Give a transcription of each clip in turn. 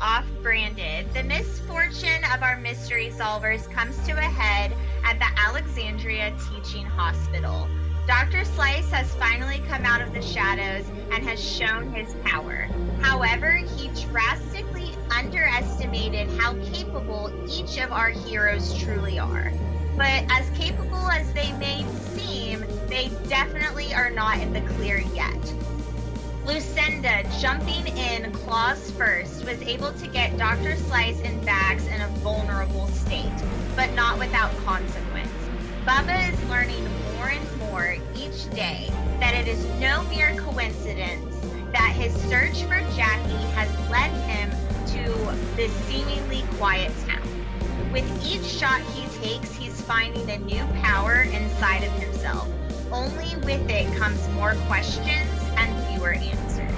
off-branded, the misfortune of our mystery solvers comes to a head at the Alexandria Teaching Hospital. Dr. Slice has finally come out of the shadows and has shown his power. However, he drastically underestimated how capable each of our heroes truly are. But as capable as they may seem, they definitely are not in the clear yet. Lucinda, jumping in claws first, was able to get Dr. Slice and Bagz in a vulnerable state, but not without consequence. Bubba is learning more and more each day that it is no mere coincidence that his search for Jackie has led him to this seemingly quiet town. With each shot he takes, he's finding a new power inside of himself. Only with it comes more questions and fewer answers.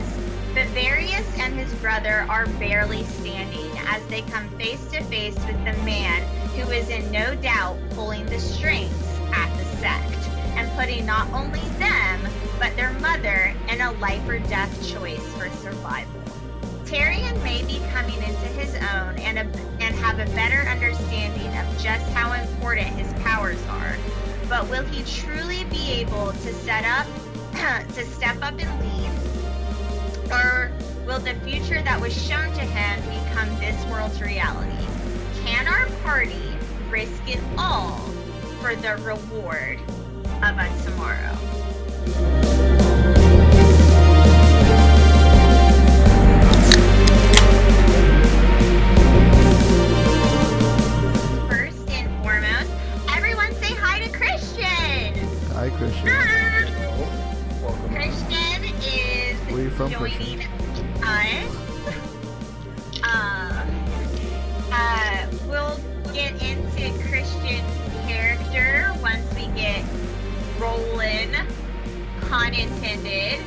Bavarius and his brother are barely standing as they come face to face with the man who is in no doubt pulling the strings at the Sect and putting not only them, but their mother in a life or death choice for survival. Tyrion may be coming into his own and have a better understanding of just how important his powers are, but will he truly be able to step up and lead, or will the future that was shown to him become this world's reality? Can our party risk it all for the reward of a tomorrow? First and foremost, everyone say hi to Christian. Hi, Christian. Welcome. Christian is Where are you from, joining Christian? us. We'll get into Christian's character once we get rolling, pun intended.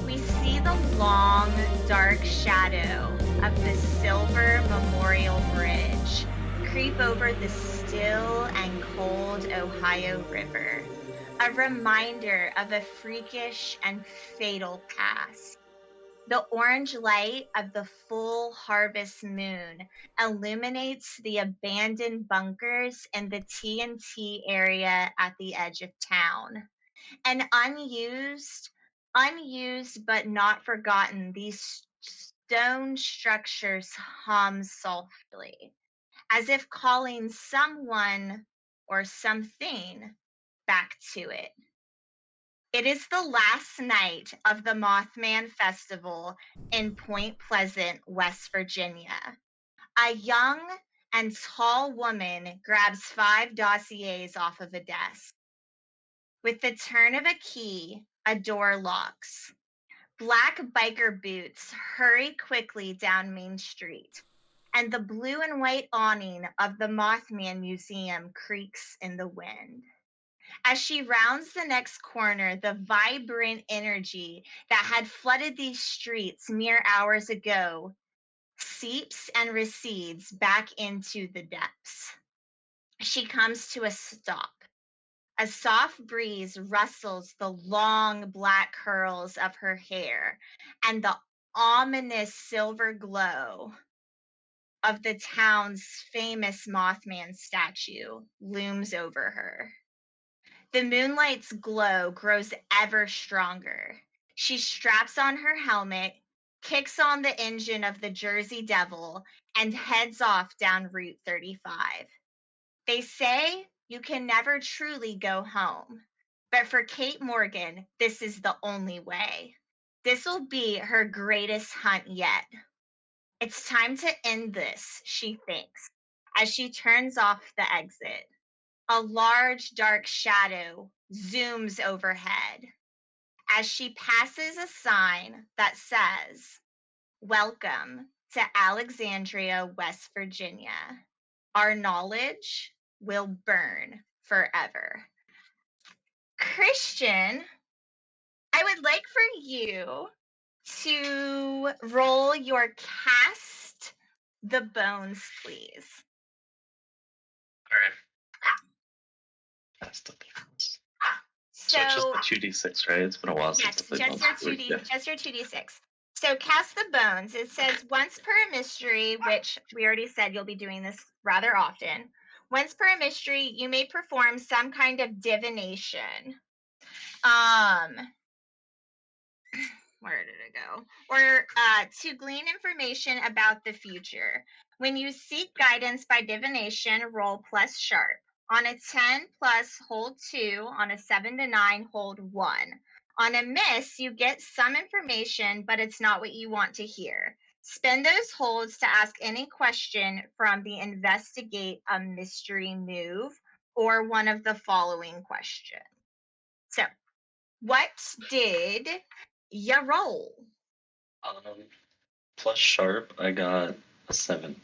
We see the long, dark shadow of the Silver Memorial Bridge creep over the still and cold Ohio River, a reminder of a freakish and fatal past. The orange light of the full harvest moon illuminates the abandoned bunkers in the TNT area at the edge of town. And unused but not forgotten, these stone structures hum softly, as if calling someone or something back to it. It is the last night of the Mothman Festival in Point Pleasant, West Virginia. A young and tall woman grabs 5 dossiers off of a desk. With the turn of a key, a door locks. Black biker boots hurry quickly down Main Street, and the blue and white awning of the Mothman Museum creaks in the wind. As she rounds the next corner, the vibrant energy that had flooded these streets mere hours ago seeps and recedes back into the depths. She comes to a stop. A soft breeze rustles the long black curls of her hair, and the ominous silver glow of the town's famous Mothman statue looms over her. The moonlight's glow grows ever stronger. She straps on her helmet, kicks on the engine of the Jersey Devil, and heads off down Route 35. They say you can never truly go home, but for Kate Morgan, this is the only way. This will be her greatest hunt yet. It's time to end this, she thinks, as she turns off the exit. A large, dark shadow zooms overhead as she passes a sign that says, "Welcome to Alexandria, West Virginia. Our knowledge will burn forever." Christian, I would like for you to roll your cast the bones, please. All right. That's the difference. So it's just 2d6, right? It's been a while Yes, since I played just your 2d6. So cast the bones. It says once per mystery, which we already said you'll be doing this rather often. Once per mystery, you may perform some kind of divination. Where did it go? Or to glean information about the future. When you seek guidance by divination, roll plus sharp. On a 10 plus, hold 2. On a 7 to 9, hold 1. On a miss, you get some information, but it's not what you want to hear. Spend those holds to ask any question from the investigate a mystery move or one of the following questions. So, what did you roll? Plus sharp, I got a 7.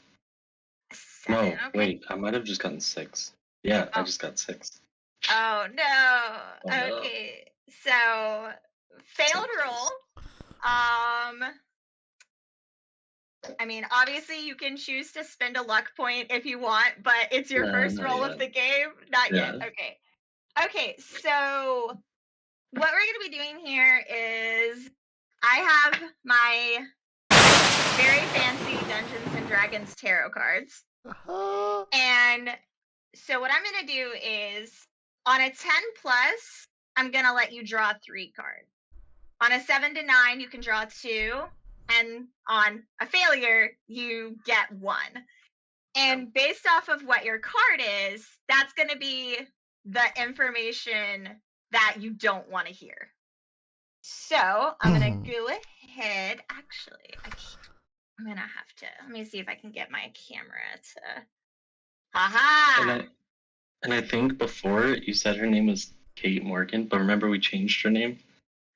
7, No, okay. wait, I might have just gotten 6. Yeah, I Oh. just got 6. Oh no. Oh, no. Okay. So failed roll. I mean, obviously you can choose to spend a luck point if you want, but it's your No, first not roll yet. of the game. Not Yeah. yet. Okay. Okay, so what we're gonna be doing here is I have my very fancy Dungeons and Dragons tarot cards. And so what I'm going to do is on a 10 plus, I'm going to let you draw 3 cards. On a 7 to 9, you can draw 2. And on a failure, you get 1. And based off of what your card is, that's going to be the information that you don't want to hear. So I'm going to go ahead. Actually, I'm going to have to, let me see if I can get my camera to, haha. And I think before you said her name was Kate Morgan, but remember we changed her name?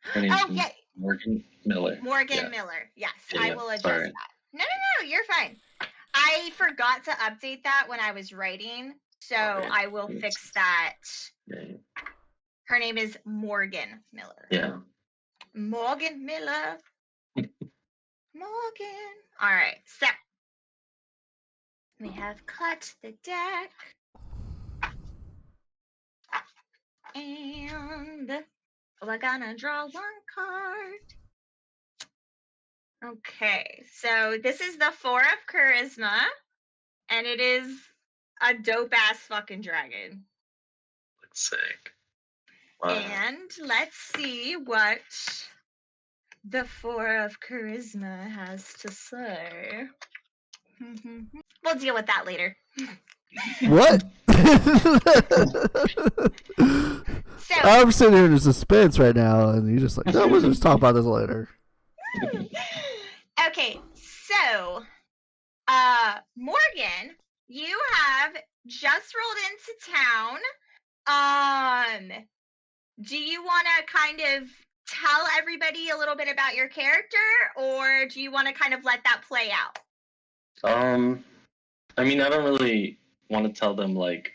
Her name's Morgan Miller. Morgan Miller. Yes, Yeah, I will adjust sorry. that. No, you're fine. I forgot to update that when I was writing, so I will fix that. Yeah. Her name is Morgan Miller. Yeah. Morgan Miller. Morgan. All right, so we have cut the deck. And we're gonna draw 1 card. Okay, so this is the 4 of Charisma, and it is a dope-ass fucking dragon. Looks sick. Wow. And let's see what the 4 of Charisma has to say. We'll deal with that later. What? So, I'm sitting here in suspense right now, and you're just like, no, we'll just talk about this later. Okay, so, Morgan, you have just rolled into town. Do you want to kind of tell everybody a little bit about your character, or do you want to kind of let that play out? I mean, I don't really want to tell them like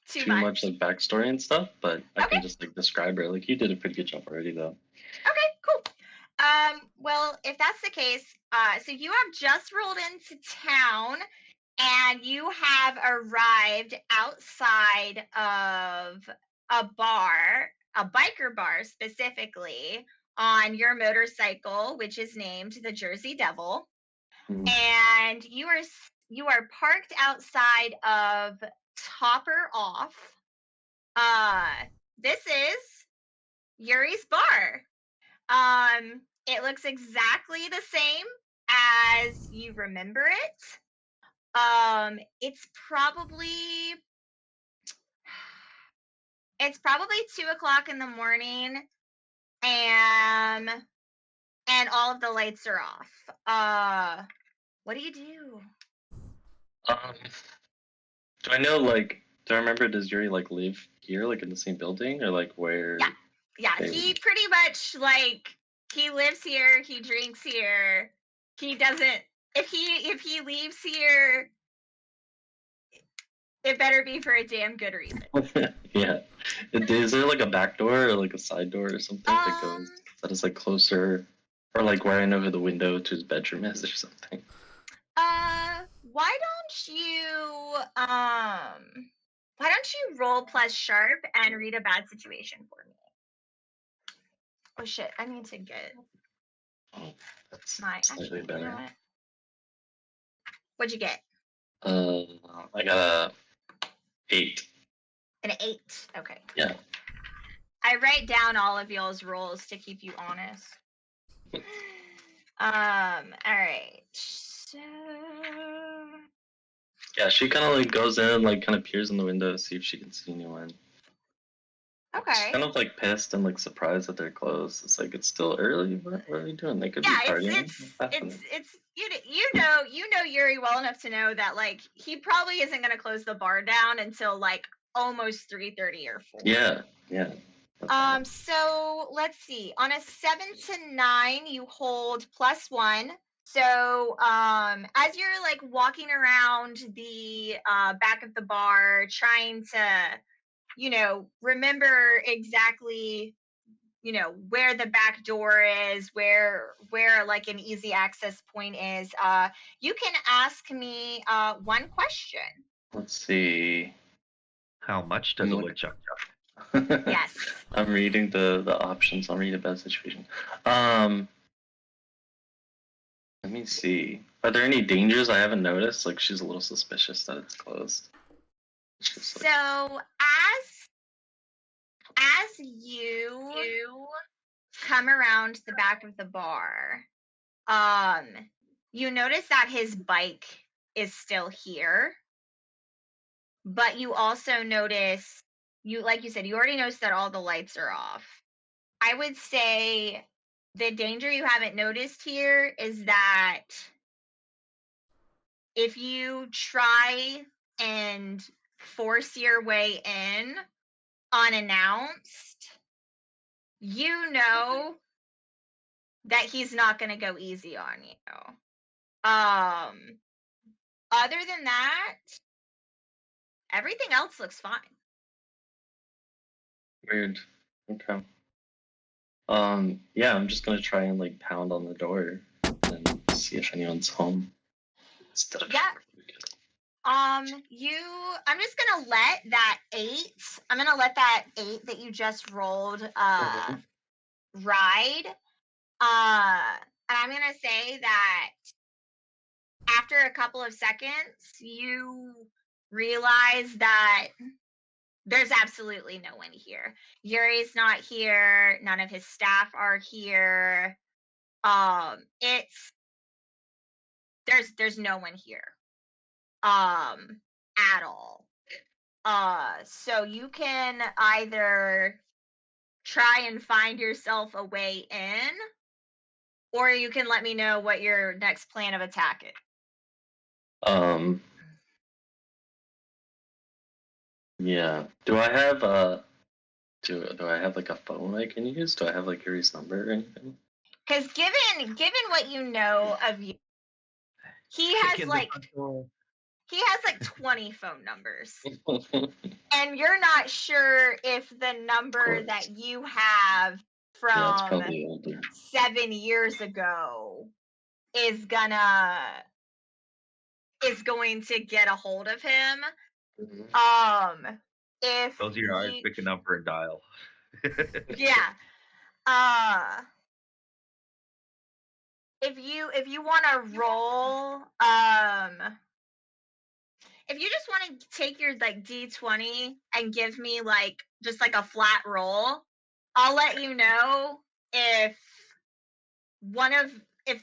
too much like backstory and stuff, but I can just like describe her. Like you did a pretty good job already, though. Okay, cool. Well, if that's the case, so you have just rolled into town, and you have arrived outside of a bar, a biker bar specifically, on your motorcycle, which is named the Jersey Devil. And you are parked outside of Topper Off. This is Yuri's bar. It looks exactly the same as you remember it. It's probably 2:00 in the morning, and all of the lights are off. What do you do? Do I know, like, do I remember, does Yuri, like, live here, like, in the same building, or, like, where? Yeah, he pretty much, like, he lives here, he drinks here, he doesn't, if he leaves here, it better be for a damn good reason. Yeah. Is there, like, a back door, or, like, a side door, or something that goes, that is, like, closer, or, like, where I know where the window to his bedroom is, or something? Why don't you roll plus sharp and read a bad situation for me? Oh shit, I need to get Oh, that's My slightly actually, you know better. what? What'd you get? I got a 8. An 8. Okay. Yeah. I write down all of y'all's rolls to keep you honest. All right. So Yeah, she kind of like goes in, like kind of peers in the window to see if she can see anyone. She's okay. kind of like pissed and like surprised that they're closed. It's like it's still early. What are they doing? They could Yeah, be partying. it's you know Yuri well enough to know that like he probably isn't gonna close the bar down until like almost 3:30 or 4. Yeah, yeah. That's fine. So let's see. On a 7 to 9, you hold +1. So as you're like walking around the back of the bar, trying to, remember exactly, where the back door is, where like an easy access point is, you can ask me one question. Let's see. How much does a Look. woodchuck jump? Yes. I'm reading the options. I'll read a bad situation. Let me see. Are there any dangers I haven't noticed? Like she's a little suspicious that it's closed. It's just like, So as you come around the back of the bar, you notice that his bike is still here, but you also notice, like you said, you already noticed that all the lights are off. I would say the danger you haven't noticed here is that if you try and force your way in unannounced, you know that he's not going to go easy on you. Other than that, everything else looks fine. weird. Okay. Yeah, I'm just gonna try and like pound on the door and see if anyone's home. Instead of Yeah. I'm just gonna let that 8. I'm gonna let that 8 that you just rolled ride. And I'm gonna say that after a couple of seconds, you realize that there's absolutely no one here. Yuri's not here. None of his staff are here. There's no one here. At all. So you can either try and find yourself a way in, or you can let me know what your next plan of attack is. Yeah. Do I have do I have like a phone I can use? Do I have like Yuri's number or anything? Because given what you know of you, he has like 20 phone numbers. And you're not sure if the number that you have Yeah, it's from probably older. 7 years ago is going to get a hold of him. If Close your eyes, pick a number, and dial. yeah. If you want to roll, if you just want to take your like D20 and give me like just like a flat roll, I'll let you know if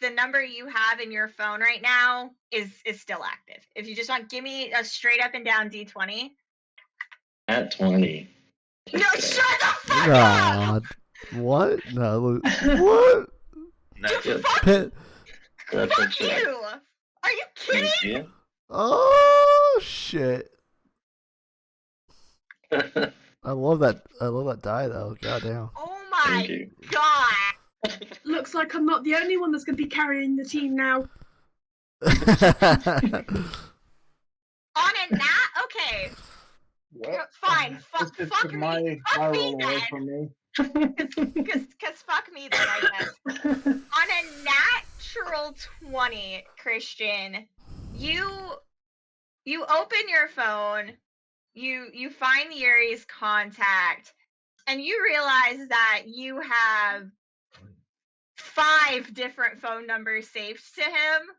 the number you have in your phone right now is still active. If you just want, give me a straight up and down D20. At 20. No, shut the fuck up! What? No, what? That's Fuck you! Are you kidding? you. Oh shit! I love that die though. Goddamn. Oh my you. god! Looks like I'm not the only one that's going to be carrying the team now. On a nat? Okay. Well, Fine. this is Fuck me. my Fuck me roll away then. from me. Cause fuck me then, I guess. On a natural 20, Christian, you open your phone, you find Yuri's contact, and you realize that you have 5 different phone numbers saved to him.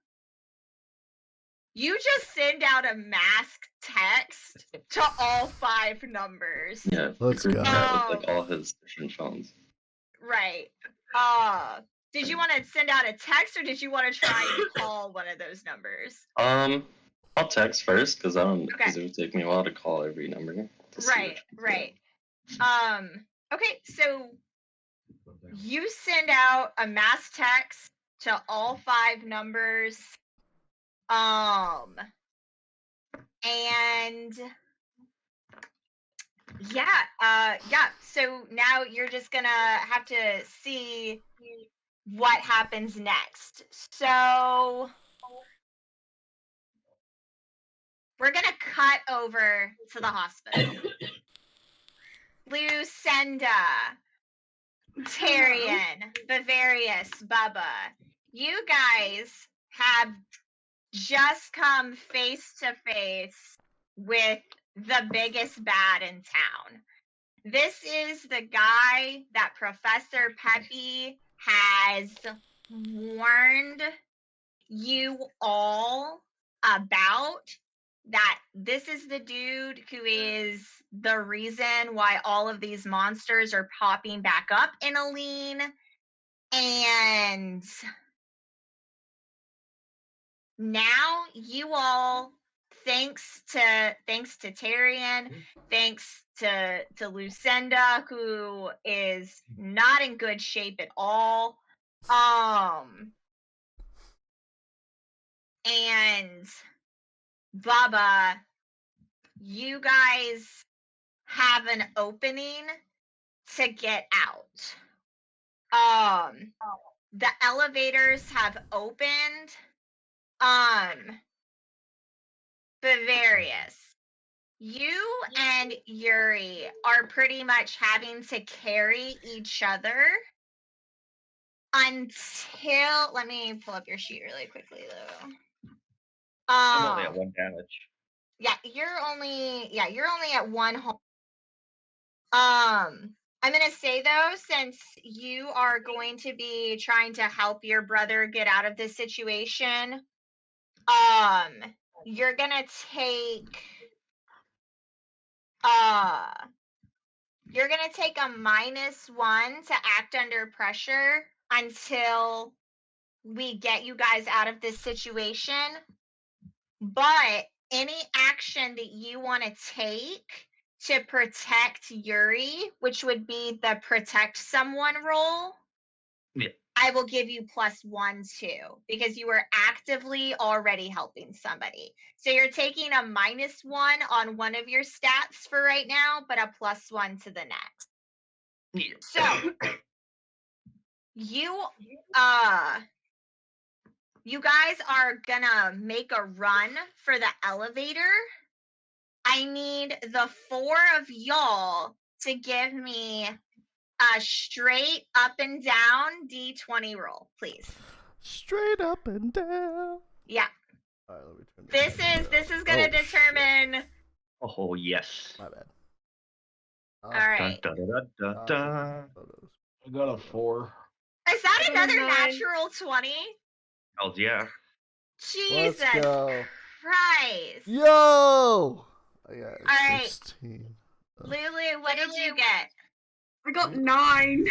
You just send out a masked text to all 5 numbers. Yeah, Let's the group go. chat with like all his different phones. Right. Did you want to send out a text or did you want to try and call one of those numbers? I'll text first because Okay. it would take me a while to call every number. To see Right. Okay, so you send out a mass text to all 5 numbers. And yeah, so now you're just gonna have to see what happens next. So we're gonna cut over to the hospital. Lucinda, Tyrion, Bavarius, Bubba, you guys have just come face to face with the biggest bad in town. This is the guy that Professor Peppy has warned you all about. That this is the dude who is the reason why all of these monsters are popping back up in Aline. And now you all, thanks to Tyrion, thanks to Lucinda, who is not in good shape at all, and Bubba, you guys have an opening to get out. The elevators have opened. Bavarius, you and Yuri are pretty much having to carry each other until, let me pull up your sheet really quickly though. I'm only at 1 damage. Yeah, you're only at 1 home. I'm gonna say though, since you are going to be trying to help your brother get out of this situation, you're gonna take a -1 to act under pressure until we get you guys out of this situation. But any action that you want to take to protect Yuri, which would be the protect someone roll, Yeah. I will give you +1 too, because you were actively already helping somebody. So you're taking a -1 on one of your stats for right now, but a +1 to the next. Yeah. So you guys are gonna make a run for the elevator. I need the 4 of y'all to give me a straight up and down D20 roll, please. Straight up and down. Yeah. All right, let me turn This is gonna determine. Oh yes. My bad. All right. Dun, dun, dun, dun, dun. I got a 4. Is that I got a another 9. natural 20? Hells yeah. Jesus Let's go. Christ. Yo! I got All right. 16. Lulu, what did you get? I got 9.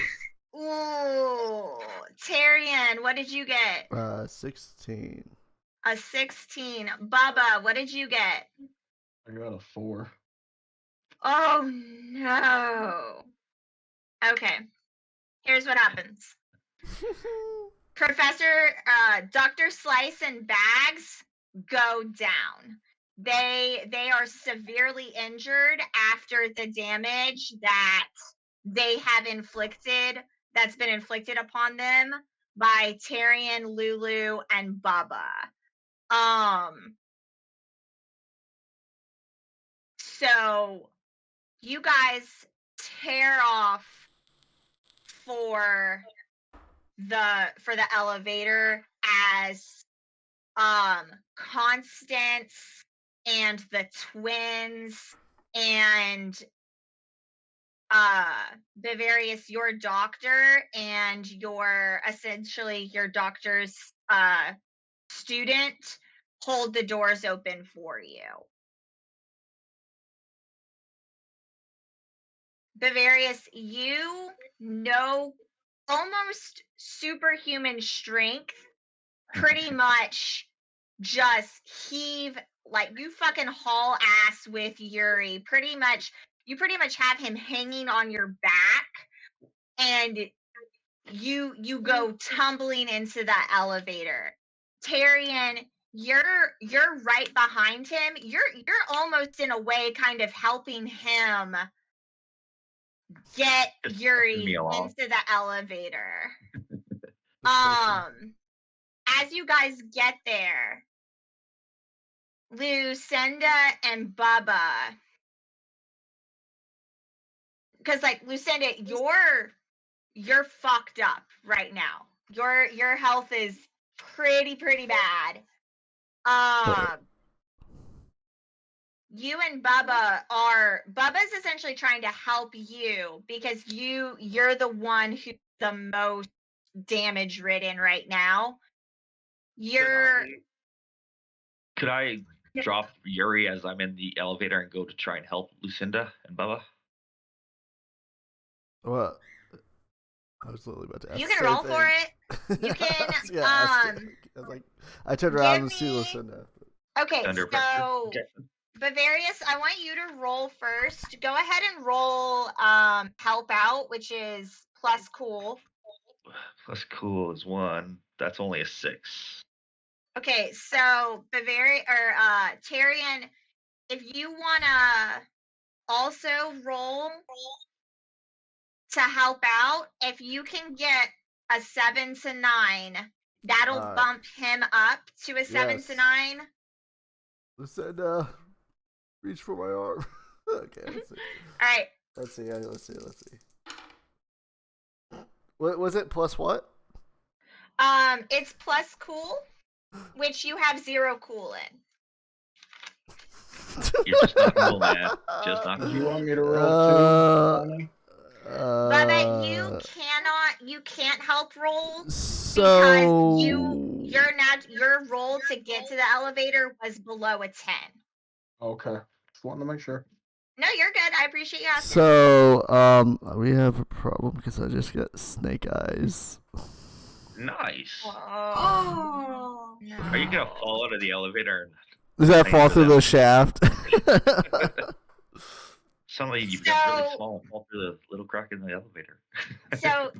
Ooh. Tyrion, what did you get? 16. A 16. Bubba, what did you get? I got a 4. Oh no. Okay. Here's what happens. Professor Dr.Slice and Bagz go down. They are severely injured after the damage that they have that's been inflicted upon them by Tyrion, Lulu, and Bubba. So you guys tear off for the elevator as Constance and the twins and Bavarius, your doctor and your doctor's student hold the doors open for you. Bavarius, you know almost superhuman strength, pretty much just heave, like you fucking haul ass with Yuri. You pretty much have him hanging on your back, and you go tumbling into that elevator. Tyrion, you're right behind him. You're almost in a way kind of helping him get Just Yuri pushing me along. into the elevator. As you guys get there, Lucinda and Bubba, because like Lucinda, you're fucked up right now. Your health is pretty bad. You and Bubba's essentially trying to help you because you're the one who's the most damage ridden right now. Could I drop Yuri as I'm in the elevator and go to try and help Lucinda and Bubba? What? I was literally about to ask. You the can same roll for thing. it. You can I was like, I turned around and see me- Lucinda. Okay, Under pressure. so Okay. Bavarius, I want you to roll first. Go ahead and roll help out, which is plus cool. Plus cool is 1. That's only a 6. Okay, so Tyrion, if you wanna also roll to help out, if you can get a 7 to 9, that'll Alright. bump him up to a 7 to Yes. 9. Lucinda, reach for my arm. Okay, let's see. All right. Let's see. What was it? Plus what? It's plus cool, which you have 0 cool in. You're just not cool, man. Just not Do you cool. want me to roll 2? Bonnie? But you can't help roll So because your roll to get to the elevator was below a 10. Okay. Just wanted to make sure. No, you're good. I appreciate you asking. So we have a problem because I just got snake eyes. Nice. Oh. No. Are you gonna fall out of the elevator? Does that Thanks fall for through that. the shaft? Somebody you get really So- small and fall through the little crack in the elevator. So,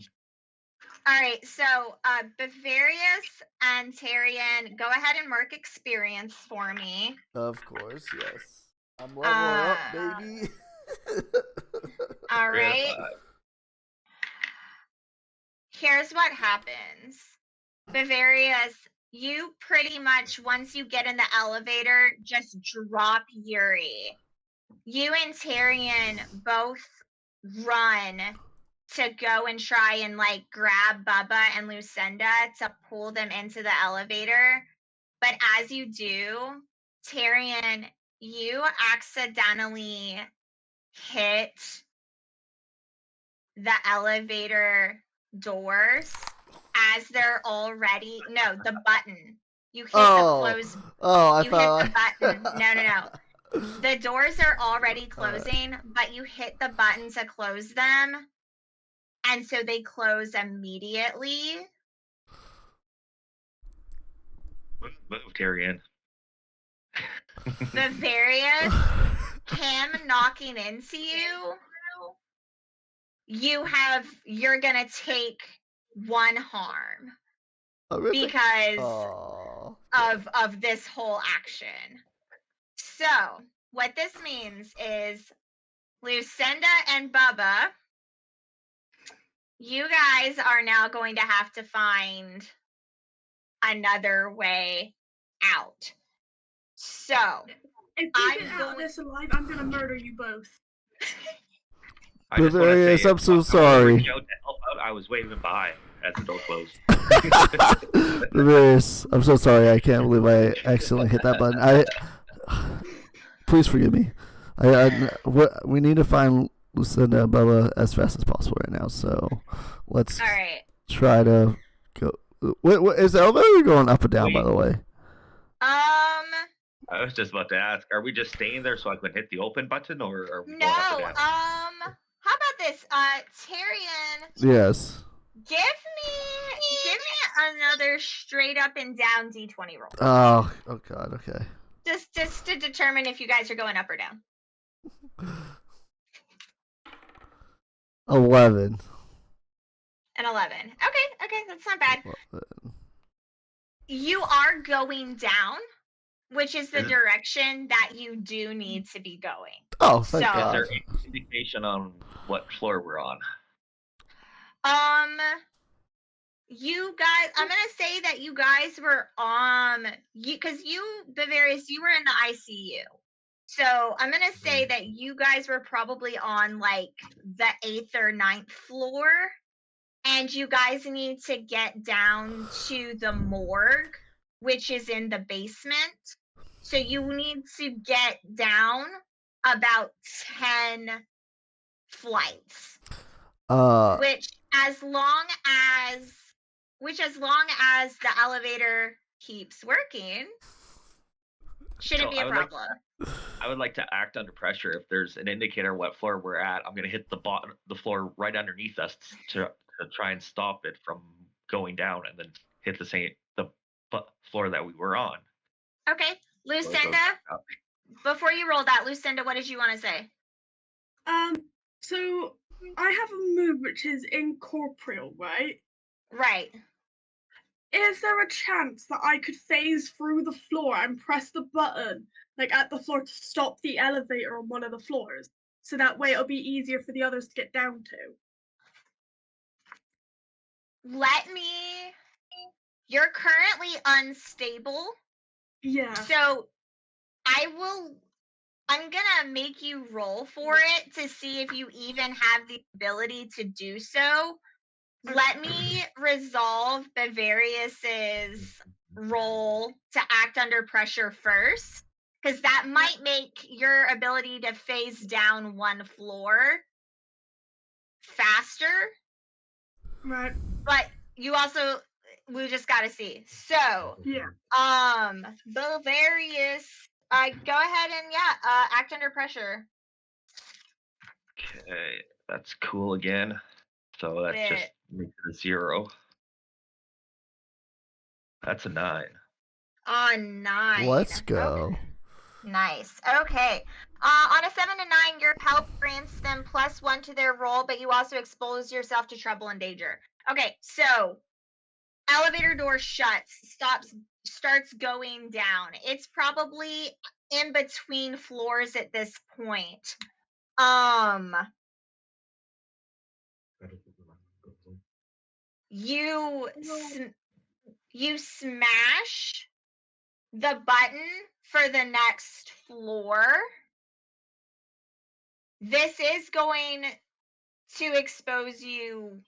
all right. So, Bavarius and Tyrion, go ahead and mark experience for me. Of course, yes. I'm level up, baby. All right. Verify. Here's what happens. Bavarius, you pretty much, once you get in the elevator, just drop Yuri. You and Tyrion both run to go and try and like grab Bubba and Lucinda to pull them into the elevator. But as you do, Tyrion, you accidentally hit the elevator doors as they're already the button. You hit Oh. the close. Oh, I You thought. hit the button. No. The doors are already closing, but you hit the button to close them, and so they close immediately. Move, Tyrion. Bavarius, him knocking into you're gonna take 1 harm Oh, really? because Oh. of this whole action. So what this means is Lucinda and Bubba, you guys are now going to have to find another way out. So If we I'm get out of going- this alive, I'm gonna murder you both. I just wanna Bavarius, say, I'm so I was sorry. reaching out to help out, I was waving by as the door closed. Bavarius, I'm so sorry. I can't believe I accidentally hit that button. Please forgive me. We need to find Lucinda and Bubba as fast as possible right now. So let's All right. try to go. What is the elevator going up or down? By Wait. the way. I was just about to ask, are we just staying there so I can hit the open button, or are we No. going up and down? How about this? Tyrion, Yes. give me another straight up and down D20 roll. Oh God. Okay. Just to determine if you guys are going up or down. 11. An 11. Okay, that's not bad. 11. You are going down, which is the Is it- direction that you do need to be going. Oh, thank So- Is God. there any indication on what floor we're on? You guys, I'm gonna say that you guys were because you, Bavarius, you were in the ICU. So I'm gonna say that you guys were probably on like the 8th or 9th floor, and you guys need to get down to the morgue, which is in the basement. So you need to get down about 10 flights. Which as long as the elevator keeps working, shouldn't be a problem. I would like to act under pressure. If there's an indicator what floor we're at, I'm gonna hit the floor right underneath us to try and stop it from going down, and then hit the floor that we were on. Okay, Lucinda, before you roll that, Lucinda, what did you want to say? So I have a move which is incorporeal, right? Right. Is there a chance that I could phase through the floor and press the button, like at the floor, to stop the elevator on one of the floors? So that way it'll be easier for the others to get down to. You're currently unstable. Yeah. So I'm gonna make you roll for it to see if you even have the ability to do so. Let me resolve Bavarius's roll to act under pressure first, because that might make your ability to phase down one floor faster. Right. But we just gotta see. So Yeah. Bavarius, go ahead and act under pressure. Okay, that's cool again. So that's just makes it a 0. That's a 9. On 9. Let's go. Okay. Nice. Okay. On a 7 to 9, your help grants them +1 to their roll, but you also expose yourself to trouble and danger. Okay, so elevator door shuts, starts going down. It's probably in between floors at this point. You smash the button for the next floor. This is going to expose you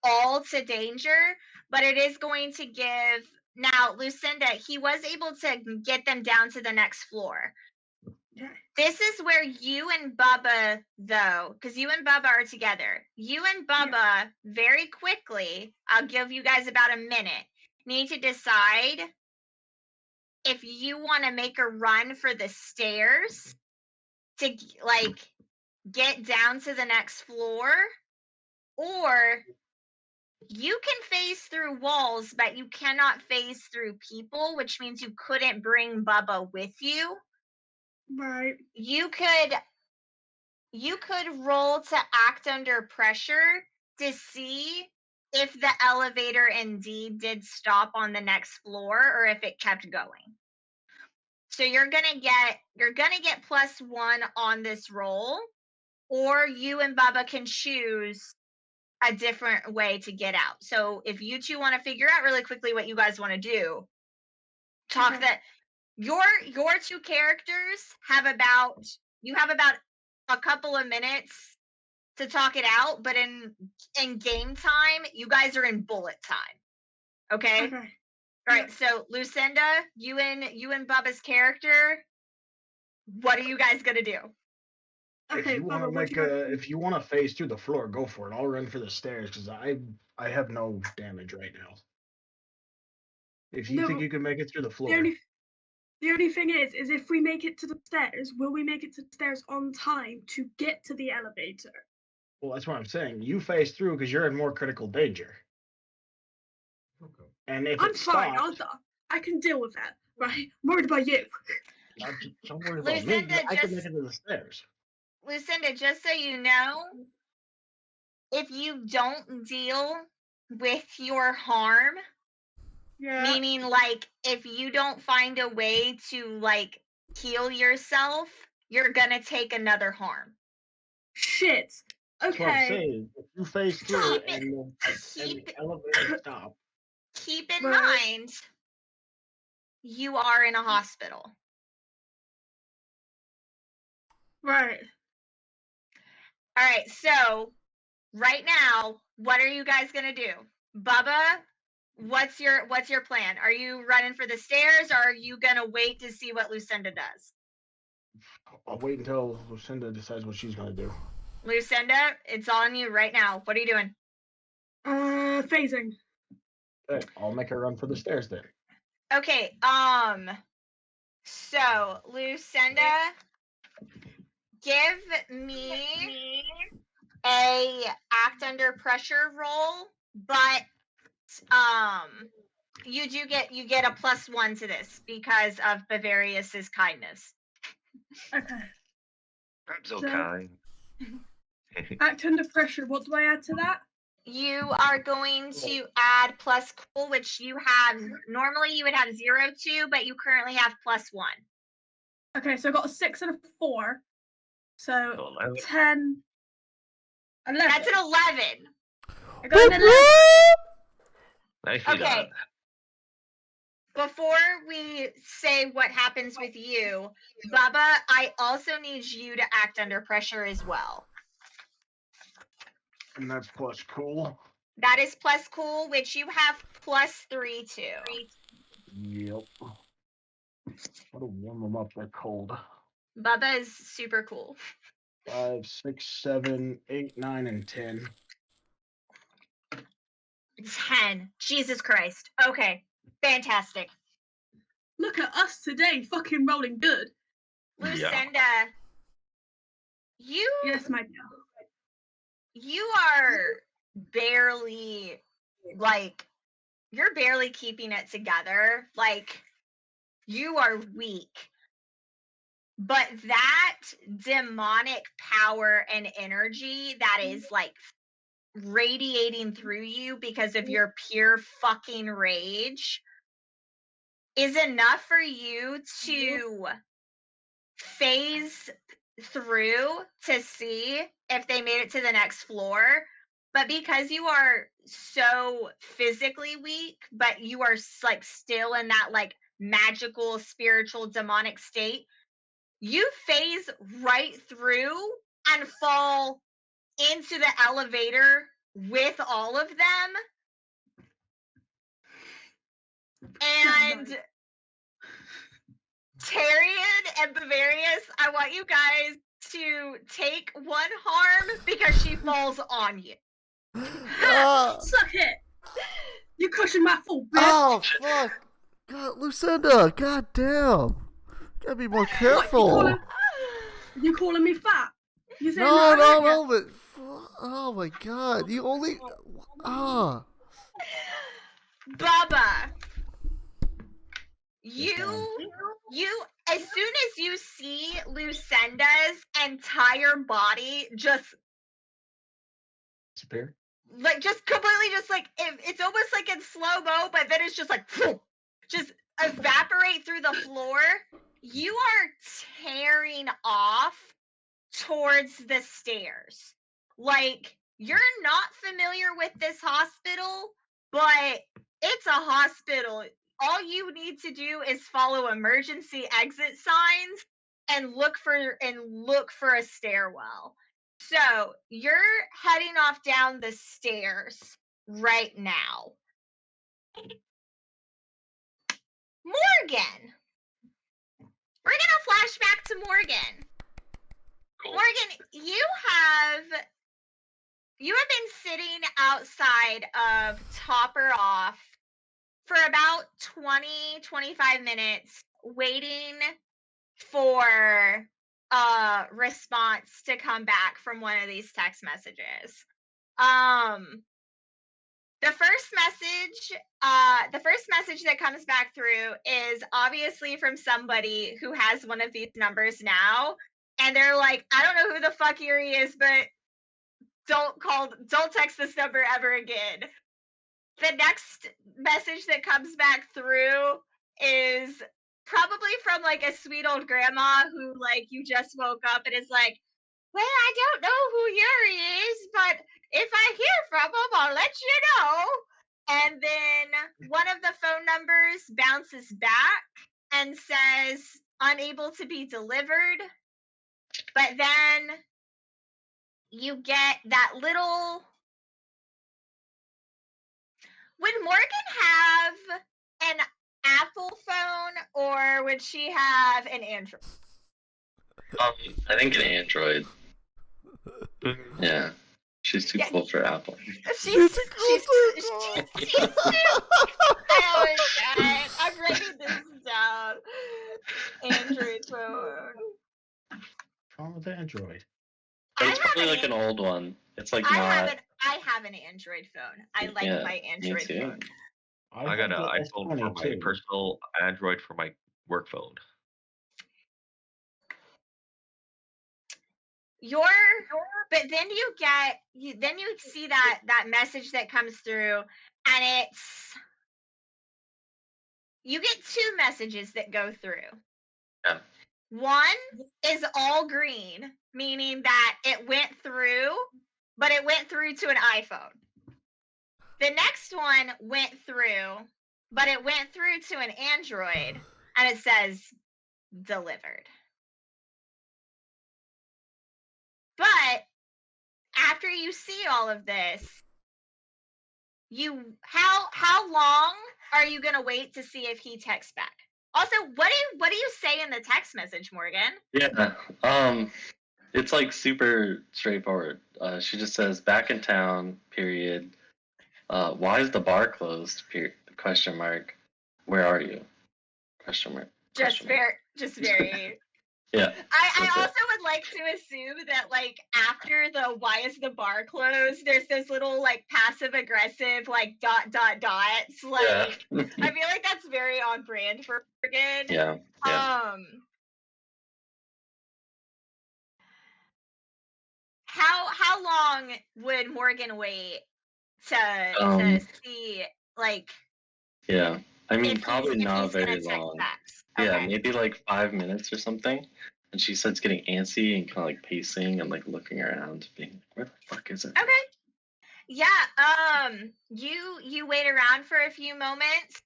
all to danger, but it is going to give. Now, Lucinda, he was able to get them down to the next floor. Yeah. This is where you and Bubba, though, because you and Bubba are together. You and Bubba, very quickly, I'll give you guys about a minute, need to decide if you want to make a run for the stairs to, like, get down to the next floor, or you can phase through walls, but you cannot phase through people, which means you couldn't bring Bubba with you. Right. You could roll to act under pressure to see if the elevator indeed did stop on the next floor or if it kept going. So you're gonna get +1 on this roll, or you and Bubba can choose a different way to get out. So if you two want to figure out really quickly what you guys want to do, your two characters have about a couple of minutes to talk it out, but in game time, you guys are in bullet time. Okay? Okay. All right, so Lucinda, you and Bubba's character, what are you guys gonna do? Okay, if you want Bubba, to what do you have? if you want to phase through the floor, go for it. I'll run for the stairs because I have no damage right now. If you No, think but you can make it through the the floor, only thing is if we make it to the stairs, will we make it to the stairs on time to get to the elevator? well, that's what I'm saying. You phase through because you're in more critical danger. And if I'm it fine. stops, I can deal with that. Right? I'm worried about you. don't worry about me. Lucinda, I can make it to the stairs. Lucinda, just so you know, if you don't deal with your harm, Yeah. meaning like if you don't find a way to like heal yourself, you're gonna take another harm. Shit. That's what I'm Okay. saying. If you phase through Keep and Keep the elevator stop, keep in Right. mind you are in a hospital. Right. All right, so right now, what are you guys gonna do? Bubba, what's your plan? Are you running for the stairs, or are you gonna wait to see what Lucinda does? I'll wait until Lucinda decides what she's gonna do. Lucinda, it's on you right now. What are you doing? Phasing. Okay, I'll make her run for the stairs then. Okay, so Lucinda, give me a act under pressure roll, but you get a +1 to this because of Bavarius's kindness. Okay. I'm so So- kind. Act under pressure. What do I add to that? You are going to add plus cool, which you have normally you would have 0 to, but you currently have +1. Okay, so I got a 6 and a 4. So So 11. 10. 11. That's an 11. I got an 11. Nicely Okay. done. Before we say what happens with you, Bubba, I also need you to act under pressure as well. And that's plus cool. That is plus cool, which you have +3 to. Yep. Gotta warm them up. They're cold. Bubba is super cool. 5, 6, 7, 8, 9, and 10. 10. Jesus Christ. Okay. Fantastic. Look at us today, fucking rolling good. Lucinda, you Yes, my dear. you are barely you're barely keeping it together. Like, you are weak. But that demonic power and energy that is like radiating through you because of your pure fucking rage is enough for you to phase through to see if they made it to the next floor. But because you are so physically weak, but you are like still in that like magical, spiritual, demonic state, you phase right through and fall into the elevator with all of them. And Tyrion and Bavarius, I want you guys to take 1 harm because she falls on you. Suck it! You cushion my fool, bitch! Oh, fuck. God, Lucinda, god damn. Gotta be more careful. You calling me fat? You saying No, that I no, hurt no, but. Oh my god. You only. Ah. Bubba, you as soon as you see Lucinda's entire body just Disappear. like just completely just like it's almost like in slow-mo, but then it's just like just evaporate through the floor, you are tearing off towards the stairs. Like, you're not familiar with this hospital, but it's a hospital. All you need to do is follow emergency exit signs and look for a stairwell. So you're heading off down the stairs right now. Morgan. We're gonna flash back to Morgan. Cool. Morgan, you have been sitting outside of Topper Off for about 20-25 minutes waiting for a response to come back from one of these text messages. The first message that comes back through is obviously from somebody who has one of these numbers now, and they're like, I don't know who the fuck Erie is, but don't text this number ever again. The next message that comes back through is probably from like a sweet old grandma who like you just woke up and is like, well, I don't know who Yuri is, but if I hear from him, I'll let you know. And then one of the phone numbers bounces back and says unable to be delivered. But then you get that little... Would Morgan have an Apple phone or would she have an Android? I think an Android. Yeah. She's too cool for Apple. She's too cool. Oh my god. I'm writing this down. Android phone. What's wrong with Android? But it's probably like an old one. It's like I not. have an Android phone. I like Yeah, my me Android too. phone. I got an have the iPhone for my S22. personal, Android for my work phone. But then you see that message that comes through, and you get two messages that go through. Yeah. One is all green, meaning that it went through, but it went through to an iPhone. The next one went through, but it went through to an Android, and it says delivered. But after you see all of this, how long are you gonna wait to see if he texts back? Also, what do you say in the text message, Morgan? Yeah. It's like super straightforward. She just says back in town, period. Why is the bar closed? Question mark. Where are you? Question mark. Just very. Yeah. I also would like to assume that like after the why is the bar closed, there's this little like passive aggressive like ... Like Yeah. I feel like that's very on brand for Morgan. Yeah. How long would Morgan wait to see like? Yeah. I mean, probably if not he's gonna very text long. back. Yeah, Okay. maybe like 5 minutes or something. And she starts getting antsy and kind of like pacing and like looking around, being like, where the fuck is it? Okay. Yeah. You wait around for a few moments,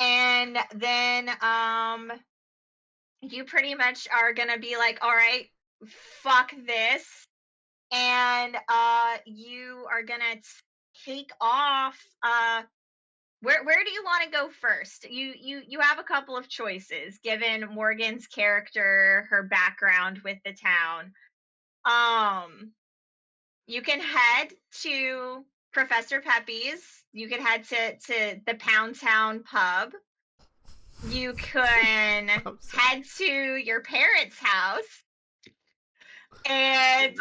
and then you pretty much are gonna be like, all right, fuck this, and you are gonna take off. Where do you want to go first? You have a couple of choices given Morgan's character, her background with the town. You can head to Professor Pepe's. You can head to the Pound Town pub. You can head to your parents' house. And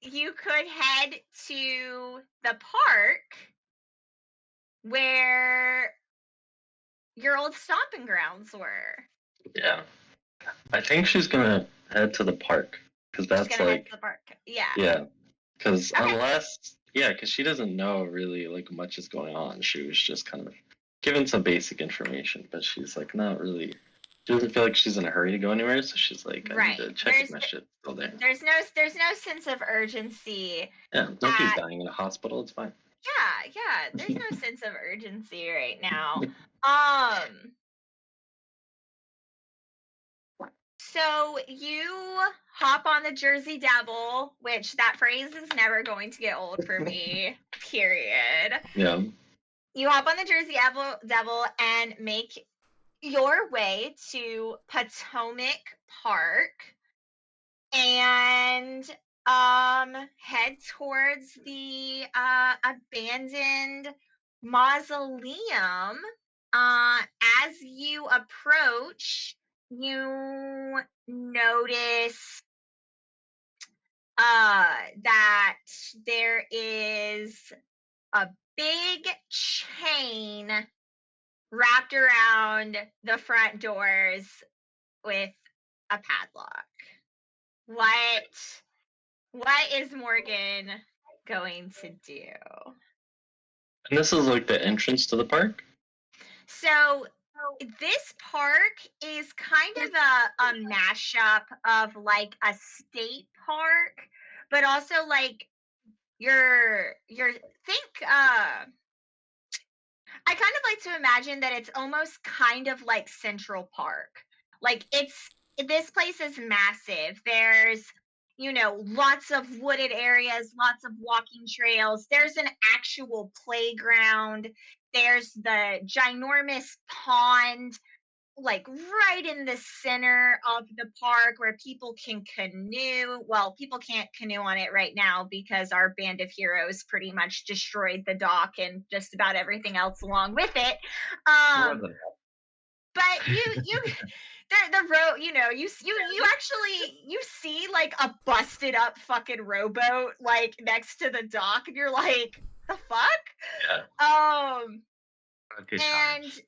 you could head to the park where your old stomping grounds were. Yeah. I think she's gonna head to the park. Because that's She's gonna head like. to the park. Yeah. Yeah. Because Okay. because she doesn't know really like much is going on. She was just kind of given some basic information, but she's like not really. She doesn't feel like she's in a hurry to go anywhere, so she's like, I need to check if my shit's still there. There's no sense of urgency. Yeah, nobody's dying in a hospital. It's fine. Yeah. There's no sense of urgency right now. So you hop on the Jersey Devil, which that phrase is never going to get old for me, period. Yeah. You hop on the Jersey Devil and make your way to Potomac Park. and head towards the abandoned mausoleum. As you approach, you notice that there is a big chain wrapped around the front doors with a padlock. What is Morgan going to do? And this is like the entrance to the park? So this park is kind of a mashup of like a state park, but also like your think I kind of like to imagine that it's almost kind of like Central Park. Like this place is massive. There's, lots of wooded areas, lots of walking trails. There's an actual playground. There's the ginormous pond, like right in the center of the park where people can canoe. Well, people can't canoe on it right now because our band of heroes pretty much destroyed the dock and just about everything else along with it. But you the road, you actually you see like a busted up fucking rowboat like next to the dock, and you're like, the fuck? Yeah. Good And times.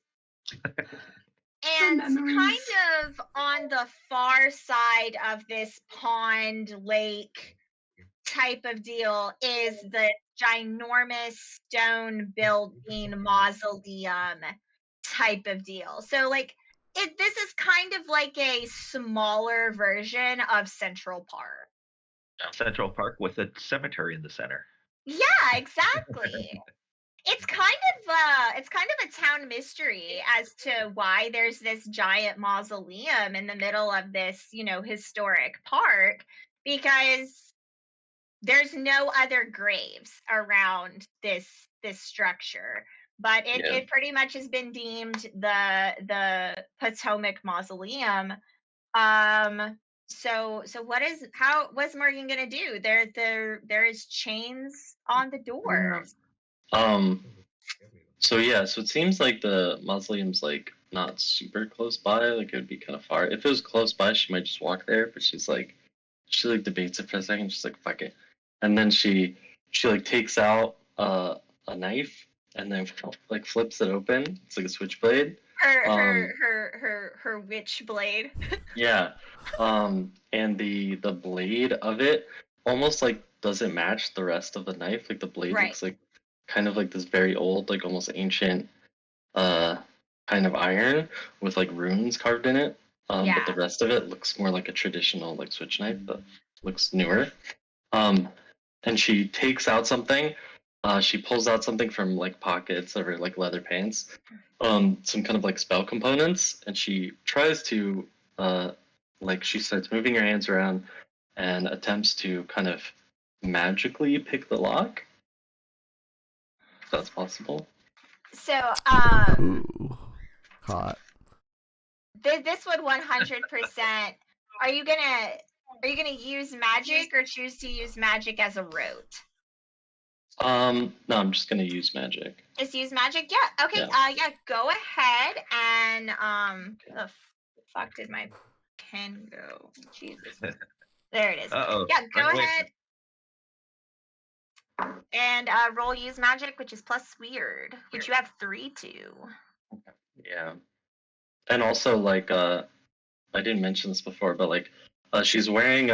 And memories. kind of on the far side of this pond lake type of deal is the ginormous stone building mausoleum type of deal. So like this is kind of like a smaller version of Central Park. Central Park with a cemetery in the center. Yeah, exactly. It's kind of a town mystery as to why there's this giant mausoleum in the middle of this, historic park, because there's no other graves around this structure. But it pretty much has been deemed the Potomac Mausoleum. So what's Morgan gonna do? There is chains on the doors. So it seems like the mausoleum's like not super close by, like it would be kind of far. If it was close by, she might just walk there, but she like debates it for a second, she's like, fuck it. And then she like takes out a knife and then like flips it open. It's like a switchblade. Her witch blade. Yeah. And the blade of it almost like doesn't match the rest of the knife. Like the blade looks like kind of like this very old, like almost ancient kind of iron with like runes carved in it. But the rest of it looks more like a traditional like switch knife that looks newer. And she takes out something. She pulls out something from like pockets of her like leather pants, some kind of like spell components, and she tries to like she starts moving her hands around and attempts to kind of magically pick the lock. If that's possible. So Ooh, hot. This would 100%. Are you gonna use magic or choose to use magic as a rote? No, I'm just gonna use magic. Just use magic? Yeah. Okay. Yeah. Go ahead and the fuck did my pen go? Jesus. There it is. Uh-oh. Yeah. Go Run away. ahead and roll use magic, which is plus weird, which you have 3 to. Yeah. And also like I didn't mention this before, but like she's wearing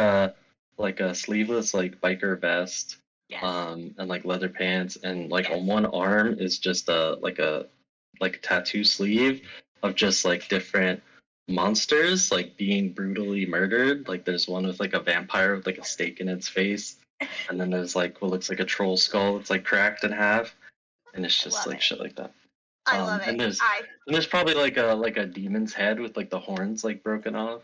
like a sleeveless like biker vest. Yes. And like leather pants, and like on one arm is just a tattoo sleeve of just like different monsters like being brutally murdered. Like there's one with like a vampire with like a stake in its face, and then there's like what looks like a troll skull that's like cracked in half, and it's just like shit like that. I love it. And there's probably like a demon's head with like the horns like broken off.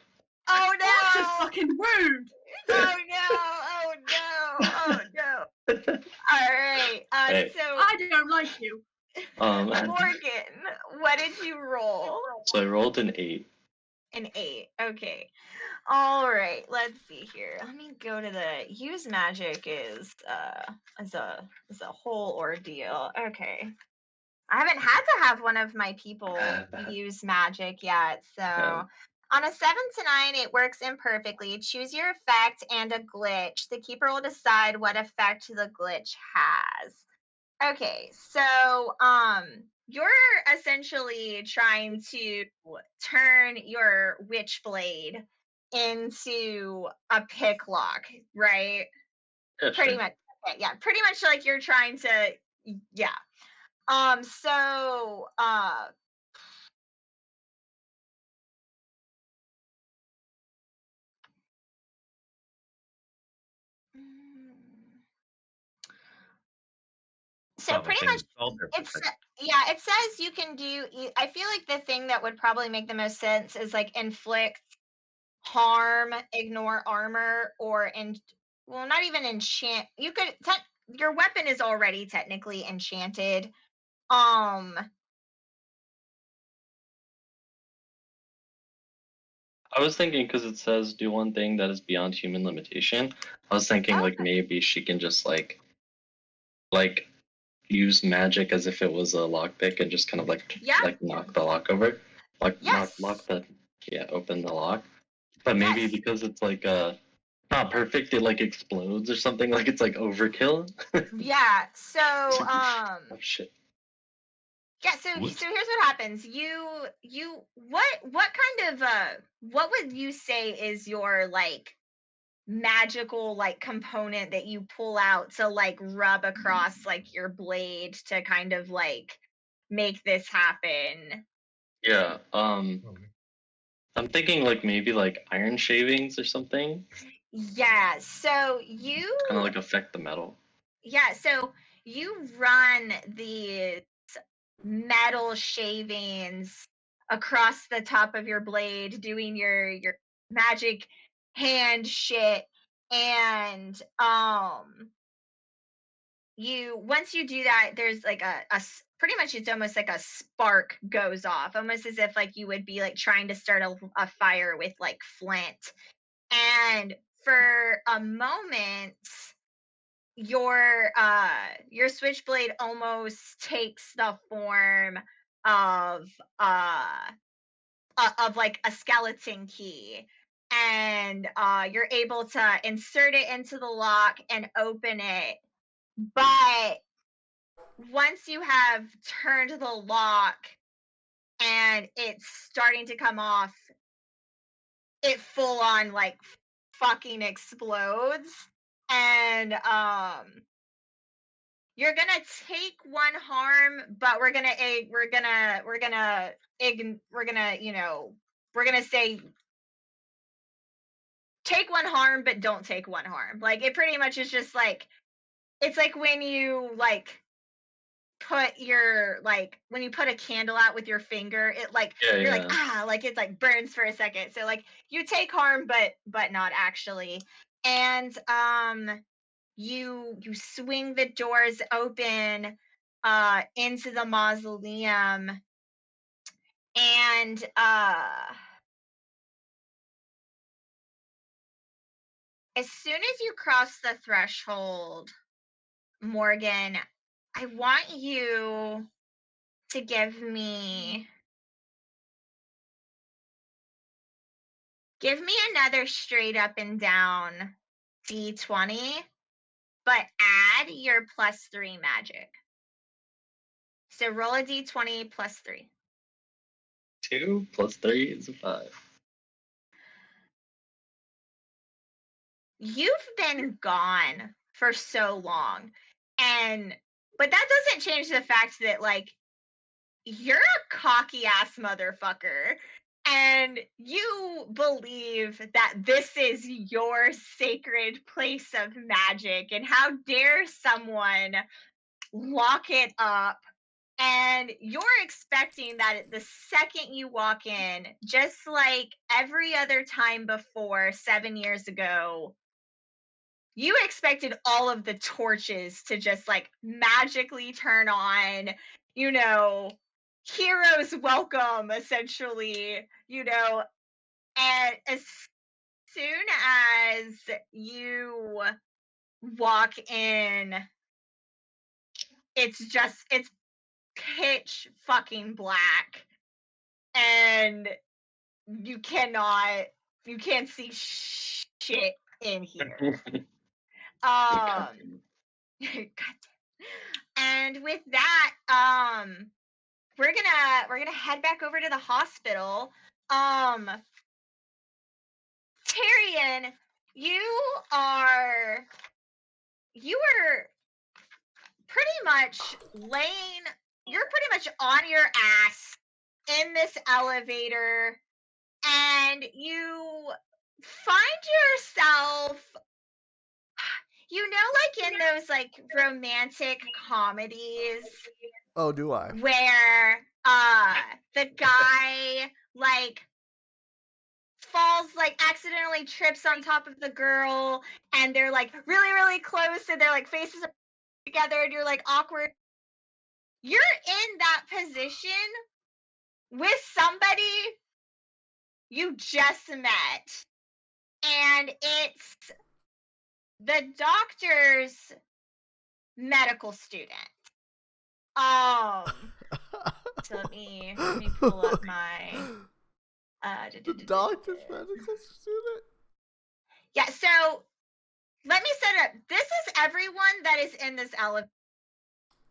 Oh no! That's just fucking rude. Oh no! Oh no! Oh no! All right. Hey. So I don't like you. Morgan, what did you roll? So I rolled an 8. An 8. Okay. All right. Let's see here. Let me go to the use magic is a whole ordeal. Okay. I haven't had to have one of my people use magic yet. So Yeah. on a 7 to 9, it works imperfectly. Choose your effect and a glitch. The keeper will decide what effect the glitch has. Okay, so you're essentially trying to turn your witchblade into a pick lock, right? Yeah, Pretty sure. much. Okay, yeah, pretty much like you're trying to, yeah. So so My pretty thing much installed there for a it's second. yeah, it says you can do. I feel like the thing that would probably make the most sense is like inflict harm, ignore armor, or well, not even enchant. You could your weapon is already technically enchanted. I was thinking because it says do one thing that is beyond human limitation. I was thinking like Okay. maybe she can just like use magic as if it was a lockpick and just kind of like Yeah. knock the lock over, like Yes. lock the open the lock. But maybe Yes. because it's like not perfect, it like explodes or something. Like it's like overkill. Yeah. So Oh shit. yeah, so Whoops. here's what happens. What kind of what would you say is your like magical like component that you pull out to like rub across like your blade to kind of like make this happen? Yeah. Okay. I'm thinking like maybe like iron shavings or something. Yeah, so you Kind of like affect the metal. yeah, so you run these metal shavings across the top of your blade doing your magic hand shit, and you once you do that, there's like pretty much it's almost like a spark goes off, almost as if like you would be like trying to start a fire with like flint. And for a moment your switchblade almost takes the form of like a skeleton key, and you're able to insert it into the lock and open it. But once you have turned the lock and it's starting to come off, it full on like fucking explodes. And you're gonna take one harm, but we're gonna say take one harm but don't take one harm. Like it pretty much is just like it's like when you like put your like when you put a candle out with your finger, it like Yeah, you're like yeah. like it like burns for a second. So like you take harm but not actually. And you swing the doors open into the mausoleum, and as soon as you cross the threshold, Morgan, I want you to give me another straight up and down d20, but add your +3 magic. So roll a d20 +3. 2 + 3 is 5. You've been gone for so long, but that doesn't change the fact that like you're a cocky ass motherfucker, and you believe that this is your sacred place of magic, and how dare someone lock it up. And you're expecting that the second you walk in, just like every other time before 7 years ago, you expected all of the torches to just like magically turn on, heroes welcome, essentially, And as soon as you walk in, it's pitch fucking black, and you can't see shit in here. God. And with that, we're gonna head back over to the hospital. Tyrion, you are pretty much you're pretty much on your ass in this elevator, and you find yourself, like in those like romantic comedies. Oh, do I? Where the guy like falls, like accidentally trips on top of the girl, and they're like really, really close, and their like faces are together, and you're like awkward. You're in that position with somebody you just met, and it's the doctor's medical student. So let me pull up my The doctor's medical student? Yeah, so let me set it up. This is everyone that is in this elevator.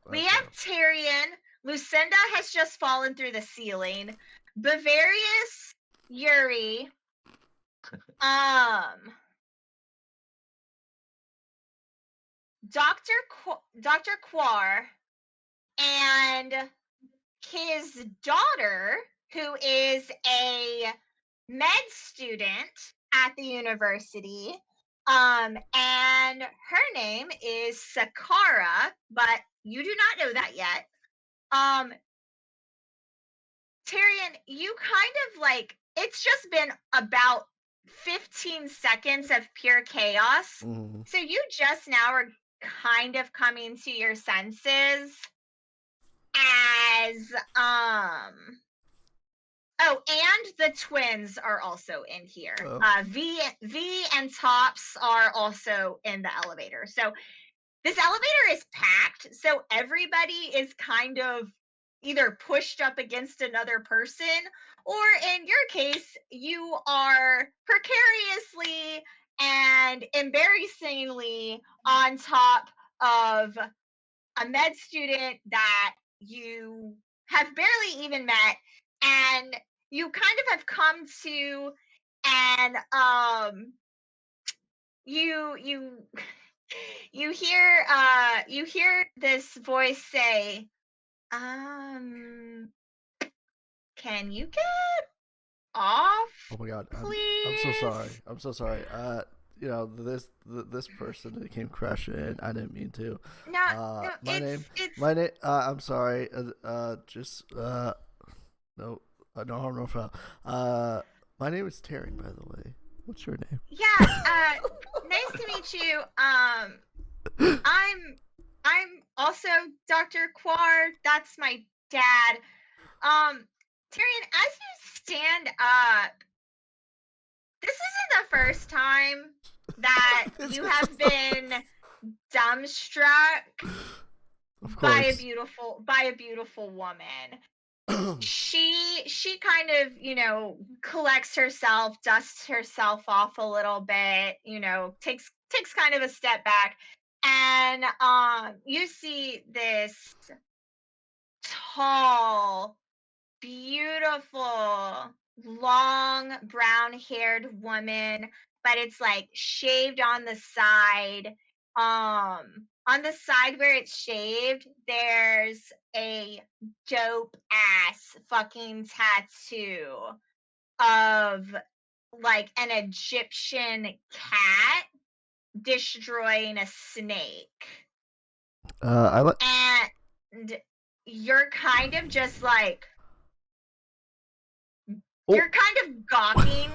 We have Tyrion. Lucinda has just fallen through the ceiling. Bavarius, Yuri, Dr. Quar, and his daughter, who is a med student at the university. And her name is Sakara, but you do not know that yet. Tyrion, you kind of like, it's just been about 15 seconds of pure chaos. Mm-hmm. So you just now are kind of coming to your senses as oh, and the twins are also in here. Oh. V and Tops are also in the elevator. So this elevator is packed, so everybody is kind of either pushed up against another person, or in your case, you are precariously and embarrassingly on top of a med student that you have barely even met, and you kind of have come to, and you hear this voice say, can you get off? Oh my god, please? I'm so sorry. This person that came crashing in, I didn't mean to. I'm sorry. No harm, no foul. My name is Taryn, by the way. What's your name? Yeah, nice to meet you. I'm also Dr. Quar. That's my dad. Tyrion, as you stand up, this isn't the first time that you have been dumbstruck by a beautiful woman. She kind of, collects herself, dusts herself off a little bit, takes kind of a step back, and you see this tall, beautiful, long brown-haired woman, but it's like shaved on the side. On the side where it's shaved, there's a dope ass fucking tattoo of like an Egyptian cat destroying a snake. And you're kind of just like, you're kind of gawking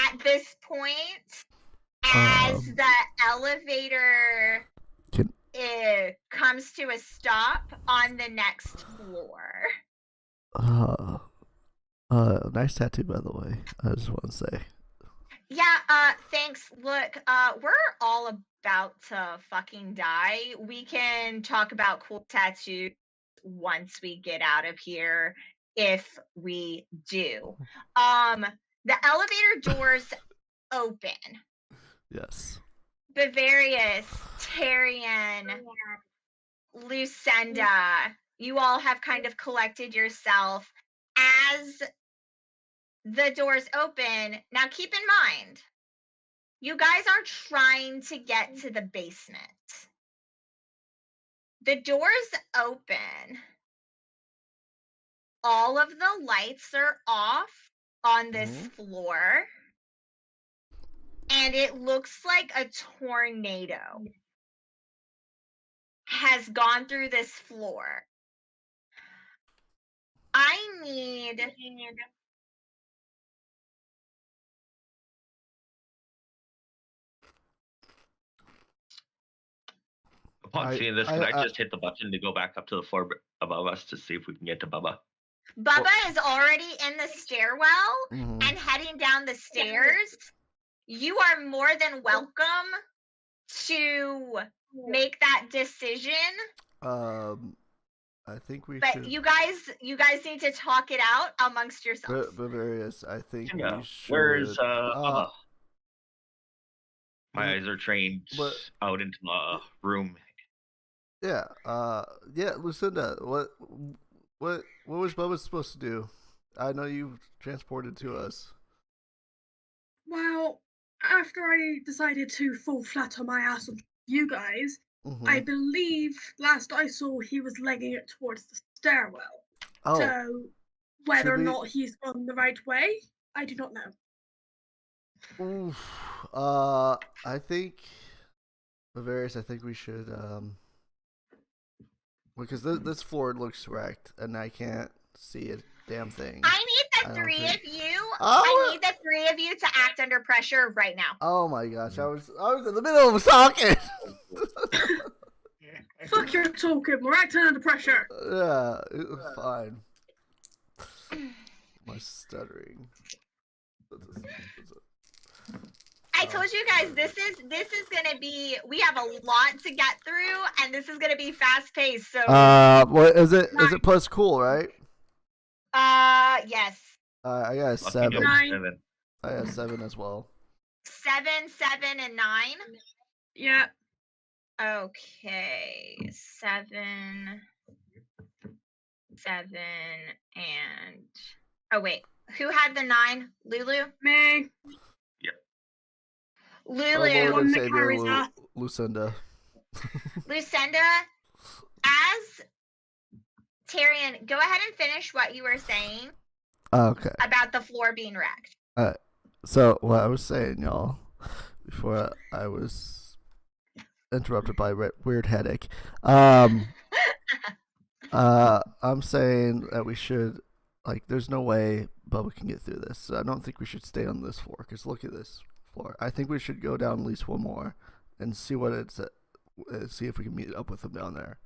at this point as the elevator comes to a stop on the next floor. Nice tattoo, by the way. I just want to say. Yeah, thanks. Look, we're all about to fucking die. We can talk about cool tattoos once we get out of here, if we do. The elevator doors open. Yes. Bavarius, Tyrion, Lucinda, you all have kind of collected yourself as the doors open. Now keep in mind, you guys are trying to get to the basement. The doors open. All of the lights are off on this floor. And it looks like a tornado has gone through this floor. I need Upon seeing this, can I just hit the button to go back up to the floor above us to see if we can get to Bubba? Bubba is already in the stairwell and heading down the stairs. You are more than welcome to make that decision. I think we But should. you guys need to talk it out amongst yourselves. Bavarius, I think we should. Where's Bubba? My eyes are trained out into the room. Yeah. Yeah, Lucinda, what was Bubba supposed to do? I know you transported to us. Well, after I decided to fall flat on my ass with you guys, I believe last I saw he was legging it towards the stairwell. Oh. So whether or not he's gone the right way, I do not know. Oof. I think Bavarius, I think we should because this floor looks wrecked and I can't see a damn thing. I need the three of you. I need the three of you to act under pressure right now. Oh my gosh, I was in the middle of talking. Fuck your talking. We're acting under pressure. Yeah, fine. My stuttering. I told you guys this is gonna be. We have a lot to get through, and this is gonna be fast paced. So. What is it? Is it plus cool, right? Yes. I got a 7. 9. I got 7 as well. 7, 7, and 9. Yeah. Okay. 7, 7, and oh wait, who had the 9? Lulu. Me. Lulu. One that carries us. Lucinda. Lucinda, as Tyrion, go ahead and finish what you were saying. Okay. About the floor being wrecked. Alright. So what I was saying, y'all, before I was interrupted by a weird headache. I'm saying that we should, like, there's no way Bubba can get through this. So I don't think we should stay on this floor, because look at this floor. I think we should go down at least one more and see what it's see if we can meet up with him down there.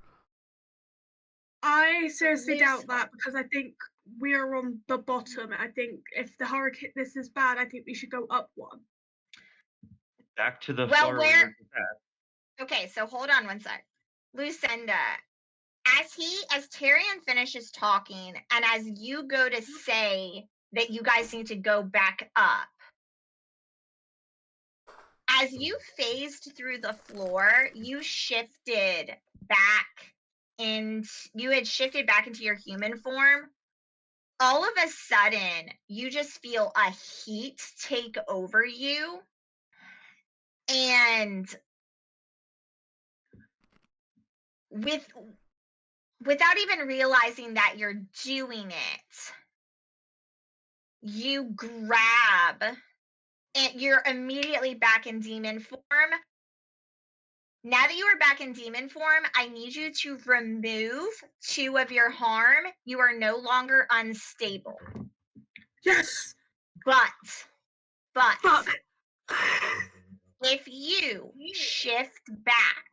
I seriously doubt that, because I think we're on the bottom. I think if the hurricane, this is bad, I think we should go up one. Back to the floor. Okay, so hold on one sec. Lucinda, as Tyrion finishes talking, and as you go to say that you guys need to go back up, as you phased through the floor, you shifted back into your human form. All of a sudden, you just feel a heat take over you. And without even realizing that you're doing it, you grab and you're immediately back in demon form. Now that you are back in demon form, I need you to remove 2 of your harm. You are no longer unstable. Yes! But Fuck. If you shift back,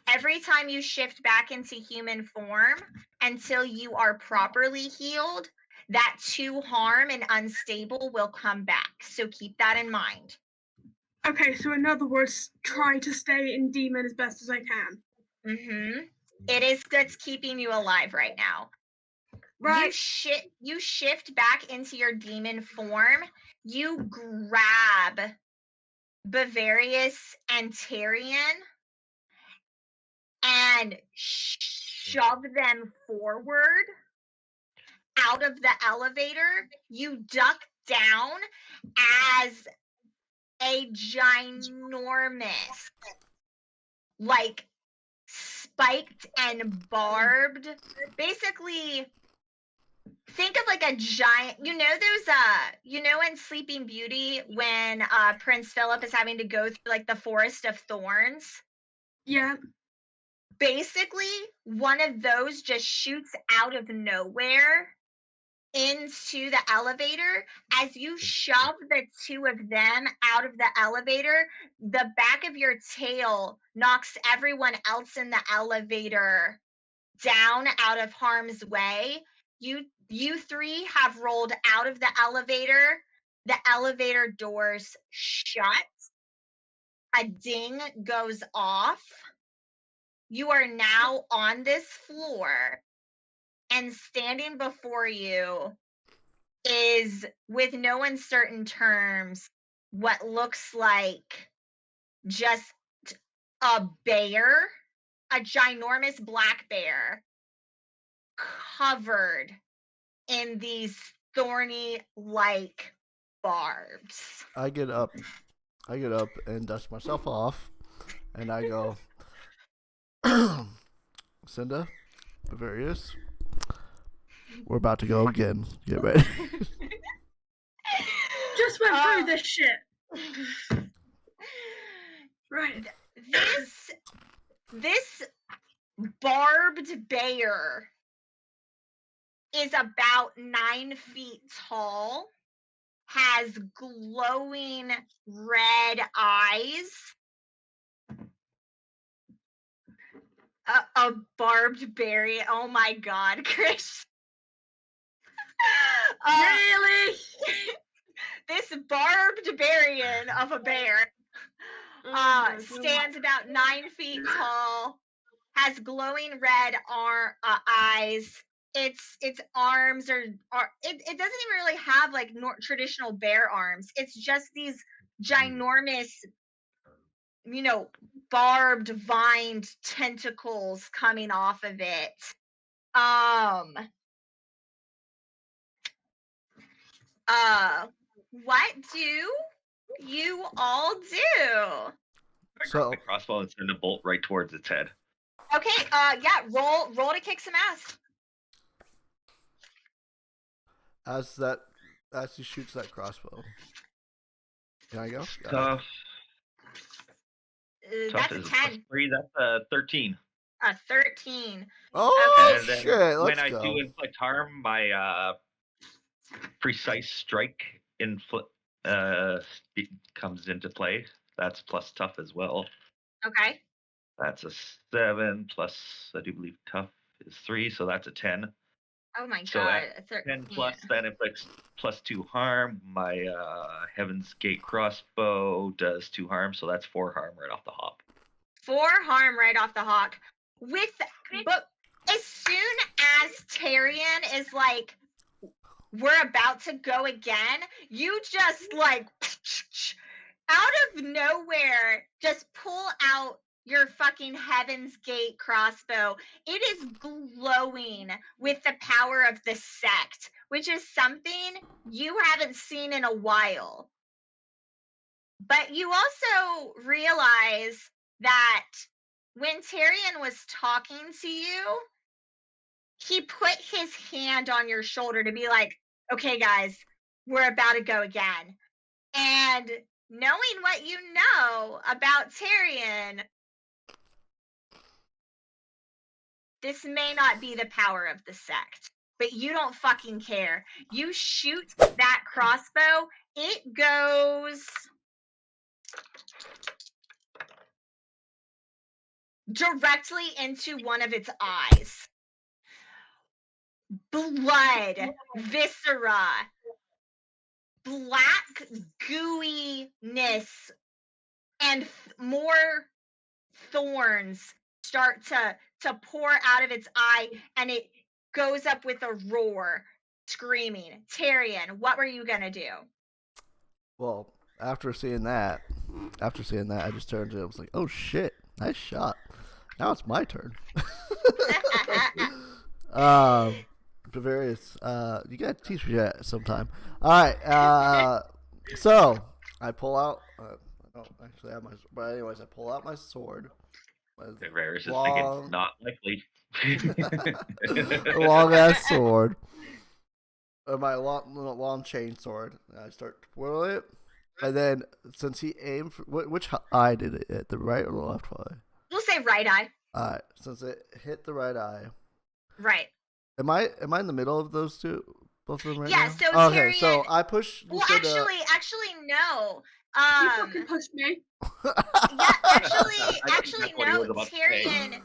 every time you shift back into human form until you are properly healed, that 2 harm and unstable will come back. So keep that in mind. Okay, so in other words, try to stay in demon as best as I can. Mm-hmm. It is that's keeping you alive right now. Right. You shift back into your demon form. You grab Bavarius and Tyrion and shove them forward out of the elevator. You duck down as a ginormous, like spiked and barbed, basically think of like a giant, you know those you know in Sleeping Beauty when Prince Philip is having to go through like the forest of thorns? Yeah. Basically, one of those just shoots out of nowhere into the elevator. As you shove the 2 of them out of the elevator, the back of your tail knocks everyone else in the elevator down out of harm's way. You 3 have rolled out of the elevator. The elevator doors shut. A ding goes off. You are now on this floor, and standing before you is, with no uncertain terms, what looks like just a bear, a ginormous black bear, covered in these thorny like barbs. I get up and dust myself off, and I go, Lucinda, Bavarius, we're about to go again. Get ready. Just went through this shit. Right. This barbed bear is about 9 feet tall, has glowing red eyes. A barbed berry. Oh my God, Chris. Really? This barbed barian of a bear stands about 9 feet tall, has glowing red eyes. Its arms are it doesn't even really have like traditional bear arms. It's just these ginormous, you know, barbed vined tentacles coming off of it. What do you all do? So The crossbow and send a bolt right towards its head. Okay, yeah, roll to kick some ass. as he shoots that crossbow, can I go? Yeah. Tough. That's a is 10. +3. That's a 13. A 13. Oh And then shit! when Let's I go. do inflict harm, my precise strike comes into play. That's plus tough as well. Okay. That's a 7 plus, I do believe tough is 3, so that's a 10. Oh my So God. at 10 plus, that inflicts +2 harm. My Heaven's Gate crossbow does 2 harm, so that's 4 harm right off the hop. 4 harm right off the hawk. But as soon as Tyrion is like, we're about to go again, you just like out of nowhere just pull out your fucking Heaven's Gate crossbow. It is glowing with the power of the Sect, which is something you haven't seen in a while. But you also realize that when Tyrion was talking to you, he put his hand on your shoulder to be like, okay, guys, we're about to go again. And knowing what you know about Tyrion, this may not be the power of the Sect, but you don't fucking care. You shoot that crossbow, it goes directly into one of its eyes. blood, viscera, black gooiness, and more thorns start to pour out of its eye, and it goes up with a roar, screaming. Tyrion, what were you gonna do? Well, after seeing that, I just turned to him. I was like, "Oh shit, nice shot." Now it's my turn. Bavarius, you gotta teach me that sometime. All right. So I pull out. I don't actually have my. But anyways, I pull out my sword. Bavarius is Long- thinking, not likely. A long ass sword. My long chain sword. And I start to twirl it, and then since he aimed for which eye did it hit? The right or the left eye? We'll say right eye. Alright, since it hit the right eye. Right. Am I in the middle of those two? Both of them right Yeah, now? so okay, Tyrion. so I push. Well, Lucinda. actually, no. You fucking pushed me. Yeah, actually, that's what he no. was about to say.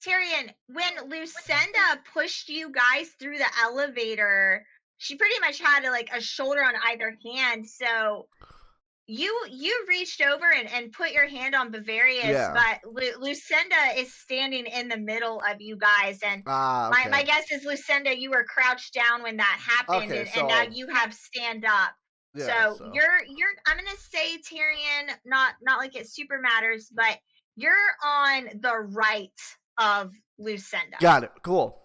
Tyrion, when Lucinda pushed you guys through the elevator, she pretty much had like a shoulder on either hand. So you reached over and put your hand on Bavarius, Yeah. but Lucinda is standing in the middle of you guys, and okay. my guess is Lucinda, you were crouched down when that happened, Okay, and now you have stand up. Yeah, so you're I'm gonna say, Tyrion, not like it super matters, but you're on the right of Lucinda. Got it. Cool.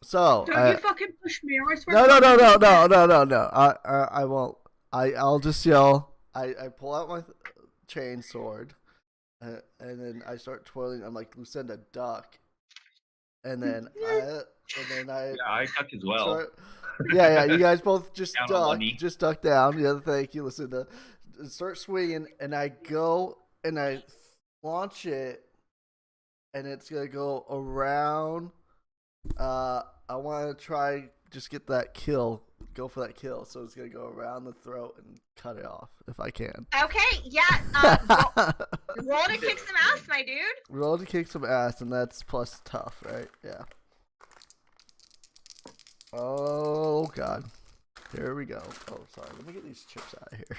So Don't you fucking push me, or I swear. no. I won't. I'll just yell. I pull out my chain sword, and then I start twirling. I'm like, Lucinda, duck. And then I Yeah, I duck as well. yeah. You guys both just Down on one duck. knee. Just duck down. Yeah, thank you, Lucinda. Start swinging, and I go and I launch it, and it's gonna go around. I want to try just get that kill. Go for that kill. So it's gonna go around the throat and cut it off if I can. Okay, yeah. Roll to kick some ass, my dude. Roll to kick some ass, and that's plus tough, right? Yeah. Oh god. Here we go. Oh, sorry. Let me get these chips out of here.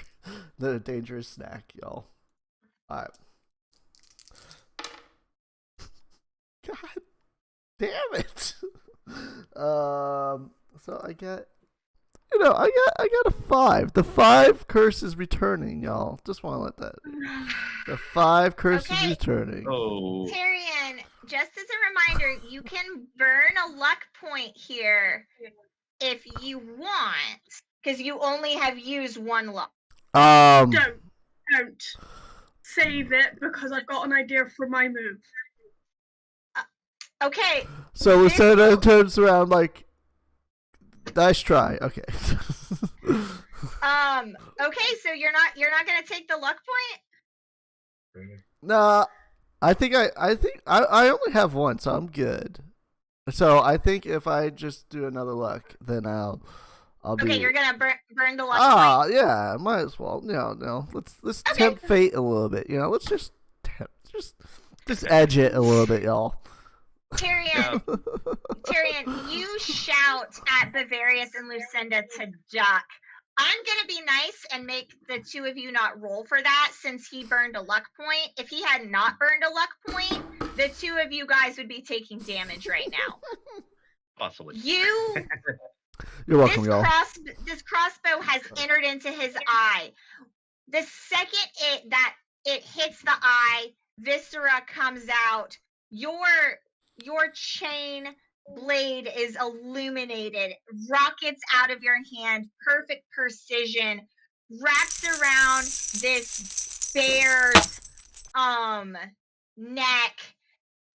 They're a dangerous snack, y'all. All right. God damn it. So I got I got a 5. The 5 curse is returning, y'all. Just want to let that. The 5 curse is returning. Oh. Tyrion, just as a reminder, you can burn a luck point here if you want, because you only have used one luck. Don't save it, because I've got an idea for my move. Okay. So Lucinda turns around like, nice try. Okay. Okay, so you're not gonna take the luck point? Nah, I think I only have one, so I'm good. So I think if I just do another luck, then I'll be. Okay, you're gonna burn the luck point. Yeah, might as well. No. Let's Okay. tempt fate a little bit. Let's just edge it a little bit, y'all. Tyrion, you shout at Bavarius and Lucinda to duck. I'm gonna be nice and make the two of you not roll for that, since he burned a luck point. If he had not burned a luck point, the two of you guys would be taking damage right now. Possibly. You're welcome, y'all. This crossbow has entered into his eye. The second it hits the eye, viscera comes out. Your chain blade is illuminated, rockets out of your hand, perfect precision, wraps around this bear's neck.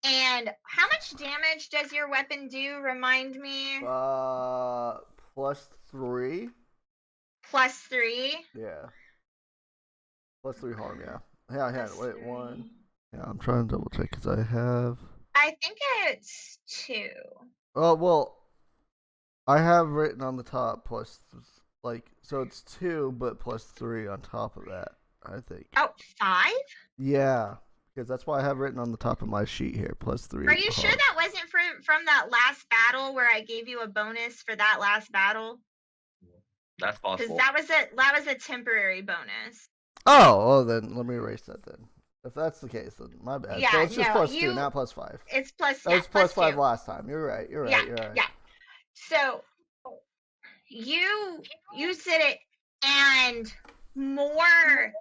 And how much damage does your weapon do? Remind me. +3. +3. Yeah. +3 harm. Yeah. Yeah. Wait, 1. Yeah, I'm trying to double check because I have. I think it's 2. Oh well, I have written on the top so it's 2, but +3 on top of that. I think. Oh, 5? Yeah, Because that's why I have written on the top of my sheet here, +3. Are you sure that wasn't from that last battle where I gave you a bonus for that last battle? That's Because possible. that was a temporary bonus. Oh, then let me erase that then. If that's the case, then my bad. Yeah, So it's just no, +2, not +5. It's plus. That Yeah, was +5 2. last time. You're right. You're right. Yeah, You're right. yeah. So you said it, and more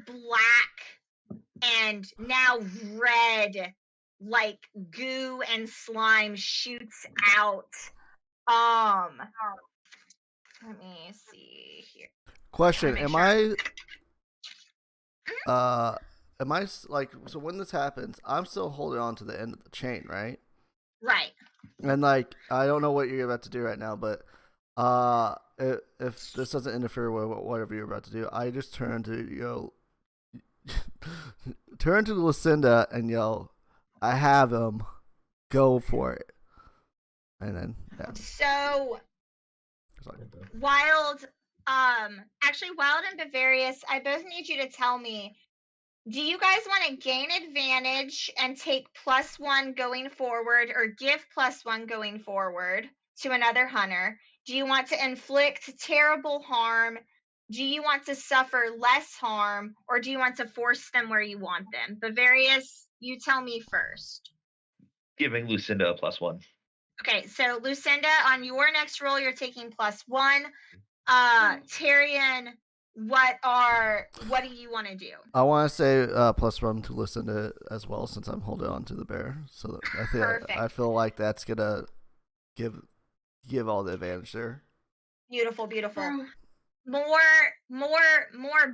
black and now red, like goo and slime shoots out. Let me see here. Question: Make Am sure. I like, so when this happens, I'm still holding on to the end of the chain, right? Right. And like, I don't know what you're about to do right now, but if this doesn't interfere with whatever you're about to do, I just turn to turn to Lucinda and yell, "I have him, go for it!" And then yeah. So Like, Wild, actually Wild and Bavarius, I both need you to tell me, do you guys want to gain advantage and take +1 going forward, or give +1 going forward to another hunter? Do you want to inflict terrible harm? Do you want to suffer less harm, or do you want to force them where you want them? Bavarius, you tell me first. Giving Lucinda a +1. Okay, so Lucinda, on your next roll, you're taking +1. Tyrion, what do you want to do? I want to say +1 to Lucinda as well, since I'm holding on to the bear. So I feel like that's gonna give all the advantage there. Beautiful. More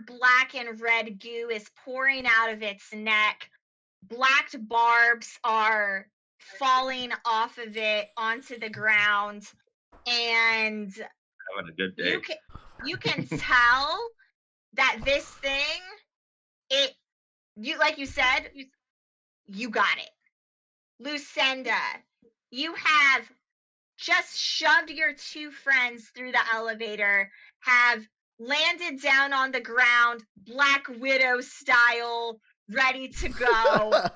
black and red goo is pouring out of its neck. Black barbs are falling off of it onto the ground, and Having a good day. you can tell that this thing, like you said, you got it. Lucinda, you have just shoved your 2 friends through the elevator, have landed down on the ground, Black Widow style, ready to go.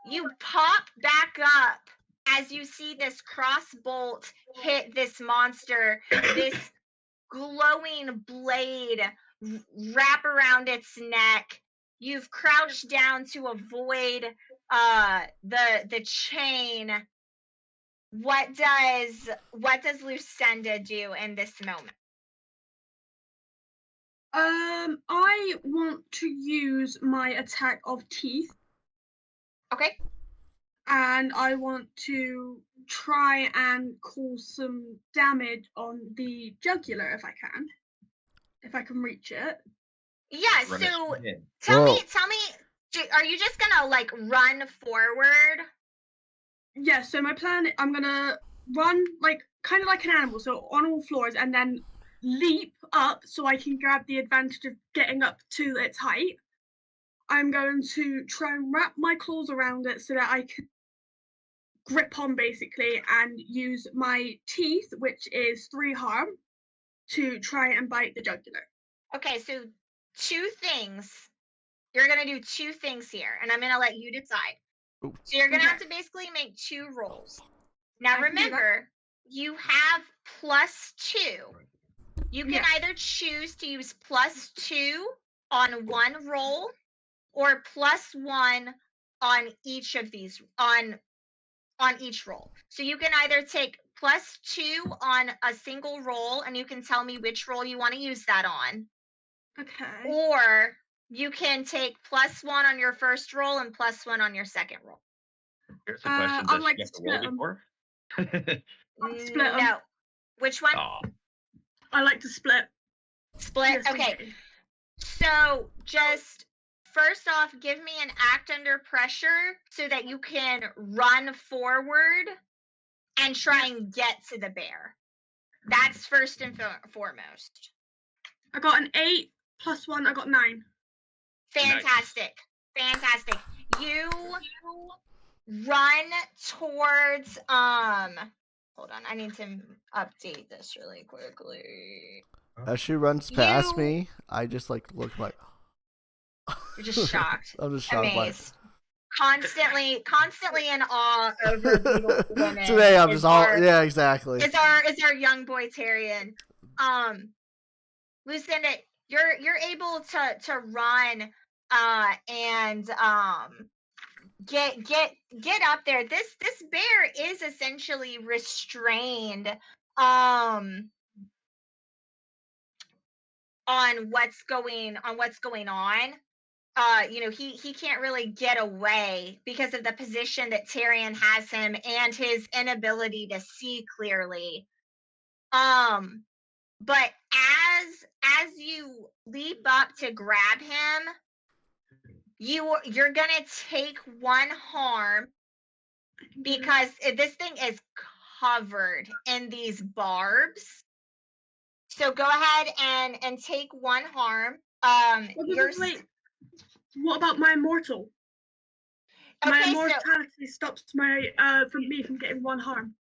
You pop back up as you see this crossbolt hit this monster, this glowing blade wrap around its neck. You've crouched down to avoid the chain. What does Lucinda do in this moment? I want to use my attack of teeth. Okay. And I want to try and cause some damage on the jugular if I can reach it. Yeah, so tell me, are you just gonna like run forward? Yeah, so my plan, I'm gonna run like kind of like an animal, so on all floors, and then leap up so I can grab the advantage of getting up to its height. I'm going to try and wrap my claws around it so that I can grip on basically and use my teeth, which is 3 harm, to try and bite the jugular. Okay, so 2 things. You're gonna do 2 things here, and I'm gonna let you decide. Ooh. So you're gonna have to basically make 2 rolls. Now remember, you have +2. You can either choose to use +2 on one roll, or +1 on each of these on each roll. So you can either take +2 on a single roll, and you can tell me which roll you want to use that on. Okay. Or you can take +1 on your first roll and +1 on your second roll. Here's a question: I'd does like she have to to roll before? Split 'em. No. Which one? Aw. I like to split. Split. Yes, Okay. So just first off, give me an act under pressure so that you can run forward and try and get to the bear. That's first and foremost. I got an 8 +1. I got 9. Fantastic. Nice. Fantastic. You run towards hold on, I need to update this really quickly. As she runs past You- me, I just like look like. You're just shocked, I'm just shocked. amazed, constantly in awe over beautiful women. Today I'm is just all our- yeah, exactly. Is our young boy Tyrion. Lucinda, you're able to run and get up there. This bear is essentially restrained on what's going on. You know, he can't really get away because of the position that Tyrion has him and his inability to see clearly. But as you leap up to grab him, you're gonna take one harm because this thing is covered in these barbs. So go ahead and take one harm. Wait. What about my immortal? My immortality stops my from getting one harm.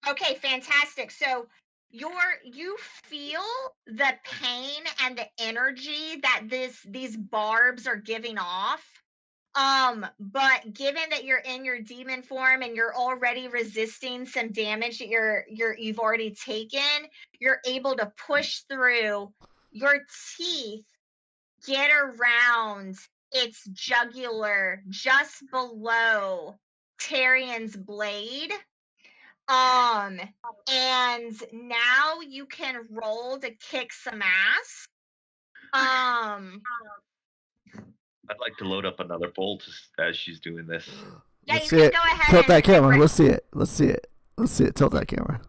Okay, fantastic. So you feel the pain and the energy that these barbs are giving off. But given that you're in your demon form and you're already resisting some damage that you've already taken, you're able to push through. Your teeth get around its jugular just below Tyrion's blade. And now you can roll to kick some ass. I'd like to load up another bolt as she's doing this. Yeah, Let's you see can it. go ahead. Tilt that and camera. rip- Let's see it. Let's see it. Let's see it. Tilt that camera.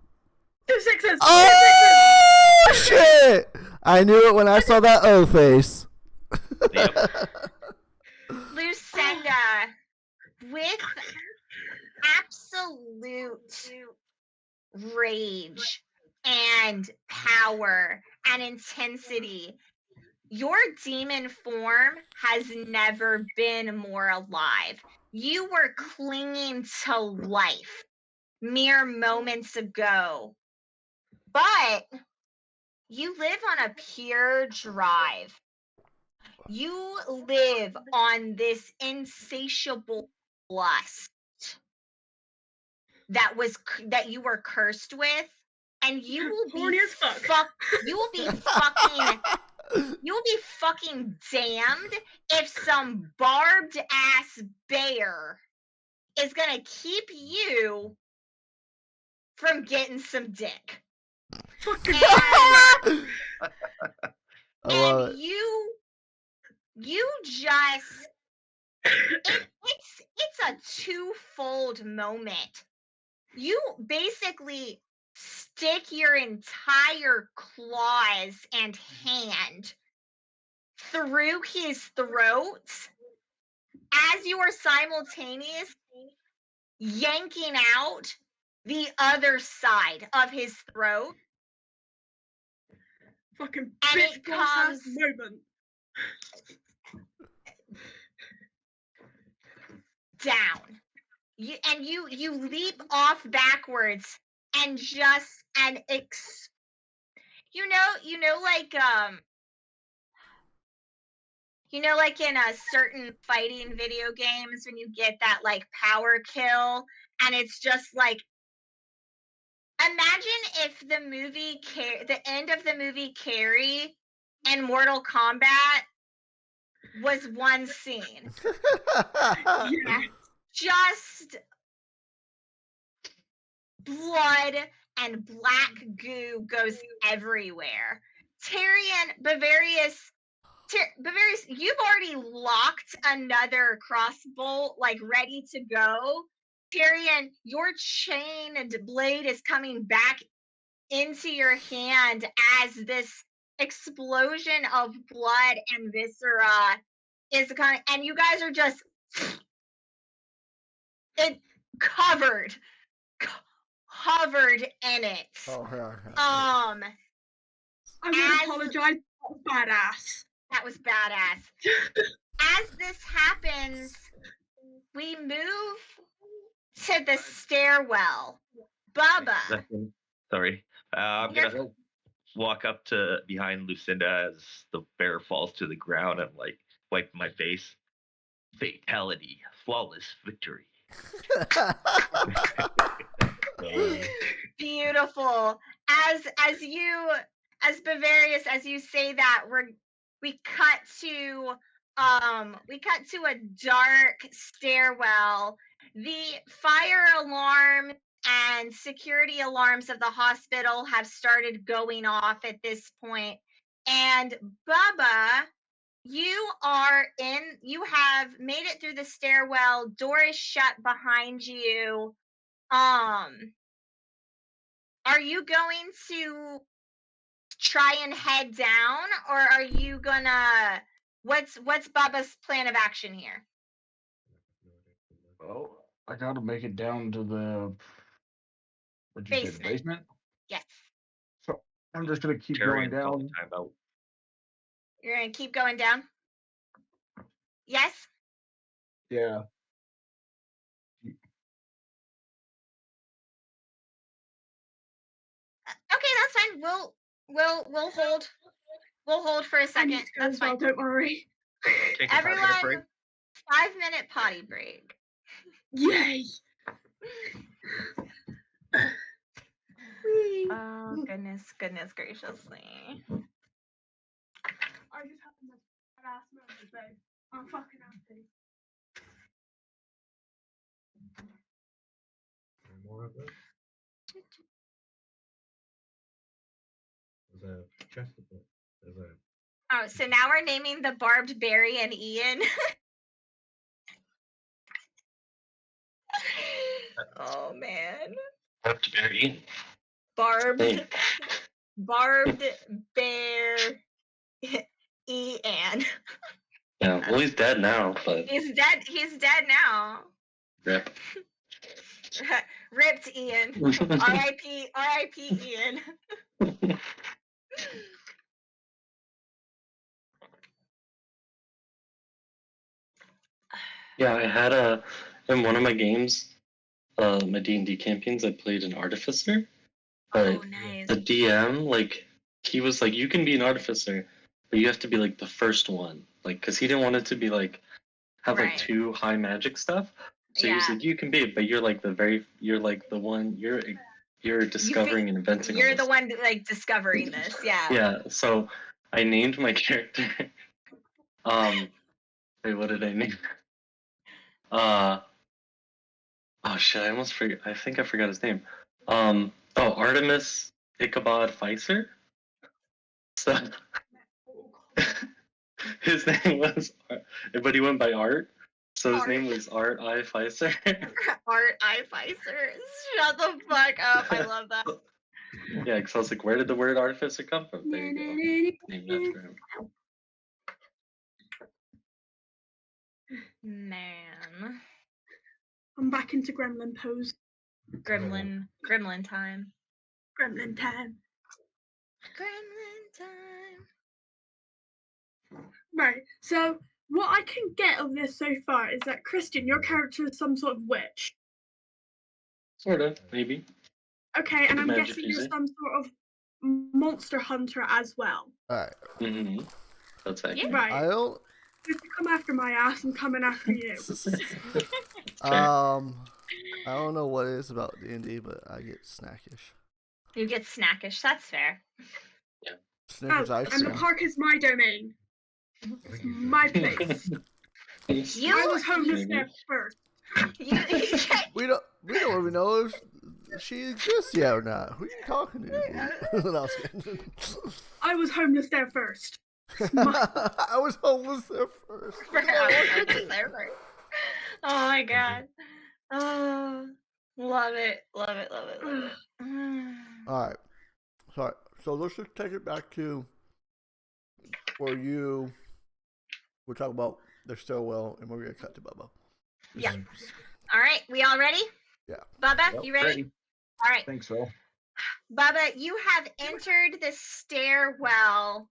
2 6s. Oh shit! I knew it when I saw that O face. Yep. Lucinda, with absolute rage and power and intensity, your demon form has never been more alive. You were clinging to life mere moments ago, but you live on a pure drive. You live on this insatiable lust that you were cursed with, and you will Horny be as fuck. you will be fucking damned if some barbed ass bear is gonna keep you from getting some dick. I love And it. you just it's a twofold moment. You basically stick your entire claws and hand through his throat as you are simultaneously yanking out the other side of his throat. Fucking And bitch it boss ass comes moment. down. You leap off backwards and just like in a certain fighting video games when you get that like power kill and it's just like, imagine if the end of the movie Carrie and Mortal Kombat was one scene. Yeah. Just blood and black goo goes everywhere. Bavarius, you've already locked another crossbolt, like ready to go. Tyrion, your chained blade is coming back into your hand as this explosion of blood and viscera is coming, and you guys are just covered in it. Oh, yeah. I would apologize. That was badass. That was badass. As this happens, we move to the stairwell. Bubba. Sorry. I'm You're- gonna walk up to behind Lucinda as the bear falls to the ground and like wipe my face. Fatality, flawless victory. Beautiful. As Bavarius, as you say that, we cut to a dark stairwell. The fire alarm and security alarms of the hospital have started going off at this point. And Bubba, you have made it through the stairwell. Door is shut behind you. Are you going to try and head down, or are you gonna what's Bubba's plan of action here? Well, I gotta make it down to the what'd you say, the Basement. basement? Yes. So I'm just gonna keep Terry going and call down. time out. You're gonna keep going down? Yes? Yeah. Okay, that's fine. We'll hold for a I second. need to go That's as well, fine. don't worry. Take a 5-minute break. Everyone, 5-minute potty break. Yay! Oh goodness graciously. I just have to ass moment, babe. I'm fucking happy. More of it? There's a chest of it. There's a Oh, so now we're naming the barbed berry and Ian. Oh man. Barbed berry. Barbed Hey. bear Ian. Yeah, well, he's dead now, but He's dead now. rip. Ripped Ian. R.I.P. Ian. Yeah, I had in one of my games, my D&D campaigns, I played an artificer. But Oh, nice. the DM, like, he was like, you can be an artificer, but you have to be like the first one, like, because he didn't want it to be like have like Right. too high magic stuff. So he was Yeah. like, you can be it, but you're like you're like the one, you're discovering and inventing. You're all the this. one like discovering this. Yeah. Yeah. So I named my character. Wait, what did I name? Oh shit! I almost forgot. I think I forgot his name. Artemis Ichabod Pfizer. So his name was, but he went by Art. So his Art. name was Art I Pfizer. Art I Pfizer. Shut the fuck up. I love that. Yeah, because I was like, where did the word artificer come from? There you go. Named after him. Man. I'm back into gremlin pose. Gremlin time. Gremlin time. Gremlin time. Right. So what I can get of this so far is that Christian, your character is some sort of witch. Sort of, maybe. Okay, and I'm Magic guessing you're user. some sort of monster hunter as well. All right. Mm-hmm. That's accurate. Right. I'll. If you come after my ass, I'm coming after you. I don't know what it is about D&D, but I get snackish. You get snackish. That's fair. Snickers ice and the cream. park is my domain. It's my place. You- I was homeless there first. We don't even know if she exists yet or not. Who are you talking to? No, I was kidding. I was homeless there first. I was homeless there first. Oh my god. Oh, love it. All right. Sorry. So let's just take it back to where we're talking about the stairwell, and we're gonna cut to Bubba. Yeah. All right, we all ready? Yeah. Bubba, you ready? All right. I think so. Bubba, you have entered the stairwell.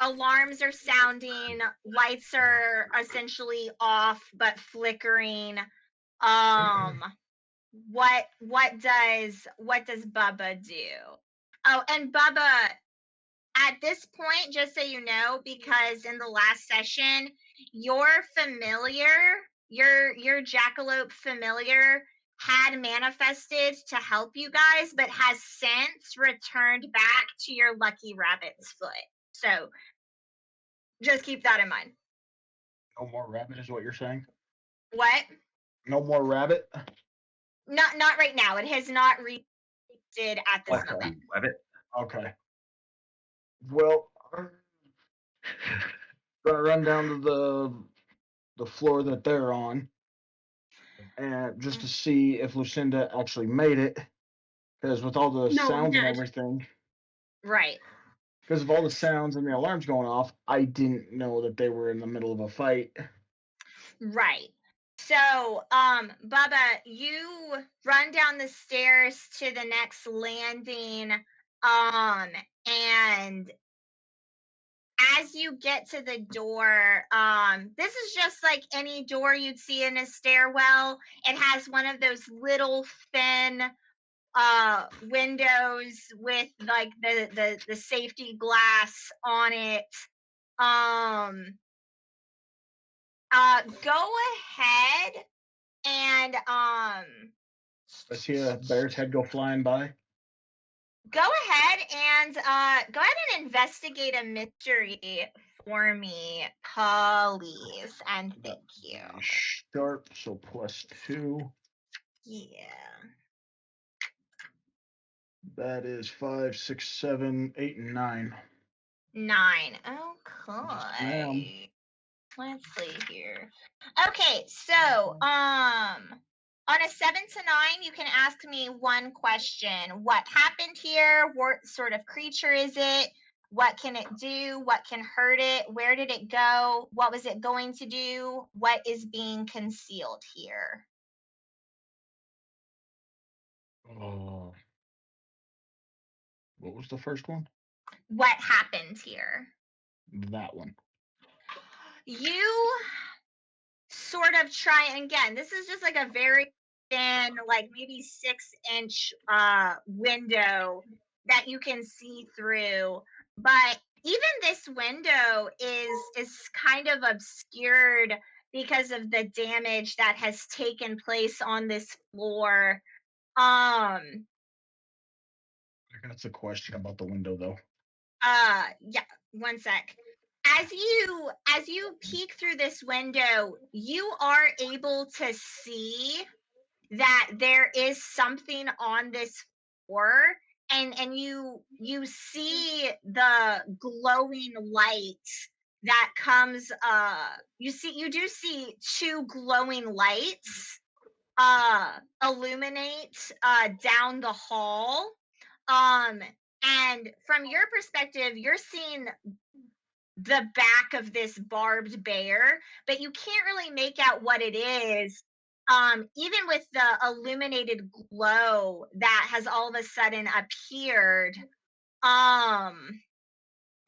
Alarms are sounding, lights are essentially off but flickering. What does Bubba do? Oh, and Bubba, at this point, just so you know, because in the last session, your familiar, your jackalope familiar had manifested to help you guys, but has since returned back to your lucky rabbit's foot. So just keep that in mind. No more rabbit is what you're saying? What? No more rabbit? Not right now. It has not did at this Okay. moment. Rabbit. Okay. Well, I'm gonna run down to the floor that they're on, and just to see if Lucinda actually made it, because with all the No, I'm sounds and dead. everything, Right. because of all the sounds and the alarms going off, I didn't know that they were in the middle of a fight. Right. So, Bubba, you run down the stairs to the next landing, and as you get to the door, this is just like any door you'd see in a stairwell. It has one of those little thin windows with like the safety glass on it. Go ahead and I see a bear's head go flying by. go ahead and investigate a mystery for me, please, and thank you. Sharp, so +2. Yeah. That is 5, 6, 7, 8, and 9. 9. Yes, ma'am. Okay. Let's see here. Okay, so on a 7 to 9, you can ask me one question. What happened here? What sort of creature is it? What can it do? What can hurt it? Where did it go? What was it going to do? What is being concealed here? Oh. What was the first one? What happened here? That one. You sort of try, and again, this is just like a very thin, like maybe 6-inch window that you can see through, but even this window is kind of obscured because of the damage that has taken place on this floor. That's a question about the window, though. Yeah, one sec. As you peek through this window, you are able to see that there is something on this floor, and you see the glowing light that comes you do see 2 glowing lights illuminate down the hall. And from your perspective, you're seeing the back of this barbed bear, but you can't really make out what it is. Even with the illuminated glow that has all of a sudden appeared. And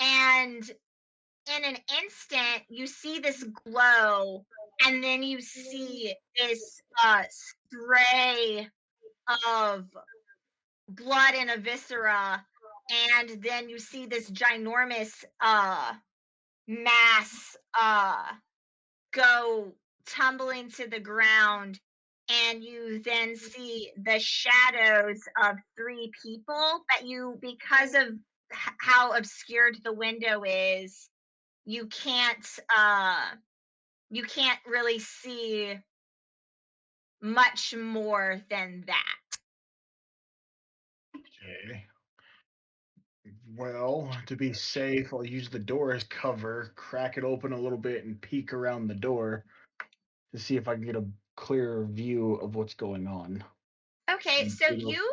in an instant, you see this glow, and then you see this spray of blood and a viscera, and then you see this ginormous mass go tumbling to the ground, and you then see the shadows of 3 people that you, because of how obscured the window is, you can't really see much more than that. Okay. Well, to be safe, I'll use the door as cover, crack it open a little bit, and peek around the door to see if I can get a clearer view of what's going on. Okay, so you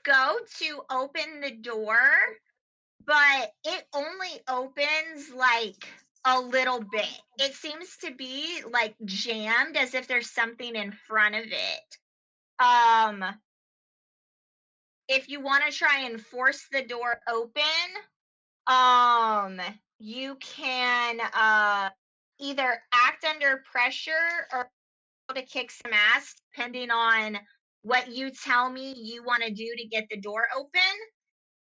go to open the door, but it only opens like a little bit. It seems to be like jammed, as if there's something in front of it. If you want to try and force the door open, you can either act under pressure or to kick some ass, depending on what you tell me you want to do to get the door open.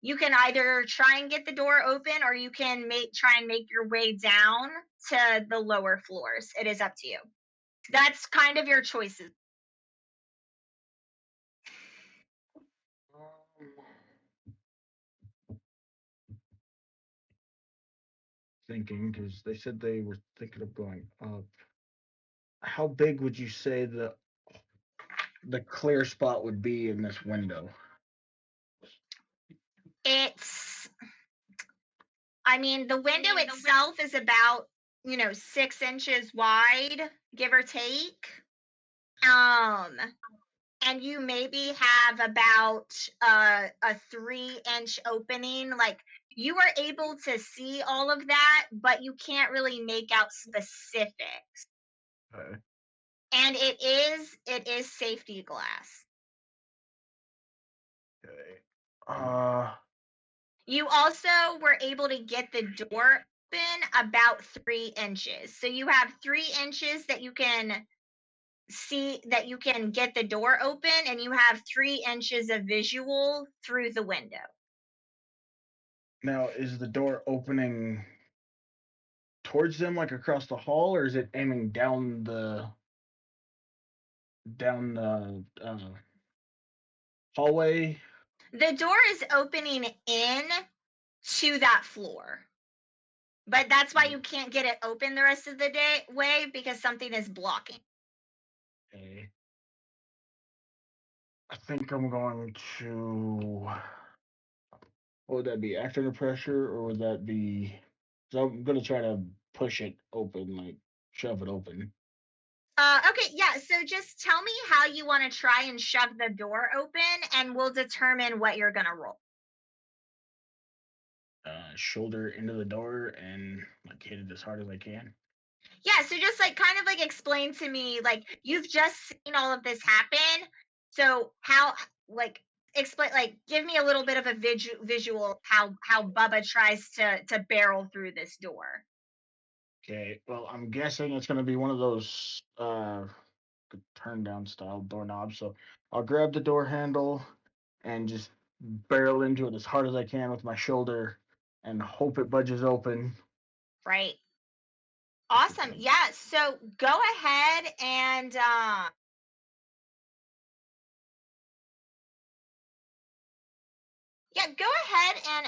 You can either try and get the door open, or you can try and make your way down to the lower floors. It is up to you. That's kind of your choices. Thinking, because they said they were thinking of going up. How big would you say the clear spot would be in this window? The window itself is about 6 inches wide, give or take. And you maybe have about a 3-inch opening. Like, you are able to see all of that, but you can't really make out specifics. Okay. And it is safety glass. Okay. You also were able to get the door open about 3 inches. So you have 3 inches that you can see, that you can get the door open, and you have 3 inches of visual through the window. Now, is the door opening towards them, like across the hall, or is it aiming down the hallway? The door is opening in to that floor. But that's why you can't get it open the rest of the way, because something is blocking. Okay. I think I'm going to. What would that be? Act under pressure, or would that be? So I'm gonna try to push it open, like shove it open. Okay, yeah. So just tell me how you want to try and shove the door open, and we'll determine what you're gonna roll. Shoulder into the door and like hit it as hard as I can. Yeah, so just kind of explain to me, you've just seen all of this happen. So how, explain, give me a little bit of a visual how Bubba tries to barrel through this door. Okay, well, I'm guessing it's gonna be one of those turn down style doorknobs. So I'll grab the door handle and just barrel into it as hard as I can with my shoulder and hope it budges open. Right. Awesome. Yeah. So go ahead and go ahead and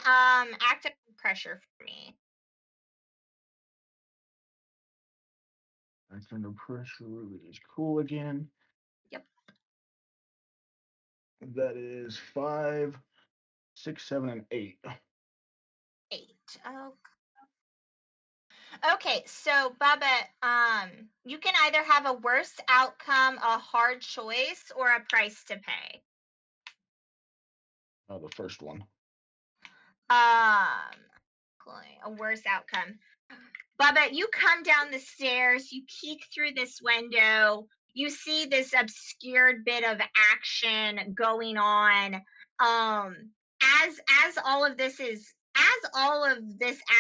act under pressure for me. Act under pressure is cool again. Yep. That is 5, 6, 7, and 8. 8. Okay, so Bubba, you can either have a worse outcome, a hard choice, or a price to pay. The first one. A worse outcome. Bubba, you come down the stairs, you peek through this window, you see this obscured bit of action going on. As all of this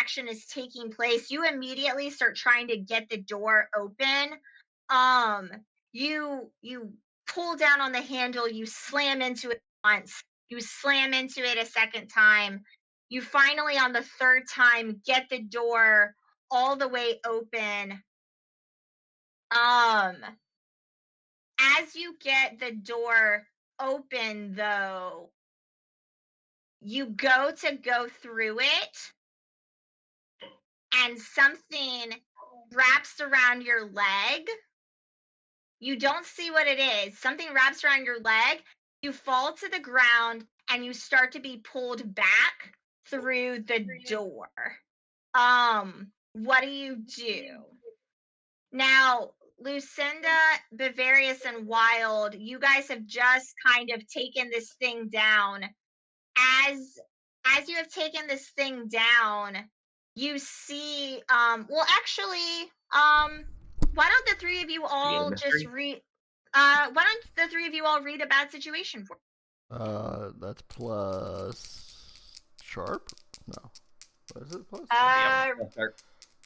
action is taking place, you immediately start trying to get the door open. You pull down on the handle, you slam into it once, you slam into it a second time. You finally, on the third time, get the door all the way open. As you get the door open, though, you go through it, and something wraps around your leg. You don't see what it is. Something wraps around your leg. You fall to the ground, and you start to be pulled back through the door. What do you do? Now, Lucinda, Bavarius, and Wild, you guys have just kind of taken this thing down. As you have taken this thing down, you see, why don't the three of you all just read, why don't the three of you all read a bad situation for me? That's plus sharp? No. What is it plus?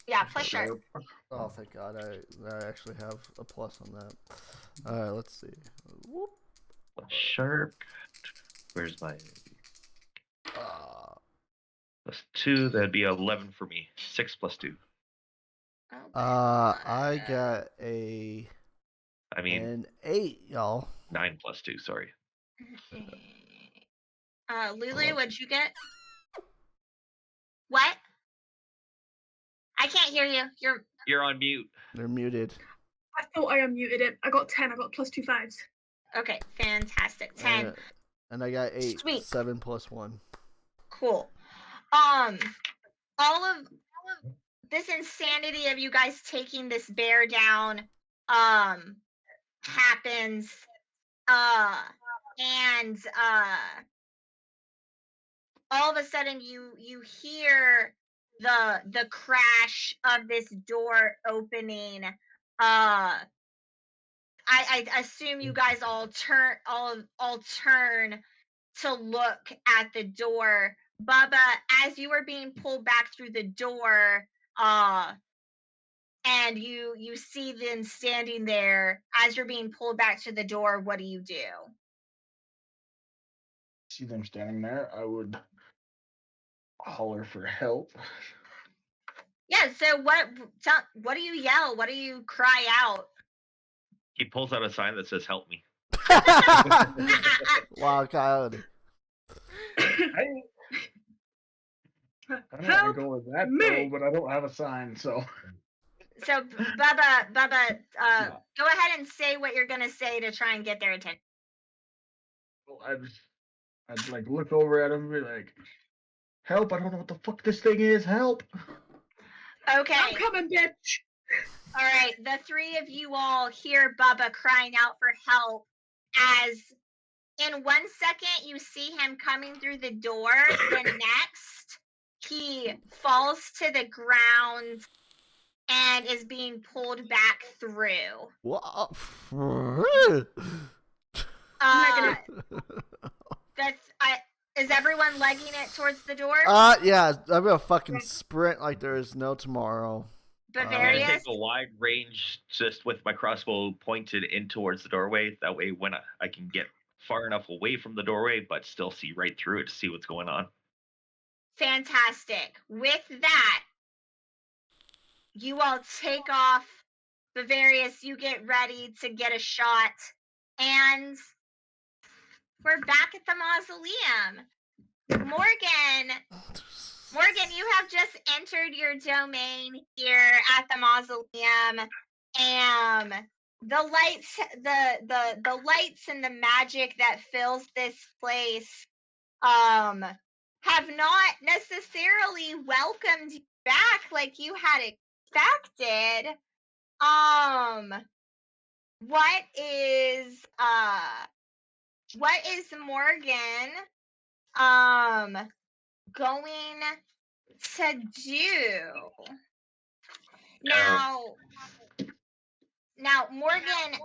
Yeah, plus sharp. Oh, thank God. I actually have a plus on that. Alright, let's see. Whoop. Plus sharp. Where's my plus 2? That'd be 11 for me. 6 plus 2. I got an 8, y'all. 9 plus 2. Sorry. Lulu, what'd you get? What? I can't hear you. You're on mute. They're muted. I thought I unmuted it. I got 10. I got plus 2 5s. Okay, fantastic. 10. And I got 8. Sweet. 7 plus 1. Cool. All of this insanity of you guys taking this bear down happens, and all of a sudden you hear the crash of this door opening. I assume you guys all turn to look at the door. Bubba, as you are being pulled back through the door, and you see them standing there as you're being pulled back to the door, what do you do? See them standing there, I would holler for help. Yeah, so what do you yell? What do you cry out? He pulls out a sign that says "Help me." Wow, Coyote. I don't want to go with that though, but I don't have a sign, so. So Bubba, go ahead and say what you're gonna say to try and get their attention. Well, I'd like look over at him and be like, "Help! I don't know what the fuck this thing is. Help!" Okay. I'm coming, bitch. All right, the three of you all hear Bubba crying out for help as in 1 second you see him coming through the door. The next, he falls to the ground and is being pulled back through. What? Is everyone legging it towards the door? Yeah, I'm gonna fucking sprint like there is no tomorrow. I'm gonna Bavarius? take a wide range just with my crossbow pointed in towards the doorway. That way, when I can get far enough away from the doorway, but still see right through it to see what's going on. Fantastic. With that, you all take off. Bavarius, you get ready to get a shot. And we're back at the mausoleum. Morgan, you have just entered your domain here at the mausoleum, and the lights and the magic that fills this place have not necessarily welcomed you back like you had expected. What is Morgan going to do now? Morgan,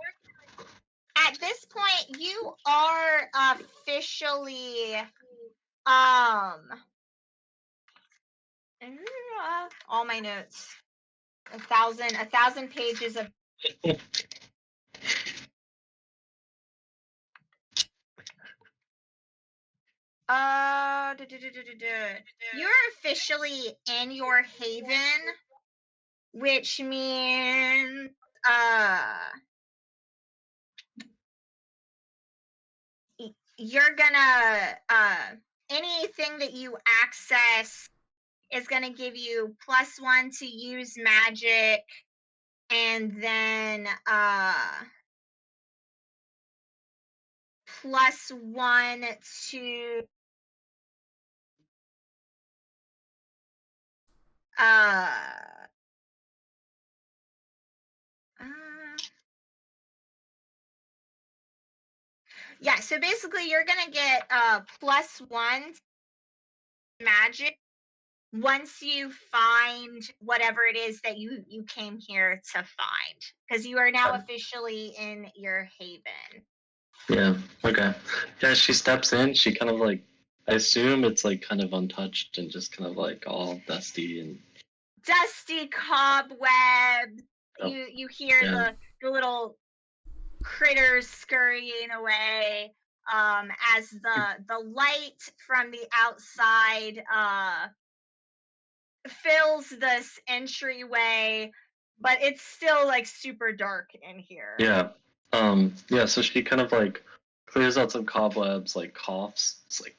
at this point you are officially all my notes, 1,000 pages of you're officially in your haven, which means you're gonna anything that you access is gonna give you +1 to use magic, and then +1 to yeah, so basically you're gonna get +1 magic once you find whatever it is that you came here to find, because you are now officially in your haven. Yeah, okay. Yeah, she steps in, she kind of like, I assume it's like kind of untouched and just kind of like all dusty and dusty cobwebs. You hear the little critters scurrying away. as the light from the outside fills this entryway, but it's still like super dark in here. Yeah. Yeah, so she kind of like clears out some cobwebs, like coughs. It's like,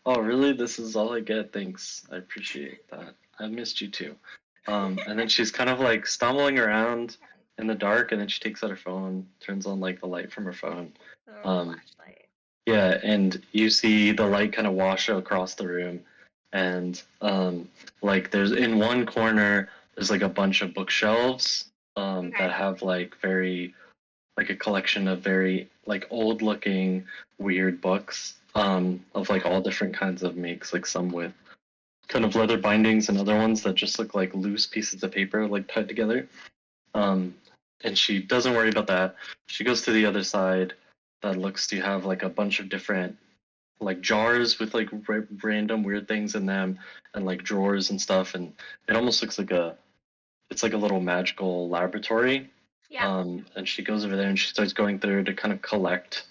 oh, really? This is all I get? Thanks. I appreciate that. I missed you too. And then she's kind of like stumbling around in the dark, and then she takes out her phone, turns on like the light from her phone. The Um, flashlight. Yeah, and you see the light kind of wash across the room, and like there's in one corner there's like a bunch of bookshelves Okay. that have like very like a collection of very like old looking weird books of like all different kinds of makes, like some with kind of leather bindings and other ones that just look like loose pieces of paper like tied together. And she doesn't worry about that. She goes to the other side that looks to have like a bunch of different like jars with like random weird things in them, and like drawers and stuff, and it almost looks like it's like a little magical laboratory. Yeah. And she goes over there and she starts going through to kind of collect,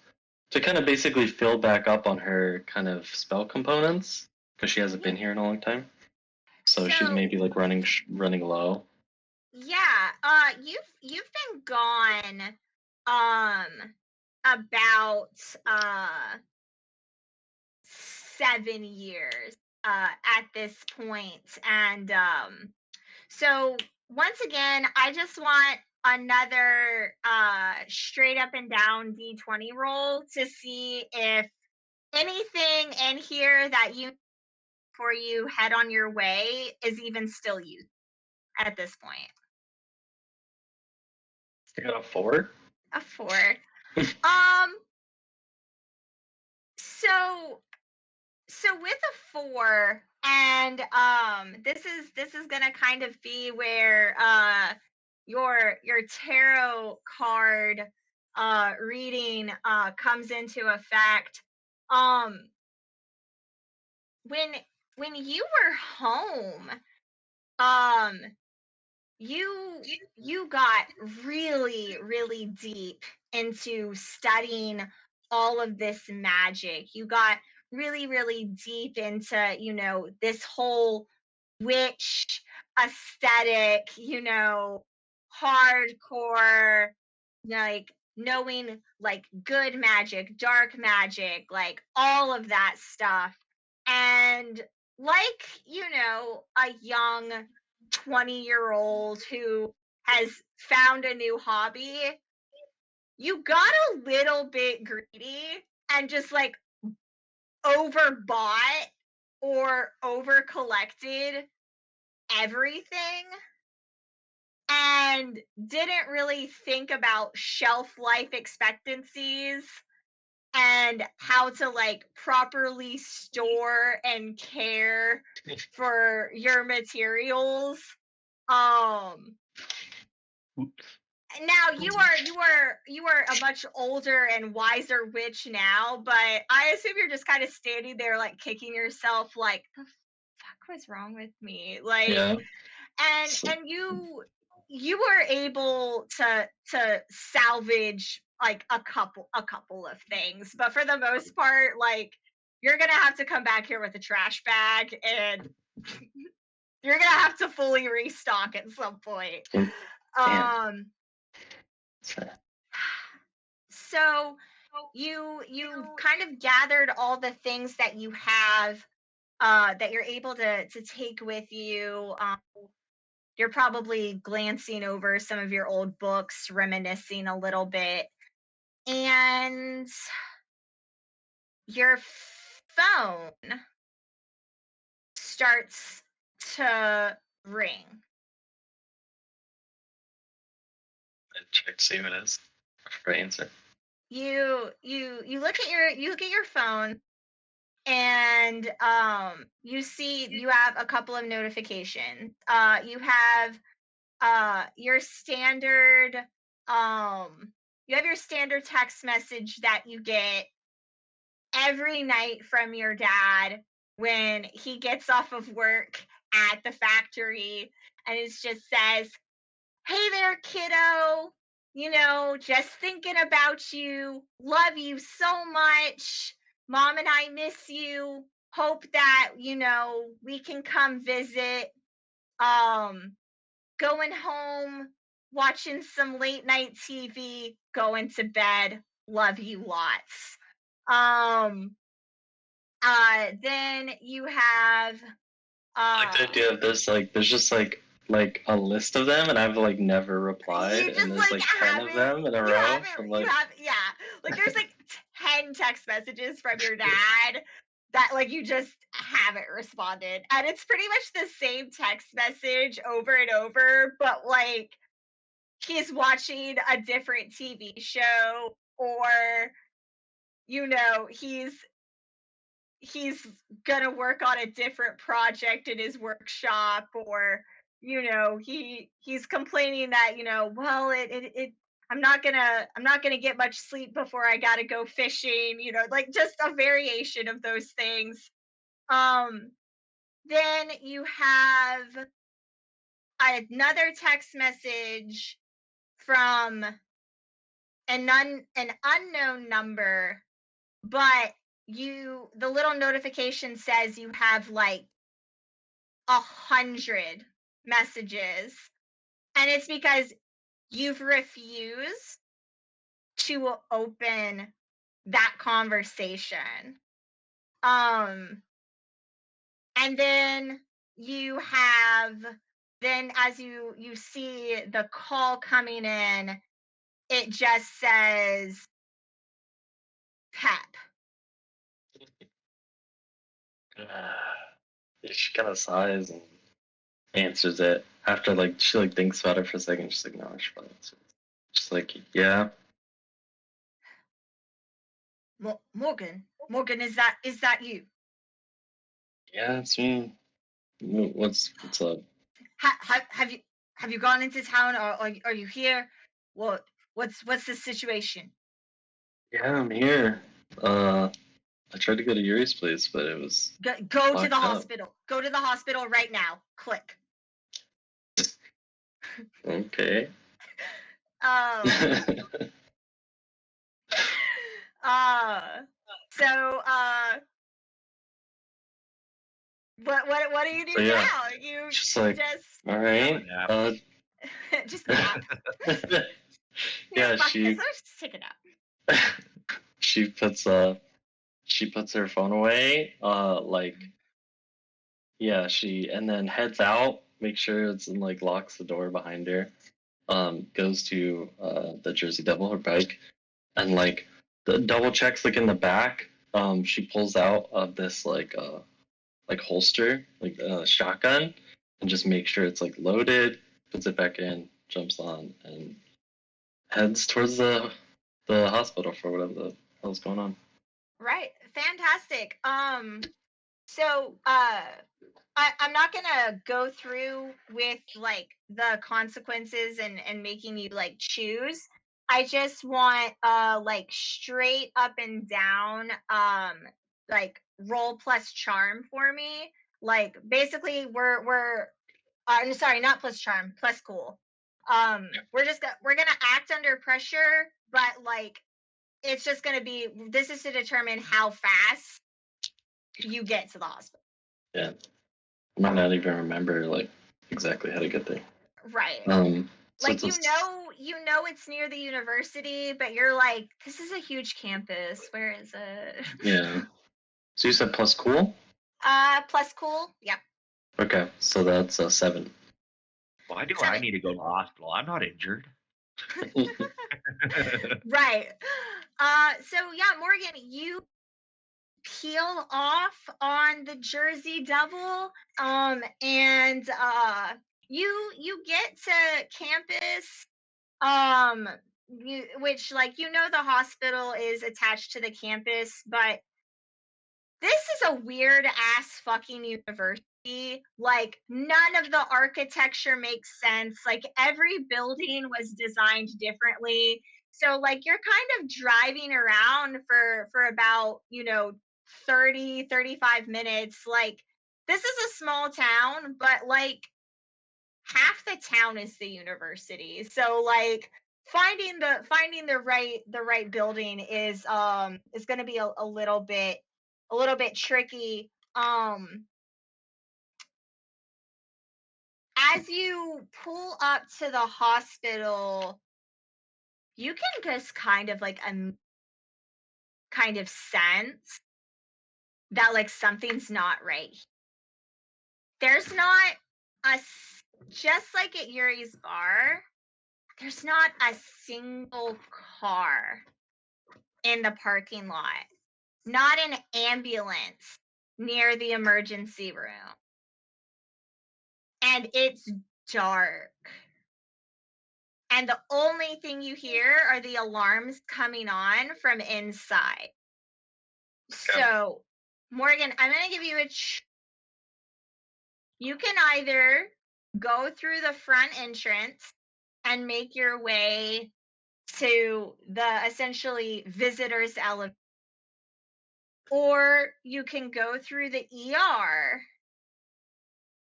to kind of basically fill back up on her kind of spell components, because she hasn't been here in a long time. So she's So- maybe like running low. Yeah, you've been gone about 7 years at this point. And so once again, I just want another straight up and down D20 roll to see if anything in here that you before you head on your way is even still used at this point. You got a 4? A 4. So with a 4, and this is gonna kind of be where your tarot card reading comes into effect. When you were home, you got really deep into studying all of this magic. You got really deep into, this whole witch aesthetic, hardcore, like knowing like good magic, dark magic, like all of that stuff. And like, a young 20-year-old who has found a new hobby, you got a little bit greedy and just like overbought or over collected everything and didn't really think about shelf life expectancies and how to like properly store and care for your materials. Now you are a much older and wiser witch now, but I assume you're just kind of standing there like kicking yourself like, the fuck was wrong with me? Like, Yeah. and you were able to salvage like a couple of things, but for the most part, like, you're gonna have to come back here with a trash bag and you're gonna have to fully restock at some point. Damn. So you kind of gathered all the things that you have that you're able to take with you. You're probably glancing over some of your old books, reminiscing a little bit, and your phone starts to ring. Check to see who it is for answer. You look at your phone, and you see you have a couple of notifications. You have your standard text message that you get every night from your dad when he gets off of work at the factory, and it just says, "Hey there, kiddo. just thinking about you. Love you so much. Mom and I miss you. Hope that, we can come visit. Going home, watching some late night TV, going to bed. Love you lots. Then you have I like the idea of this, like, there's just like a list of them, and I've like never replied, you just and there's like 10 of them in a row from like. There's like 10 text messages from your dad that like you just haven't responded, and it's pretty much the same text message over and over, but like he's watching a different TV show, or he's gonna work on a different project in his workshop, or he's complaining that well, it I'm not gonna get much sleep before I gotta go fishing, like just a variation of those things. Then you have another text message from an unknown number, but the little notification says you have like 100 messages, and it's because you've refused to open that conversation. And then you have, as you see the call coming in, it just says Pep. She kind of sighs and answers it after like she like thinks about it for a second. She's like, no, I should probably answer it. Just like, yeah. Morgan, is that you? Yeah, it's me. What's up? Have you gone into town, or are you here? What's the situation? Yeah, I'm here. I tried to go to Yuri's place, but it was go to the up. hospital. Go to the hospital right now. Click. Okay. What do you do yeah, now? You just like, all right. Just nap. Yeah, Let's she just take a nap. she puts her phone away, and then heads out, make sure it's and like locks the door behind her, goes to the Jersey Devil, her bike, and like the double checks like in the back. She pulls out of this like holster, like a shotgun, and just make sure it's like loaded, puts it back in, jumps on, and heads towards the hospital for whatever the hell's going on. Right. Fantastic. So I'm not gonna go through with like the consequences and making you like choose. I just want like straight up and down like roll plus charm for me. Like basically we're sorry, not plus charm, plus cool. We're gonna act under pressure, but like it's just gonna be, this is to determine how fast you get to the hospital. Yeah. I might not even remember like exactly how to get there. Right. So like you know it's near the university, but you're like, this is a huge campus. Where is it? Yeah. So you said plus cool? Plus cool. Yeah. Okay, so that's 7. Why do I need to go to the hospital? I'm not injured. Right. So yeah, Morgan, you peel off on the Jersey Devil, and you get to campus, which like the hospital is attached to the campus, but this is a weird ass fucking university. Like none of the architecture makes sense. Like every building was designed differently. So like you're kind of driving around for about 30-35 minutes. Like this is a small town, but like half the town is the university. So like finding the right building is going to be a little bit tricky. As you pull up to the hospital, you can just kind of like sense that like something's not right. There's not just like at Yuri's bar, there's not a single car in the parking lot, not an ambulance near the emergency room. And it's dark. And the only thing you hear are the alarms coming on from inside. So, Morgan, I'm going to give you you can either go through the front entrance and make your way to the essentially visitors elevator, or you can go through the ER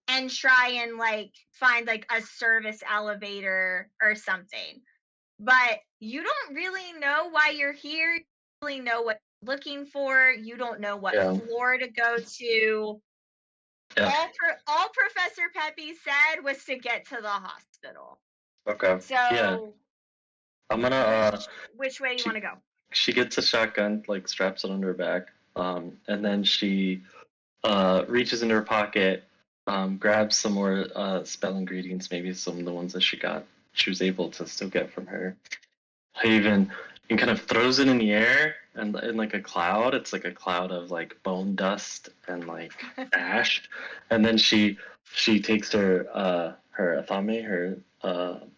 and try and like find like a service elevator or something. But you don't really know why you're here. You don't really know what you're looking for. You don't know what floor to go to. Yeah. All Professor Pepe said was to get to the hospital. Okay. So yeah. I'm gonna which way do you want to go? She gets a shotgun, like straps it under her back, and then she reaches into her pocket, grabs some more spell ingredients, maybe some of the ones that she was able to still get from her haven, and kind of throws it in the air, and in like a cloud. It's like a cloud of like bone dust and like ash, and then she takes her atame, her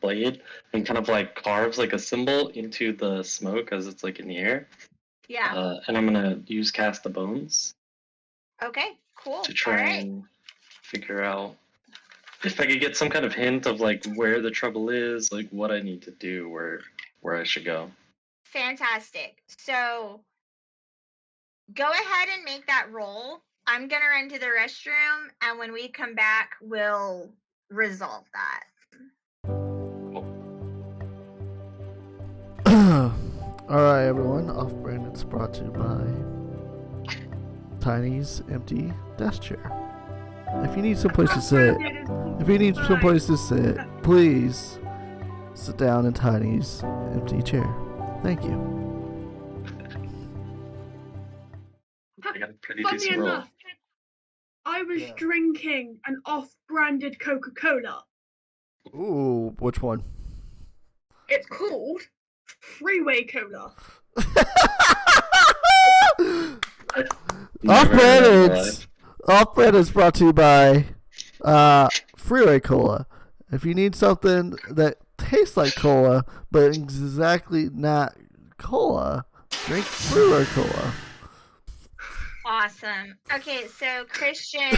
blade, and kind of like carves like a symbol into the smoke as it's like in the air. Yeah. And I'm gonna use Cast the Bones. Okay, cool. To try and figure out if I could get some kind of hint of like where the trouble is, like what I need to do, where I should go. Fantastic. So go ahead and make that roll. I'm gonna run to the restroom, and when we come back, we'll resolve that. Alright, everyone. Off-brand is brought to you by Tiny's empty desk chair. If you need someplace to sit, please sit down in Tiny's empty chair. Thank you. I got a pretty Funny decent roll. enough, I was drinking an off-branded Coca-Cola. Ooh, which one? It's called Freeway Cola. Off-brand is brought to you by Freeway Cola. If you need something that tastes like cola, but exactly not cola, drink Freeway Cola. Awesome. Okay, so Christian.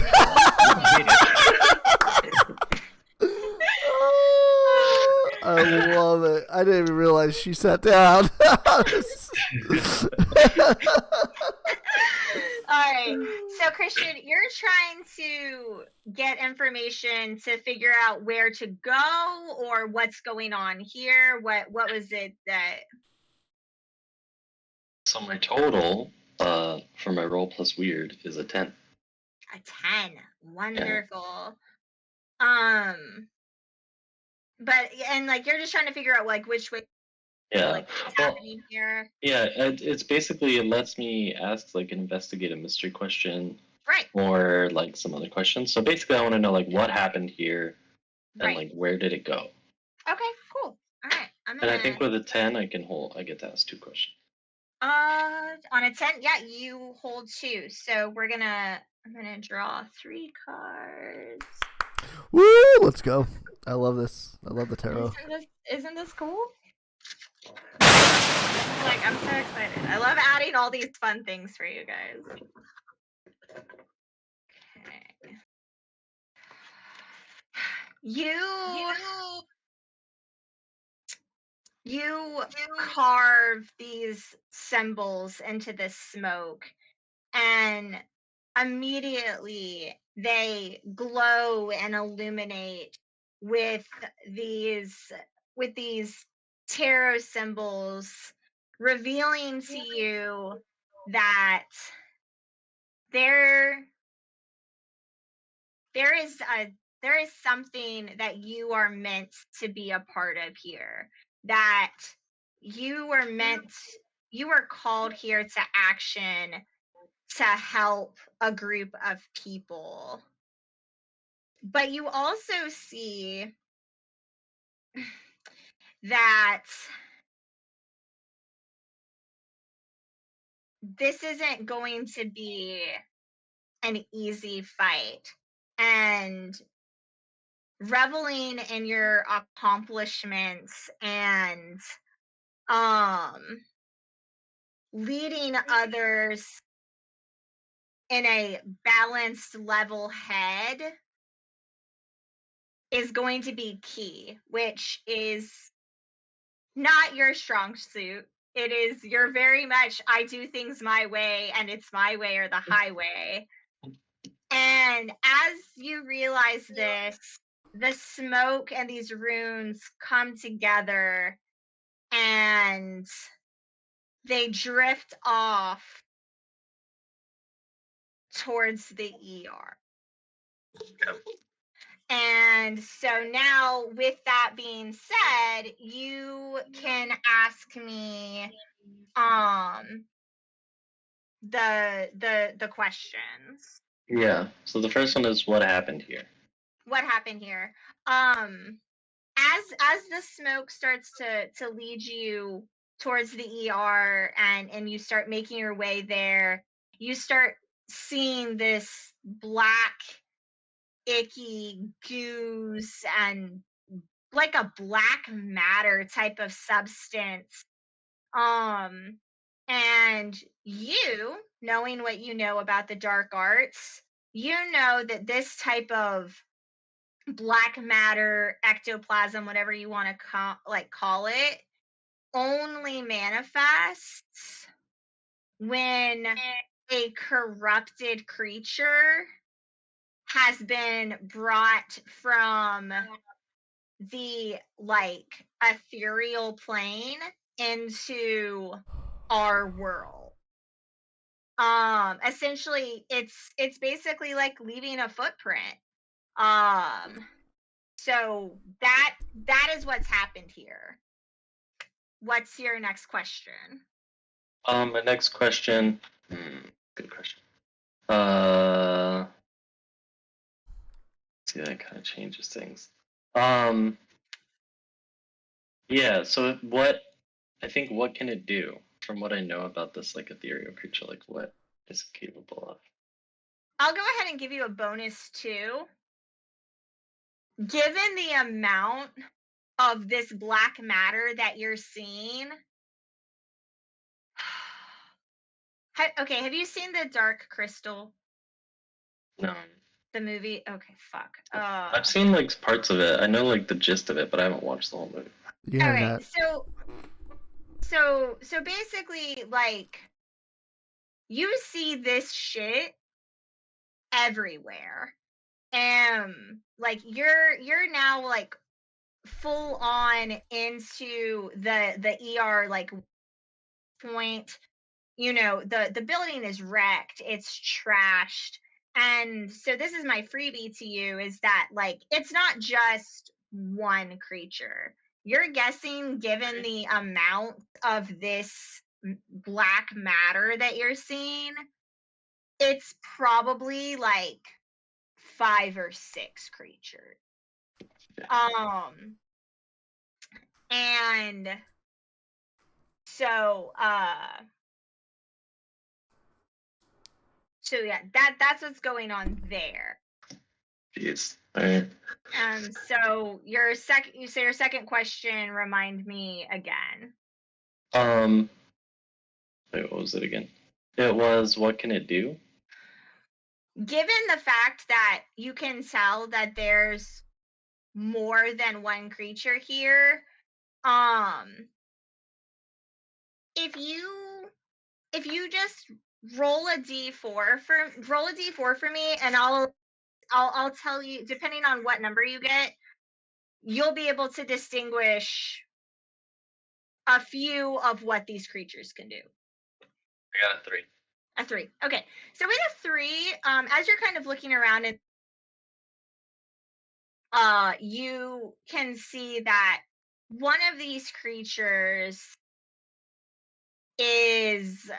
I love it. I didn't even realize she sat down. All right. So Christian, you're trying to get information to figure out where to go or what's going on here. What was it that? So my total for my roll plus weird is a 10. A 10. Wonderful. Yeah. But and like you're just trying to figure out like which way. Yeah. Like what's happening here. Yeah, it's basically, it lets me ask like an investigative mystery question. Right. Or like some other questions. So basically I want to know like what happened here and like where did it go? Okay, cool. All right. And I think with a 10 I get to ask 2 questions. On a 10, yeah, you hold 2. So I'm gonna draw 3 cards. Woo! Let's go. I love this. I love the tarot. Isn't this cool? Like, I'm so excited. I love adding all these fun things for you guys. Okay. You carve these symbols into the smoke, and immediately they glow and illuminate with these tarot symbols, revealing to you that there is something that you are meant to be a part of here, that you are called here to action to help a group of people. But you also see that this isn't going to be an easy fight, and reveling in your accomplishments and leading others in a balanced level head is going to be key, which is not your strong suit. It is, you're very much, I do things my way and it's my way or the highway. And as you realize this, the smoke and these runes come together and they drift off towards the ER. And so now, with that being said, you can ask me the questions. Yeah. So the first one is what happened here. What happened here? As the smoke starts to lead you towards the ER and you start making your way there, you start seeing this black, icky goose and like a black matter type of substance. And you, knowing what you know about the dark arts, you know that this type of black matter, ectoplasm, whatever you want to call it, only manifests when a corrupted creature has been brought from the ethereal plane into our world. Essentially it's basically like leaving a footprint. So that is what's happened here. What's your next question? My next question. Good question. See, that kind of changes things. Yeah. So what can it do? From what I know about this ethereal creature, what is it capable of? I'll go ahead and give you a bonus too. Given the amount of this black matter that you're seeing, okay, have you seen The Dark Crystal? No. The movie? Okay, fuck. I've seen parts of it. I know the gist of it, but I haven't watched the whole movie. Yeah. All right. So basically, you see this shit everywhere, and you're now full on into the ER point. You know, the building is wrecked, it's trashed. And so this is my freebie to you, is that it's not just one creature. You're guessing, given the amount of this black matter that you're seeing, it's probably 5 or 6 creatures. And so yeah, that's what's going on there. Jeez. All right. So your second question, remind me again. Wait, what was it again? It was, what can it do? Given the fact that you can tell that there's more than one creature here, if you just roll a d4 for me, and I'll tell you, depending on what number you get, you'll be able to distinguish a few of what these creatures can do. I got a 3. A 3. Okay. So with a 3, as you're kind of looking around and you can see that one of these creatures is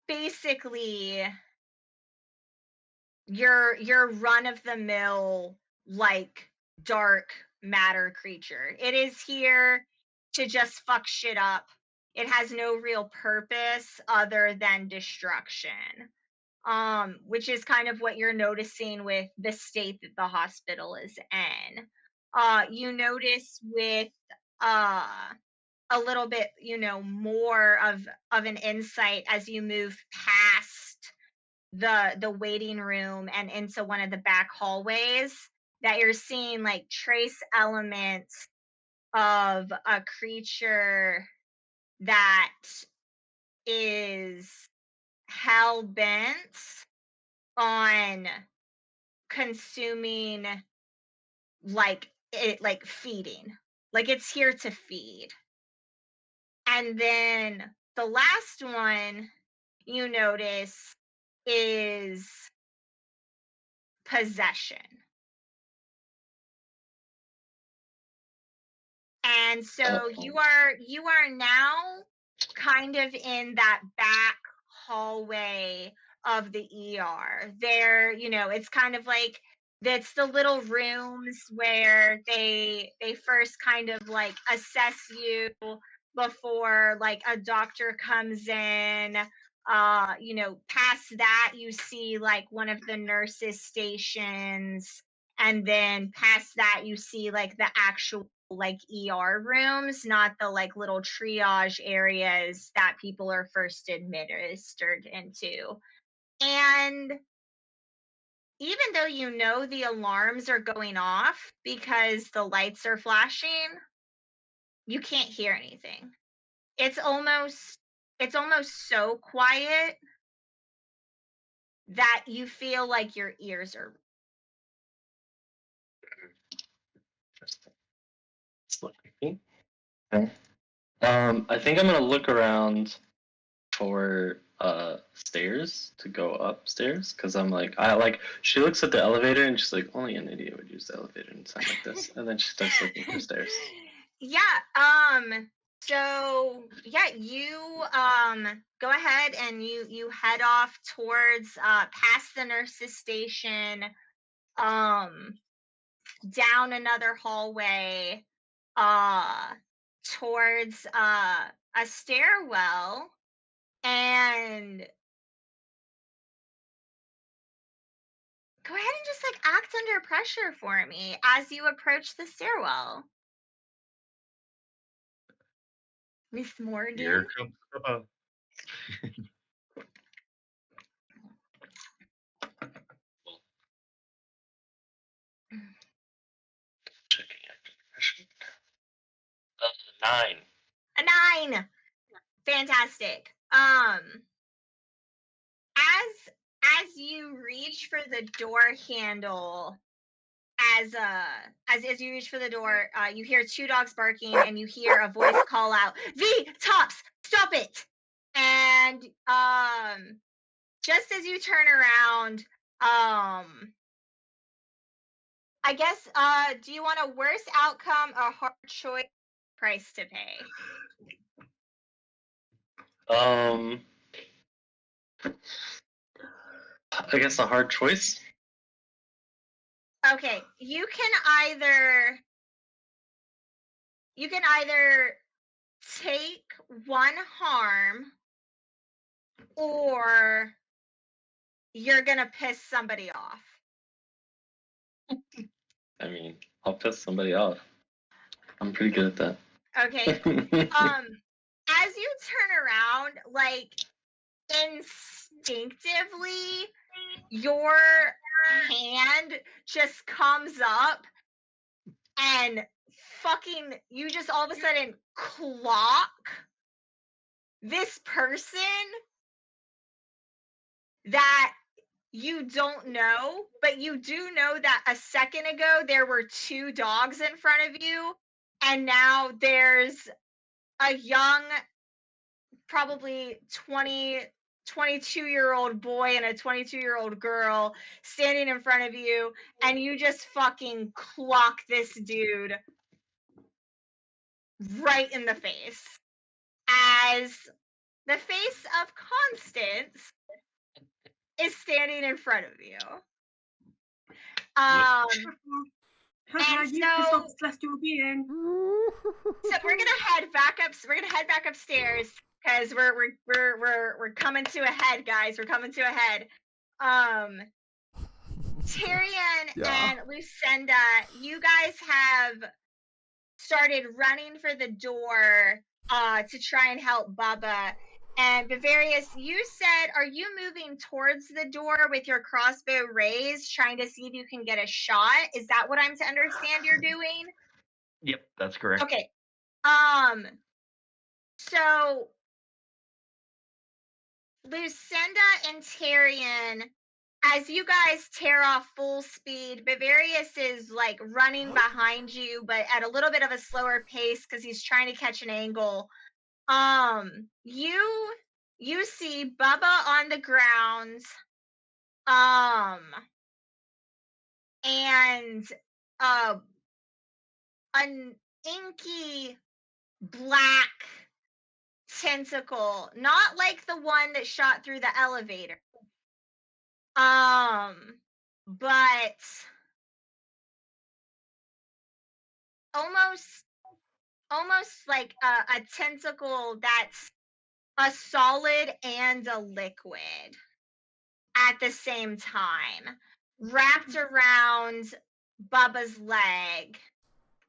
basically your run-of-the-mill, like, dark matter creature. It is here to just fuck shit up. It has no real purpose other than destruction. Which is kind of what you're noticing with the state that the hospital is in. You notice with a little bit, more of an insight as you move past the waiting room and into one of the back hallways, that you're seeing like trace elements of a creature that is hell bent on consuming, like feeding, like it's here to feed. And then the last one you notice is possession. And so you are now kind of in that back hallway of the ER. There, it's kind of like that's the little rooms where they first kind of like assess you before like a doctor comes in. Past that you see like one of the nurses' stations, and then past that you see like the actual like ER rooms, not the like little triage areas that people are first administered into. And even though the alarms are going off because the lights are flashing, you can't hear anything. It's almost so quiet that you feel like your ears are. Okay. I think I'm gonna look around for stairs to go upstairs, because I'm like, she looks at the elevator and she's like, only an idiot would use the elevator in something like this, and then she starts looking for stairs. Yeah. So yeah, you go ahead and you head off towards past the nurse's station, down another hallway, towards a stairwell, and go ahead and just like act under pressure for me as you approach the stairwell. Miss Morgan. Here comes Bubba. Checking after pressure. 9. A 9. Fantastic. As you reach for the door handle, as you reach for the door, you hear 2 dogs barking and you hear a voice call out, "V, Tops, stop it!" And just as you turn around, I guess, do you want a worse outcome, a hard choice, price to pay? I guess a hard choice. Okay, you can either take 1 harm, or you're gonna piss somebody off. I mean, I'll piss somebody off. I'm pretty good at that. Okay. As you turn around, like instinctively, your hand just comes up and fucking you just all of a sudden clock this person that you don't know, but you do know that a second ago there were 2 dogs in front of you, and now there's a young, probably 22-year-old boy and a 22-year-old girl standing in front of you, and you just fucking clock this dude right in the face as the face of Constance is standing in front of you. And You so- pissed off the celestial being. So we're gonna head back up. We're gonna head back upstairs because we're coming to a head, guys. We're coming to a head. Tyrion Yeah. and Lucinda, you guys have started running for the door to try and help Bubba. And Bavarius, you said, are you moving towards the door with your crossbow raised, trying to see if you can get a shot? Is that what I'm to understand you're doing? Yep, that's correct. Okay. So Lucinda and Tyrion, as you guys tear off full speed, Bavarius is like running behind you, but at a little bit of a slower pace because he's trying to catch an angle. You see Bubba on the ground, and an inky black tentacle, not like the one that shot through the elevator, but almost like a tentacle that's a solid and a liquid at the same time, wrapped around Bubba's leg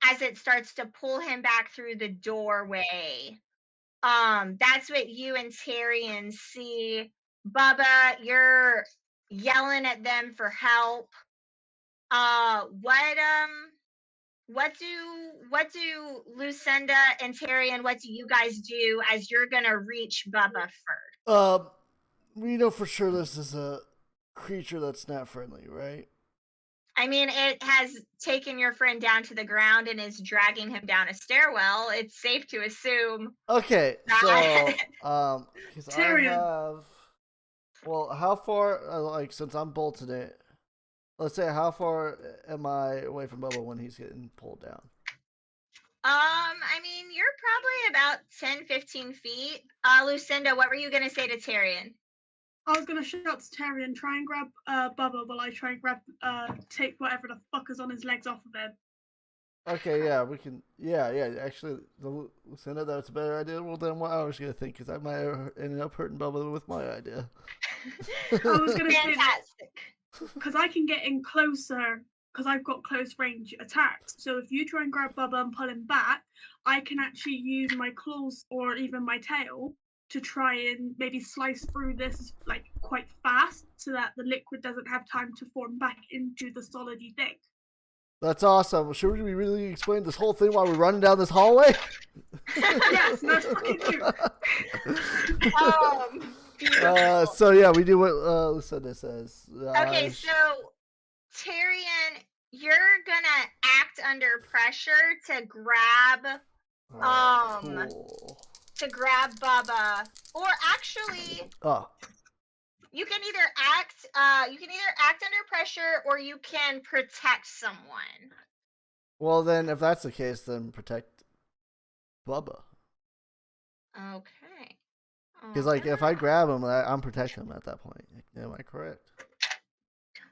as it starts to pull him back through the doorway. That's what you and Tyrion see. Bubba, you're yelling at them for help. What do Lucinda and Tyrion, what do you guys do as you're gonna reach Bubba first? We know for sure this is a creature that's not friendly, right? I mean, it has taken your friend down to the ground and is dragging him down a stairwell. It's safe to assume. Okay, so because I Tyrion. have, well, how far? Like, since I'm bolted it, let's say, how far am I away from Bubba when he's getting pulled down? I mean, you're probably about 10, 15 feet. Lucinda, what were you gonna say to Tyrion? I was gonna shout to Tyrion, try and grab Bubba while I try and grab take whatever the fuck is on his legs off of him. Okay, yeah, we can. Yeah. Actually, Lucinda, that's a better idea than what I was gonna think, because I might have ended up hurting Bubba with my idea. I was gonna say Fantastic. because I can get in closer because I've got close range attacks. So if you try and grab Bubba and pull him back, I can actually use my claws or even my tail to try and maybe slice through this like quite fast so that the liquid doesn't have time to form back into the solidy thing. That's awesome. Should we really explain this whole thing while we're running down this hallway? Yes, let's fucking do it. Beautiful. So yeah, we do what Lucinda says. Okay, so Tyrion, you're gonna act under pressure to grab cool. to grab Bubba, or actually, Oh, you can either act under pressure or you can protect someone. well then, if that's the case, then protect Bubba. Okay. Because like, if I grab him, I'm protecting him at that point. Am I correct?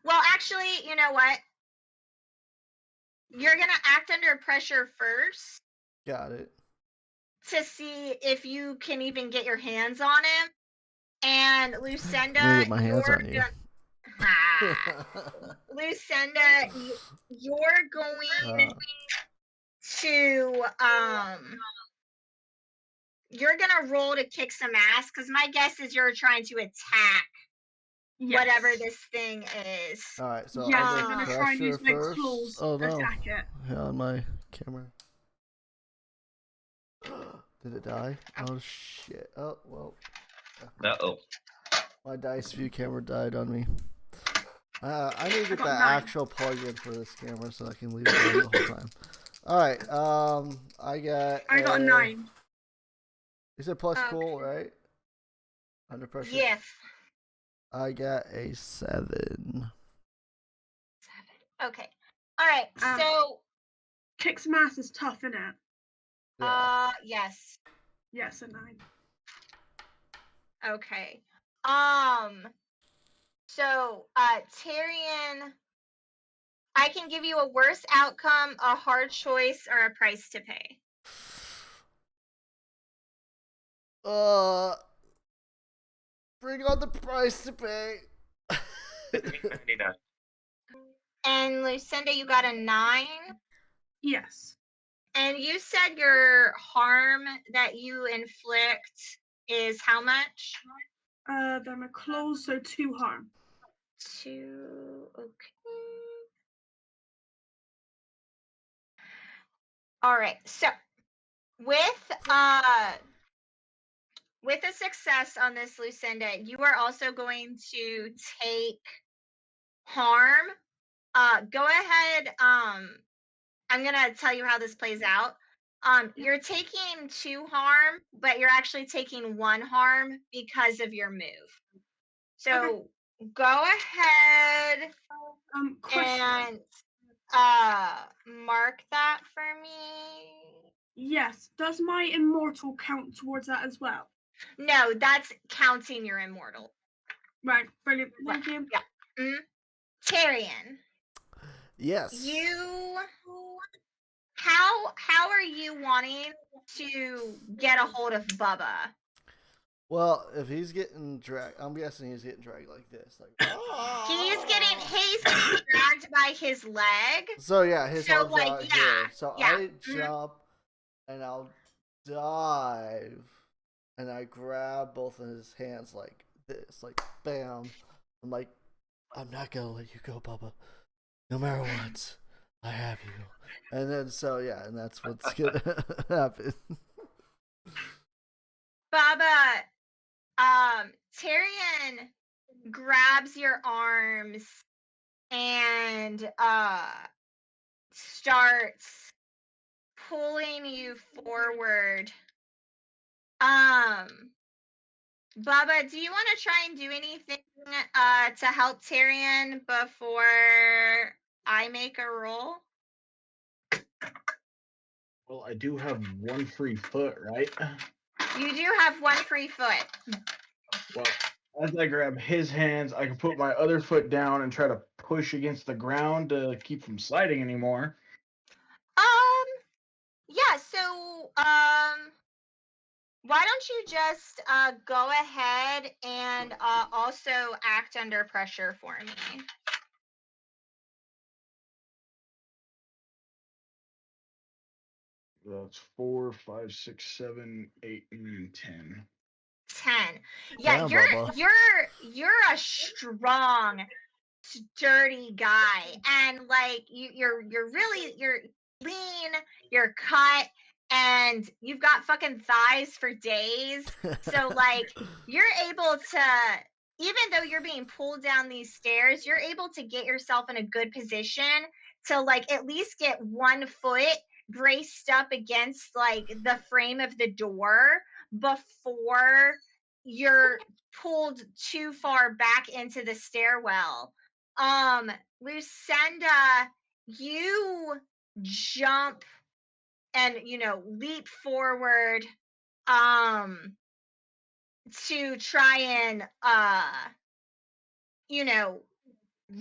Well, actually, you know what? You're gonna act under pressure first Got it. to see if you can even get your hands on him. And Lucinda, Let me get my hands you're on you. Lucinda, you're going to you're gonna roll to kick some ass, because my guess is you're trying to attack whatever this thing is. All right, so Yes, I'll I'm go gonna try and use pressure my first. claws Oh to no! attack it. Yeah, on my camera. Did it die? Oh shit! Oh well. Uh-oh. My dice view camera died on me. I need to get got the 9. actual plug-in for this camera so I can leave it on the whole time. All right. I got I got a 9. You said plus Okay. cool, right? Under pressure. Yes. I got a 7. Okay. All right. So, Kick's math is tough, isn't it? Yeah. yes. Yes, a 9. Okay. So, Tyrion, I can give you a worse outcome, a hard choice, or a price to pay. Bring on the price to pay. And Lucinda, you got a 9. Yes. And you said your harm that you inflict is how much? Them are close, so 2 harm. 2. Okay. All right. So with a success on this, Lucinda, you are also going to take harm. Go ahead. I'm gonna tell you how this plays out. You're taking 2 harm, but you're actually taking 1 harm because of your move. So go ahead Question. and mark that for me. Yes. Does my immortal count towards that as well? No, that's counting your immortal. Right. Brilliant. Thank you. Yeah. Tyrion, Yes. how are you wanting to get a hold of Bubba? Well, if he's getting dragged, I'm guessing he's getting dragged like this, like. He's getting dragged by his leg. So yeah, his So, arms like, out yeah, here. So yeah. I jump, and I'll dive, and I grab both of his hands like this, like bam. I'm like, I'm not gonna let you go, Bubba. No matter what, I have you. And then so yeah, and that's what's gonna happen. Bubba, Tyrion grabs your arms and starts pulling you forward. Bubba, do you want to try and do anything to help Tyrion before I make a roll? Well, I do have 1 free foot, right? You do have 1 free foot. Well, as I grab his hands, I can put my other foot down and try to push against the ground to keep from sliding anymore. Yeah, so why don't you just go ahead and also act under pressure for me? That's 4, 5, 6, 7, 8, 9, 10. 10. Yeah, Damn, you're a strong, sturdy guy, and like you're lean, you're cut, and you've got fucking thighs for days. So like you're able to, even though you're being pulled down these stairs, you're able to get yourself in a good position to like at least get 1 foot braced up against like the frame of the door before you're pulled too far back into the stairwell. Lucinda, you jump and leap forward to try and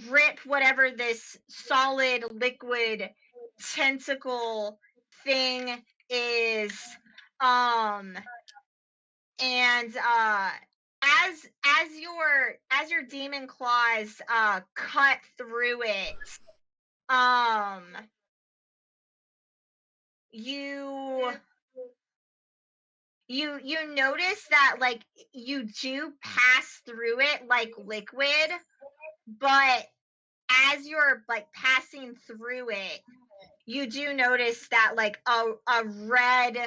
rip whatever this solid liquid tentacle thing is, and as your demon claws cut through it, you notice that like you do pass through it like liquid, but as you're like passing through it, you do notice that like a red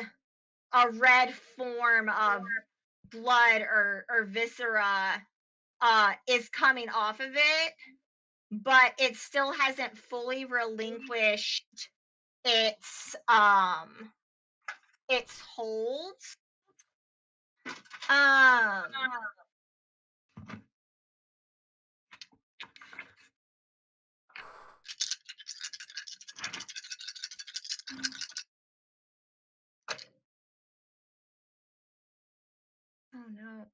form of blood or viscera is coming off of it, but it still hasn't fully relinquished its hold. Um. Oh no.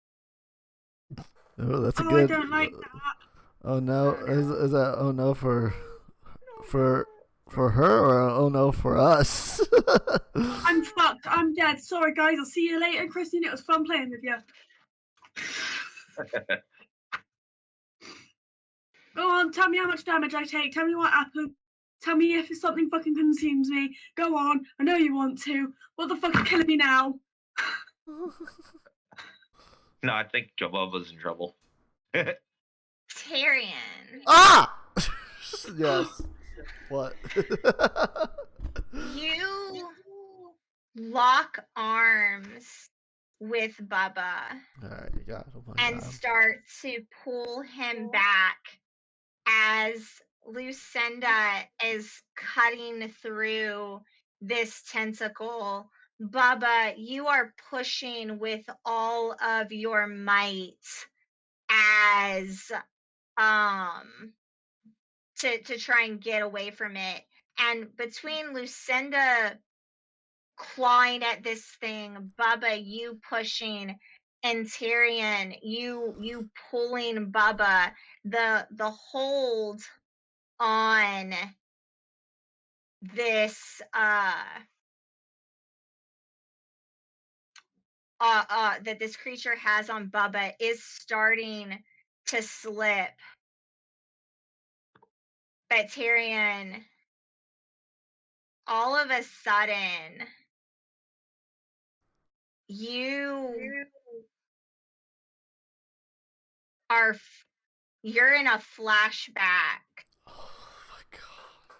Oh, that's a Oh, I good. don't like that. Oh no, Oh, no. is that oh no for her or oh no for us? I'm fucked. I'm dead. Sorry, guys. I'll see you later, Christine. It was fun playing with you. Go on, tell me how much damage I take. Tell me what happened. Tell me if something fucking consumes me. Go on. I know you want to. What the fuck is killing me now? No, I think Bubba's in trouble. Tyrion. Ah! Yes. What? You lock arms with Bubba Alright, you got it. Oh my and God. start to pull him back as Lucinda is cutting through this tentacle. Bubba, you are pushing with all of your might as to try and get away from it. And between Lucinda clawing at this thing, Bubba, you pushing, and Tyrion, you pulling Bubba, the hold on this that this creature has on Bubba is starting to slip. But Tyrion, all of a sudden, you are you're in a flashback Oh my God.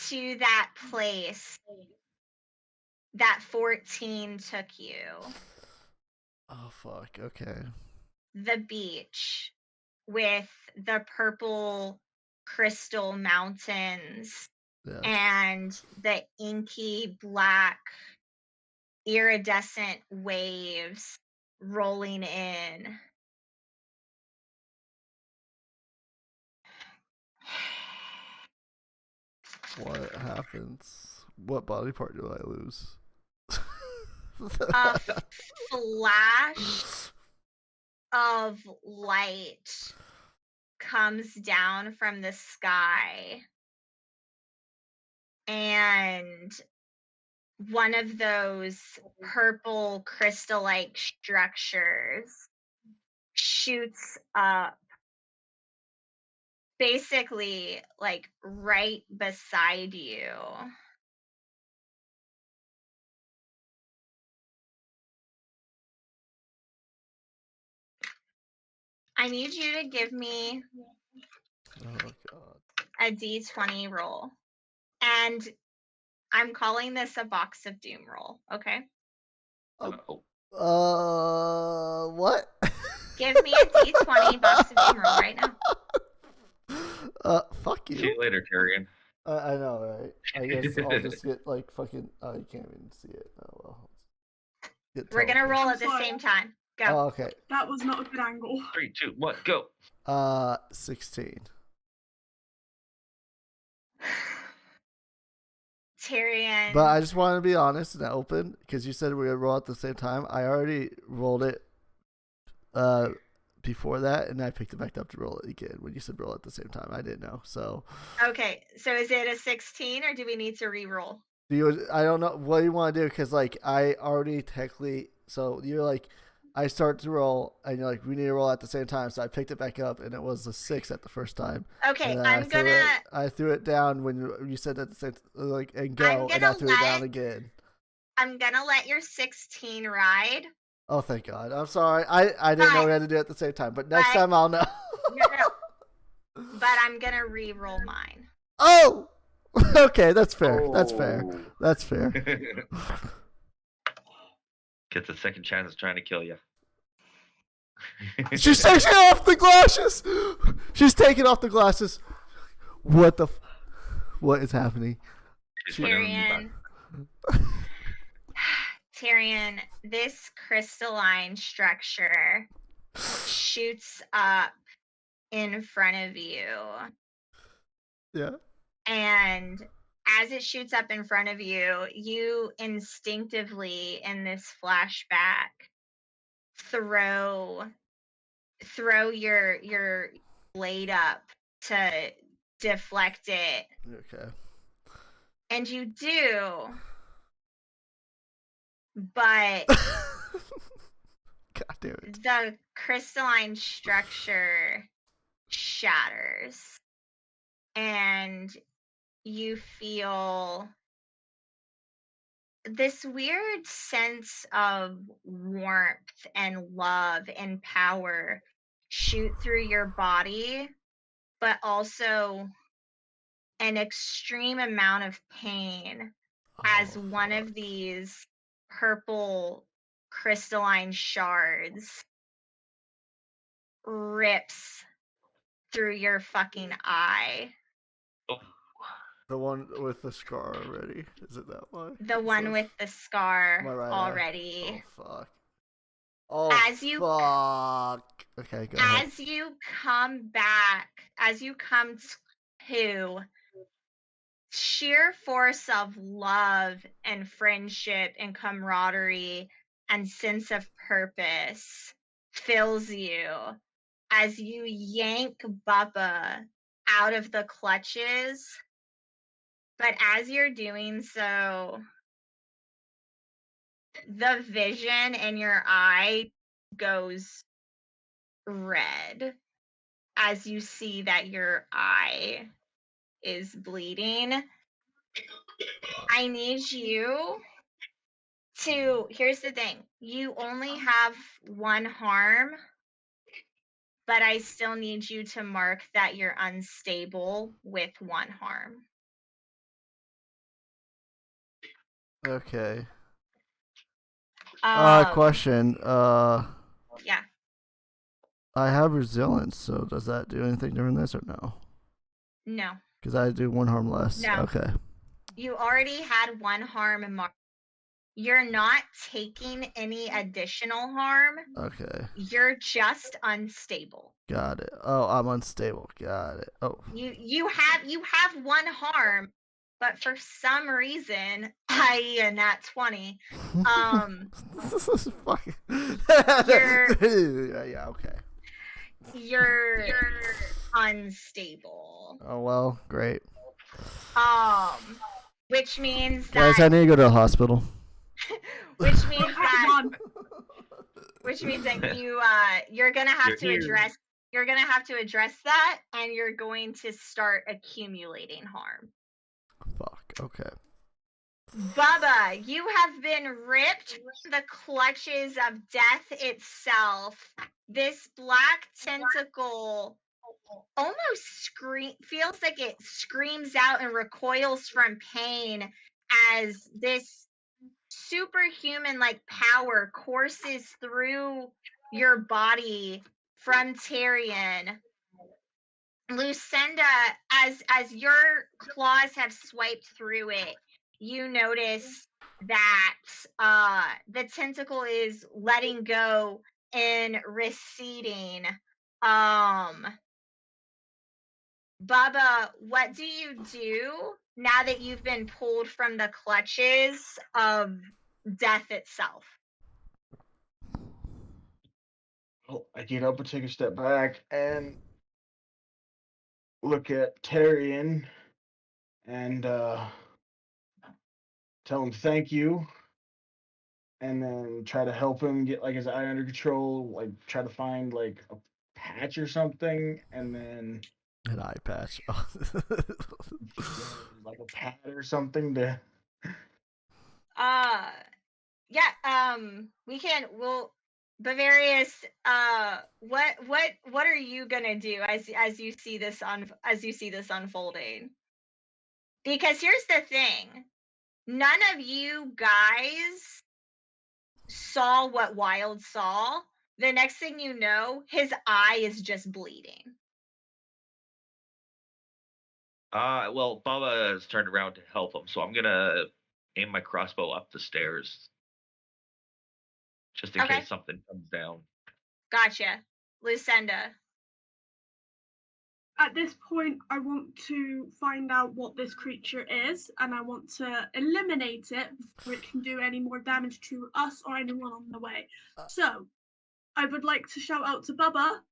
to that place that 14 took you. Oh fuck. Okay. The beach with the purple crystal mountains Yes. and the inky black iridescent waves rolling in. What happens? What body part do I lose? A flash of light comes down from the sky, and one of those purple crystal-like structures shoots up, basically like right beside you. I need you to give me Oh God. a d20 roll. And I'm calling this a box of doom roll, okay? What? Give me a d20 box of doom roll right now. Fuck See you. you later, Tyrion. I know, right? I guess I'll just get like fucking. Oh, you can't even see it. Oh well. We're gonna roll at the Sorry. same time. Go. Oh, okay. That was not a good angle. 3, 2, 1, go. 16. Tyrion. But I just want to be honest and open because you said we would roll at the same time. I already rolled it before that, and I picked it back up to roll it again when you said roll at the same time. I didn't know. So Okay, so is it a 16 or do we need to re-roll? I don't know what you want to do because like I already technically. So you're like, I start to roll, and you're like, we need to roll at the same time. So I picked it back up, and it was a 6 at the first time. Okay, And then I threw it down when you said at the same like and go, and I threw it down again. I'm gonna let your 16 ride. Oh, thank God! I'm sorry. I didn't know we had to do it at the same time, but next time I'll know. No. But I'm gonna re-roll mine. Oh, okay, that's fair. That's fair. That's fair. Gets a second chance of trying to kill you. She's taking off the glasses. She's taking off the glasses. What the? What is happening? She's putting them Tyrion. back. Tyrion, this crystalline structure shoots up in front of you. Yeah. And as it shoots up in front of you, you instinctively, in this flashback, throw your blade up to deflect it. Okay. And you do, but God damn it. the crystalline structure shatters. And you feel this weird sense of warmth and love and power shoot through your body, but also an extreme amount of pain as one of these purple crystalline shards rips through your fucking eye. The one with the scar already. Is it that one? The one with the scar my right already. Oh fuck. Oh As you- fuck. Okay, go ahead. As you come back, as you come to sheer force of love and friendship and camaraderie and sense of purpose fills you as you yank Bubba out of the clutches. But as you're doing so, the vision in your eye goes red as you see that your eye is bleeding. I need you to, here's the thing, you only have one harm, but I still need you to mark that you're unstable with one harm. Okay. Um, Question. Yeah. I have resilience, so does that do anything during this or no? No. Because I do one harm less. No. Okay. You already had one harm marked. You're not taking any additional harm. Okay. You're just unstable. Got it. Oh, I'm unstable. Got it. Oh. You have one harm, but for some reason, i.e. a nat 20, This is fucking. yeah. Okay. you're unstable. Oh well, great. Which means Guys, that I need to go to the hospital. which means that Run. which means that you're gonna have to address that, and you're going to start accumulating harm. Fuck. Okay. Bubba, you have been ripped from the clutches of death itself. This black tentacle almost feels like it screams out and recoils from pain as this superhuman-like power courses through your body from Tyrion. Lucinda, as your claws have swiped through it, you notice that the tentacle is letting go and receding. Bubba, what do you do now that you've been pulled from the clutches of death itself? Oh, I get up and take a step back and look at Tyrion and tell him thank you, and then try to help him get like his eye under control, like try to find like a patch or something, and then An eye patch. like a pad or something to. We'll Bavarius, what are you gonna do as you see this unfolding? Because here's the thing, none of you guys saw what Wild saw. The next thing you know, his eye is just bleeding. Well, Bubba has turned around to help him, so I'm gonna aim my crossbow up the stairs just in Okay. case something comes down. Gotcha. Lucinda. At this point, I want to find out what this creature is, and I want to eliminate it before it can do any more damage to us or anyone on the way. So, I would like to shout out to Bubba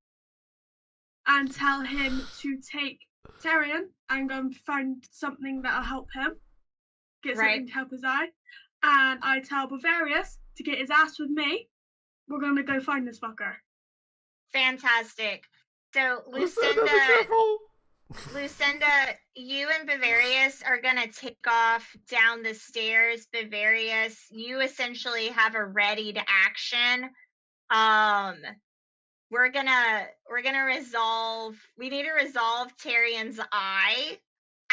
and tell him to take Tyrion and go and find something that'll help him, get Right. something to help his eye. And I tell Bavarius to get his ass with me. We're gonna go find this fucker. Fantastic. So Lucinda, be careful. Lucinda, you and Bavarius are gonna take off down the stairs. Bavarius, you essentially have a ready to action. We're gonna resolve. We need to resolve Tyrion's eye,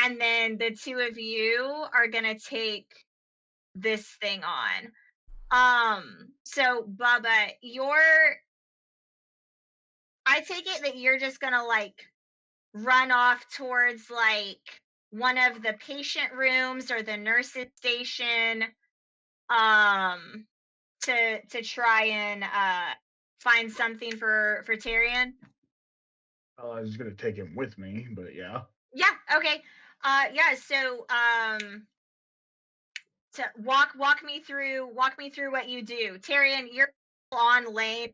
and then the two of you are gonna take this thing on. So Bubba, I take it that you're just gonna like run off towards like one of the patient rooms or the nurse's station to try and find something for Tyrion. I was gonna take him with me, but yeah. Yeah, okay. Yeah, so to walk me through what you do. Tyrion, you're on lane.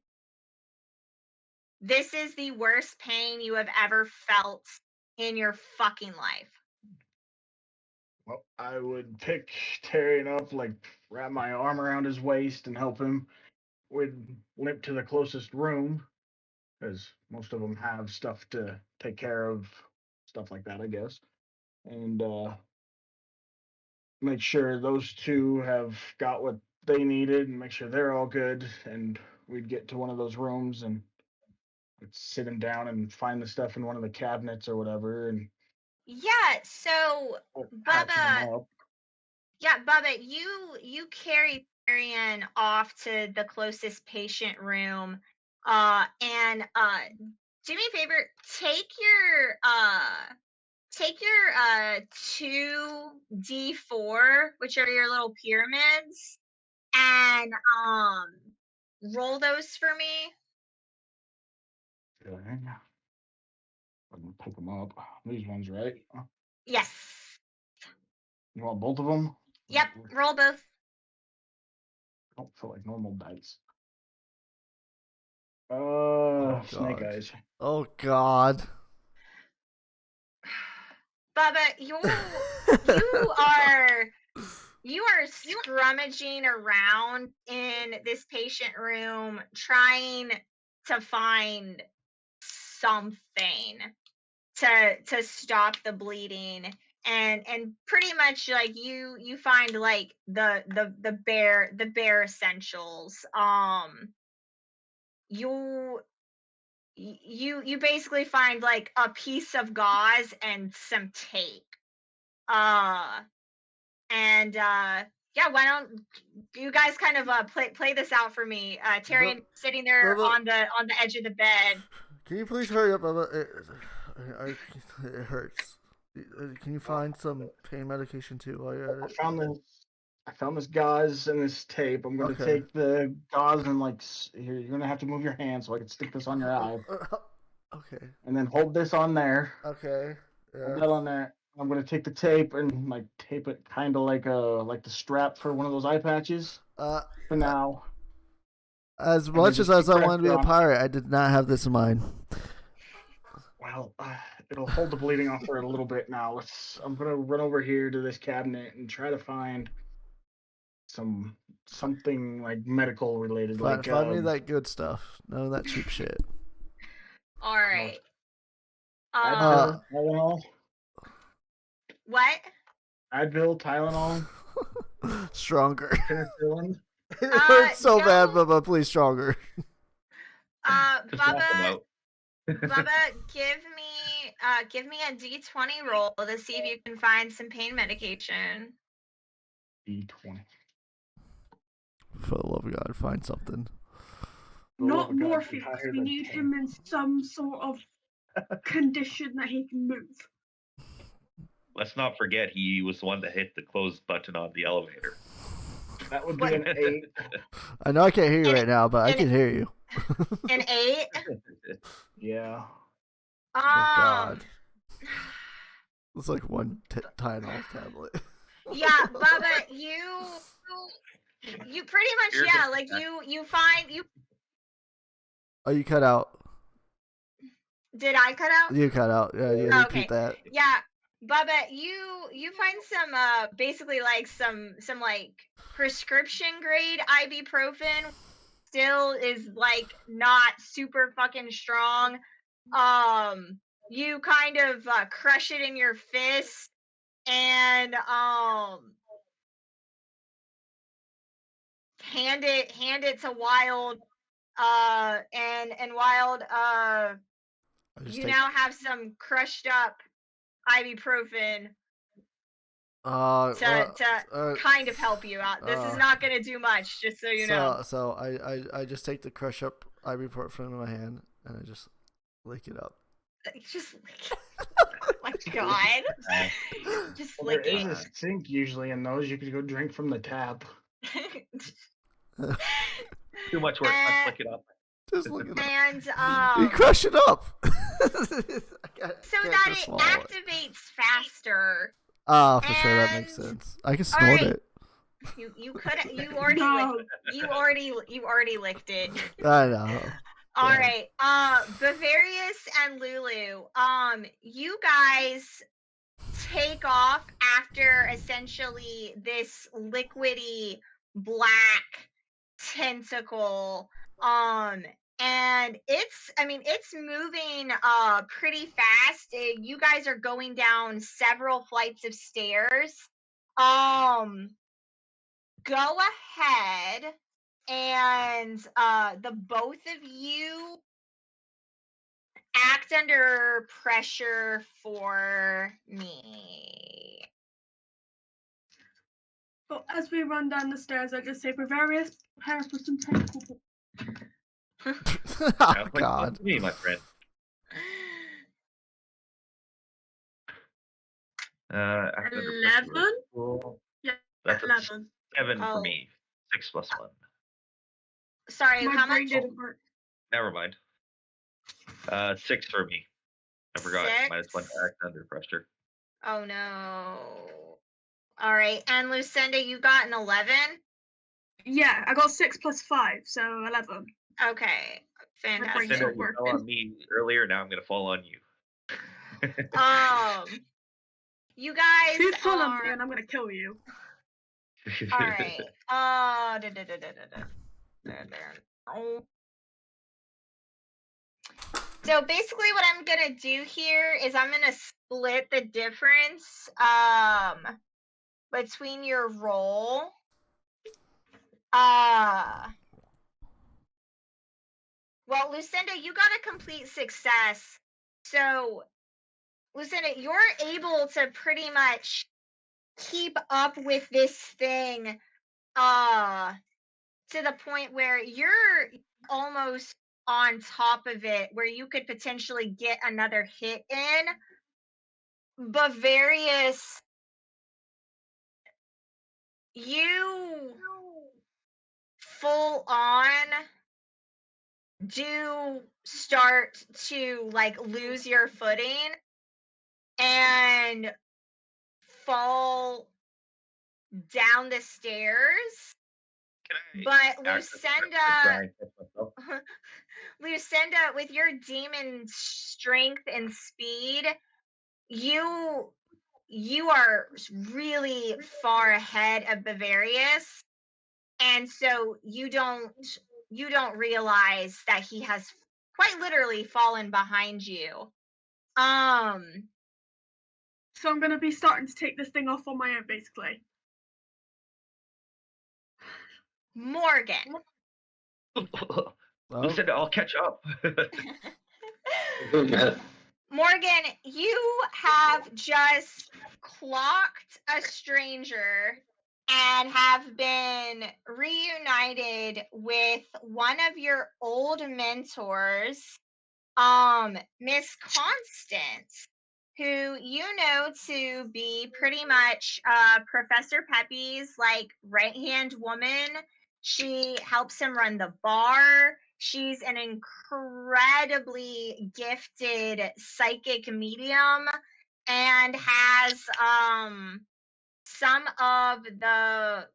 This is the worst pain you have ever felt in your fucking life. Well, I would pick Tyrion up, like wrap my arm around his waist and help him. We'd limp to the closest room, because most of them have stuff to take care of, stuff like that, I guess. And make sure those two have got what they needed and make sure they're all good. And we'd get to one of those rooms and sit him down and find the stuff in one of the cabinets or whatever and Yeah, so patching him Bubba, up. you carry Tyrion off to the closest patient room, and do me a favor, take your 2d4, which are your little pyramids, and roll those for me. Okay. I'm gonna pick them up. These ones, right? Yes. You want both of them? Yep. Roll both. I don't feel like normal dice. Snake God. eyes. Oh God. Bubba, you are scrummaging around in this patient room trying to find something to stop the bleeding, and pretty much like you find like the bare essentials. You basically find like a piece of gauze and some tape. Yeah, why don't you guys kind of play this out for me? Tyrion sitting there Bubba, on the edge of the bed. Can you please hurry up, Bubba? It hurts. Can you find some pain medication too while you're at it? I found this gauze and this tape. I'm gonna take the gauze and like here. You're gonna have to move your hand so I can stick this on your eye. Okay. And then hold this on there. Okay. Yeah. Hold that on there. I'm gonna take the tape and like tape it kind of like the strap for one of those eye patches. For now. As much as I wanted to be a pirate, I did not have this in mind. Well, it'll hold the bleeding off for a little bit now. I'm gonna run over here to this cabinet and try to find something like medical related. Find me that good stuff. None of that cheap shit. All right. Tylenol. What? Advil, Tylenol. Stronger. Penicillin. It hurts so bad, Bubba. Please, stronger. Bubba, give me a D20 roll to see if you can find some pain medication. D20. For the love of God, find something. Not morphine. We need him in some sort of condition that he can move. Let's not forget he was the one that hit the close button on the elevator. That would be an 8. I know I can't hear you And- right now, but I and- can hear you. An 8. Yeah. Oh God. It's like one Tylenol tablet. Yeah, Bubba, you pretty much, Here's yeah, a- like you find you. Oh, you cut out. Did I cut out? You cut out. Yeah, you Oh, repeat that. Yeah, Bubba, you find some basically like some like prescription grade ibuprofen. Still is like not super fucking strong. You kind of crush it in your fist and hand it to Wild, and Wild, you now have some crushed up ibuprofen to kind of help you out. This is not gonna do much, just so you know. So I just take the crush up ibuprofen in my hand and I just lick it up. Just oh my God. Just Well, there lick is it. a sink usually in those. You could go drink from the tap. Too much work. Let's lick it up. Just lick it up. And You crush it up. so that it activates faster. Ah, for sure that makes And- sense. I can snort Alright. it. You already No. you already licked it. I know. All Yeah. right. Bavarius and Lulu, you guys take off after essentially this liquidy black tentacle. And it's moving pretty fast. You guys are going down several flights of stairs. Go ahead and the both of you act under pressure for me. But as we run down the stairs, I just say, Bavarius, prepare for some tentacle. Oh Sounds like fun God. to me, my friend. Act under pressure. 11? Cool. Yeah, That's a 11. 7 for Oh. me. 6 plus 1. Sorry, My how brain much? didn't work. Never mind. 6 for me. I forgot. Minus 1 to 6? act under pressure. Oh no. All right, and Lucinda, you got an 11? Yeah, I got 6 plus 5, so 11. Okay, fantastic. brain's Cinder, not you fell working. on me earlier. Now I'm gonna fall on you. You guys You pull on me are and I'm gonna kill you. all right. Oh. So basically, what I'm gonna do here is I'm gonna split the difference between your roll. Well, Lucinda, you got a complete success. So, Lucinda, you're able to pretty much keep up with this thing to the point where you're almost on top of it, where you could potentially get another hit in. Bavarius, you full on do start to like lose your footing and fall down the stairs. Can I But act under pressure to try and catch myself? Lucinda, with your demon strength and speed, you are really far ahead of Bavarius, and so you don't realize that he has quite literally fallen behind you. So I'm gonna be starting to take this thing off on my own, basically. Morgan. Lucinda, I'll catch up. Morgan, you have just clocked a stranger and have been reunited with one of your old mentors, Miss Constance. who you know to be pretty much Professor Peppy's like right-hand woman. She helps him run the bar. She's an incredibly gifted psychic medium and has some of the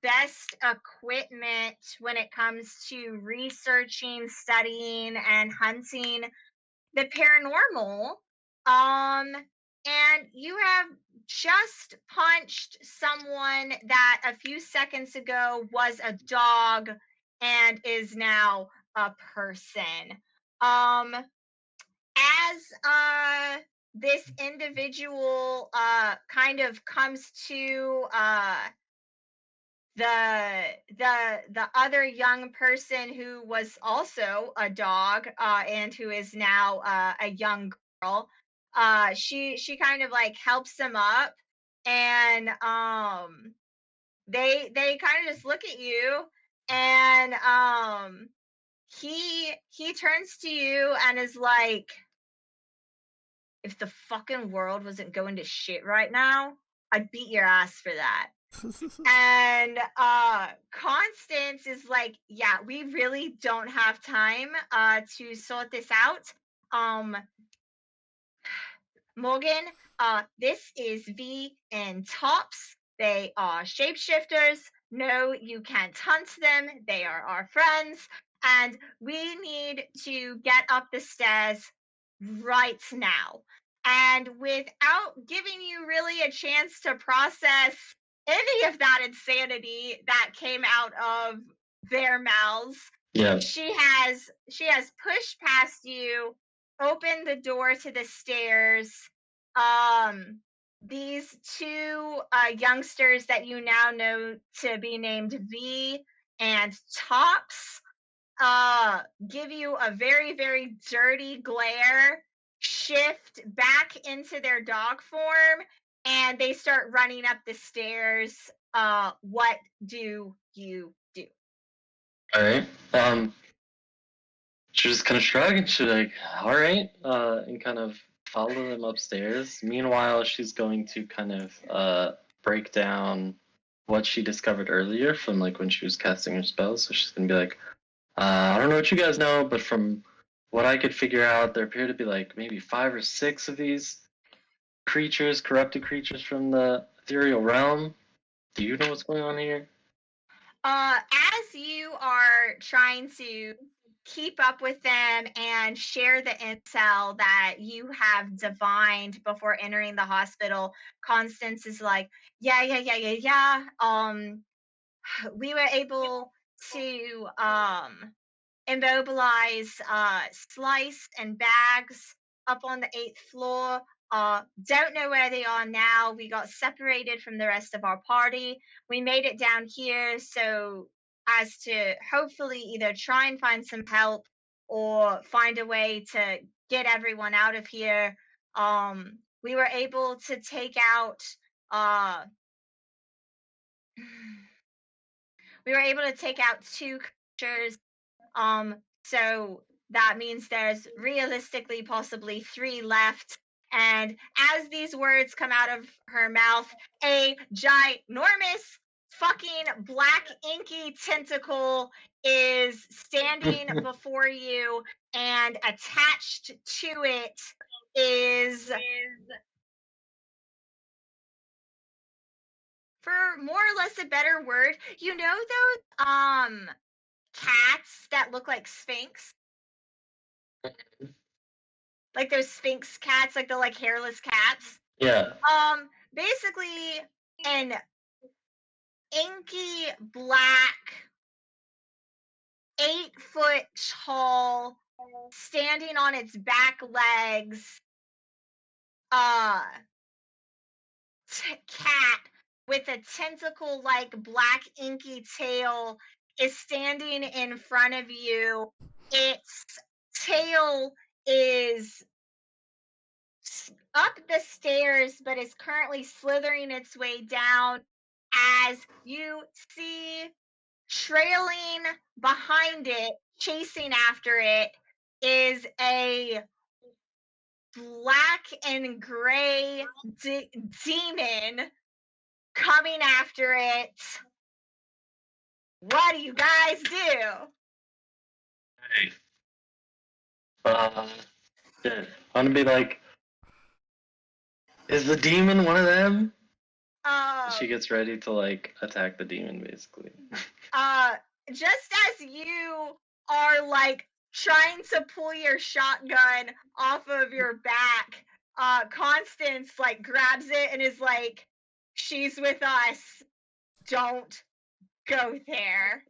best equipment when it comes to researching, studying, and hunting the paranormal. And you have just punched someone that a few seconds ago was a dog and is now a person. As this individual kind of comes to the other young person who was also a dog and who is now a young girl, she kind of like helps him up, and they kind of just look at you, and he turns to you and is like, if the fucking world wasn't going to shit right now, I'd beat your ass for that. And Constance is like, yeah, we really don't have time to sort this out. Morgan, this is V and Tops. They are shapeshifters. No, you can't hunt them. They are our friends. And we need to get up the stairs right now. And without giving you really a chance to process any of that insanity that came out of their mouths, Yeah. she has pushed past you, opened the door to the stairs. These two youngsters that you now know to be named V and Tops give you a very, very dirty glare, shift back into their dog form, and they start running up the stairs. What do you do? All right. She just kind of shrug and she's like, all right, and kind of follow them upstairs. Meanwhile, she's going to kind of break down what she discovered earlier from like when she was casting her spells. So she's gonna be like, I don't know what you guys know, but from what I could figure out, there appear to be like maybe 5 or 6 of these creatures, corrupted creatures from the ethereal realm. Do you know what's going on here? As you are trying to keep up with them and share the intel that you have divined before entering the hospital, Constance is like, yeah. We were able to immobilize Slice and Bagz up on the 8th floor. Don't know where they are now. We got separated from the rest of our party. We made it down here so as to hopefully either try and find some help or find a way to get everyone out of here. We were able to take out we were able to take out 2 creatures. So that means there's realistically possibly 3 left. And as these words come out of her mouth, a ginormous fucking black inky tentacle is standing before you, and attached to it is, for more or less a better word, you know those cats that look like Sphinx? Like those Sphinx cats, like the like hairless cats. Yeah. Basically an inky black 8-foot tall, standing on its back legs, cat with a tentacle like black inky tail is standing in front of you. Its tail is up the stairs, but is currently slithering its way down as you see, trailing behind it, chasing after it, is a black and gray demon coming after it. What do you guys do? Hey. Shit. I'm gonna be like, is the demon one of them? She gets ready to like attack the demon, basically. Just as you are like trying to pull your shotgun off of your back, Constance like grabs it and is like, "She's with us. Don't go there."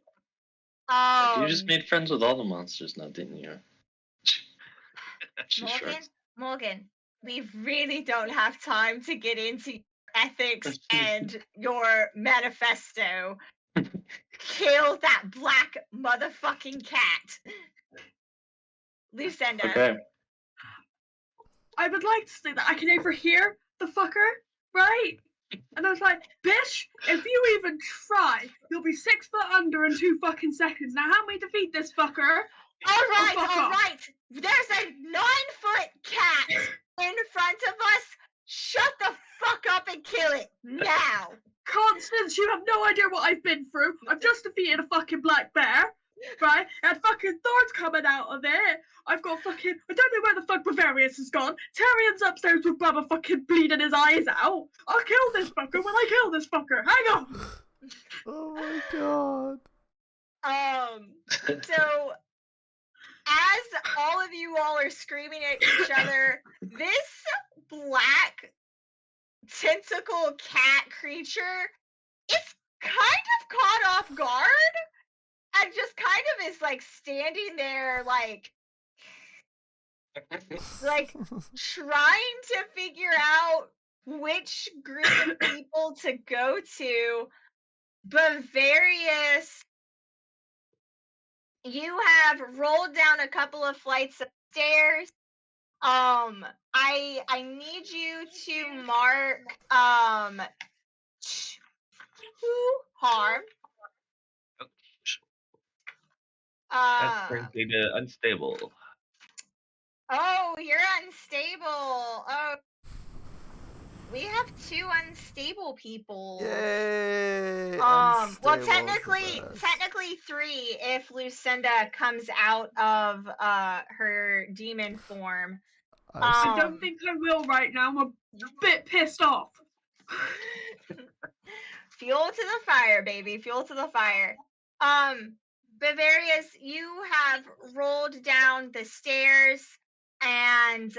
You just made friends with all the monsters now, didn't you? She shrugs. Morgan, we really don't have time to get into ethics and your manifesto. Kill that black motherfucking cat. Lucinda. Okay. I would like to say that I can overhear the fucker, right? And I was like, bitch, if you even try, you'll be 6 foot under in 2 fucking seconds. Now help me defeat this fucker. All right. There's a 9-foot cat in front of us. Shut the fuck up and kill it now. Constance, you have no idea what I've been through. I've just defeated a fucking black bear, right? And fucking thorns coming out of it. I've got fucking, I don't know where the fuck Bavarius has gone. Tyrion's upstairs with Bubba fucking bleeding his eyes out. I'll kill this fucker when I kill this fucker. Hang on. Oh my god. So as all of you all are screaming at each other, this black tentacle cat creature is kind of caught off guard and just kind of is like standing there like trying to figure out which group of people to go to. Bavarius, you have rolled down a couple of flights of stairs. I need you to mark 2 harm. That brings me to unstable. Oh, you're unstable. Oh, we have 2 unstable people. Yay! Well, Unstable's the technically 3 if Lucinda comes out of her demon form. I don't think I will right now. I'm a bit pissed off. Fuel to the fire, baby. Fuel to the fire. Bavarius, you have rolled down the stairs, and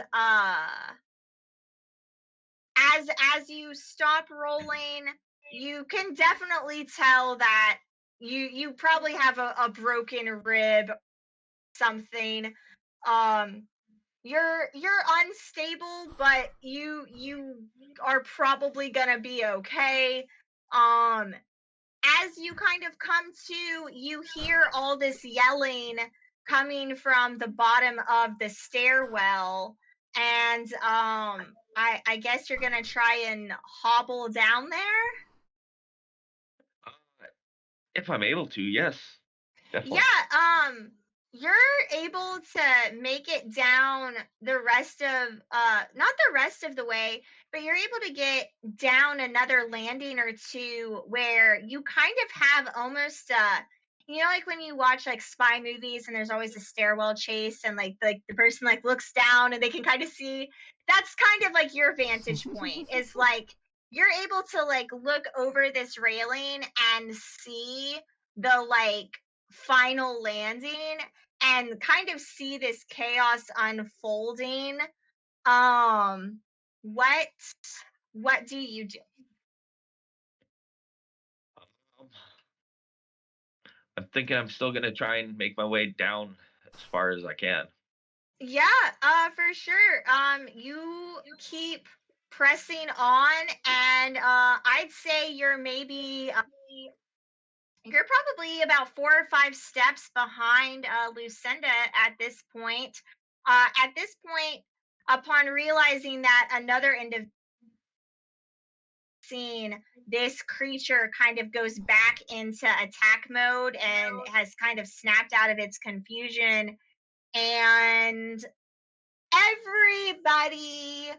as you stop rolling, you can definitely tell that you probably have a broken rib, something. You're unstable, but you are probably gonna be okay. As you kind of come to, you hear all this yelling coming from the bottom of the stairwell, and I guess you're gonna try and hobble down there. If I'm able to, yes. Definitely. Yeah, you're able to make it down the rest of not the rest of the way, but you're able to get down another landing or 2 where you kind of have almost like when you watch like spy movies and there's always a stairwell chase and like the person like looks down and they can kind of see. That's kind of like your vantage point. Is like you're able to like look over this railing and see the like final landing and kind of see this chaos unfolding. What do you do? I'm thinking I'm still gonna try and make my way down as far as I can. Yeah, for sure. You keep pressing on, and I'd say you're maybe you're probably about 4 or 5 steps behind Lucinda at this point. At this point, upon realizing that another individual scene, this creature kind of goes back into attack mode and has kind of snapped out of its confusion, and Everybody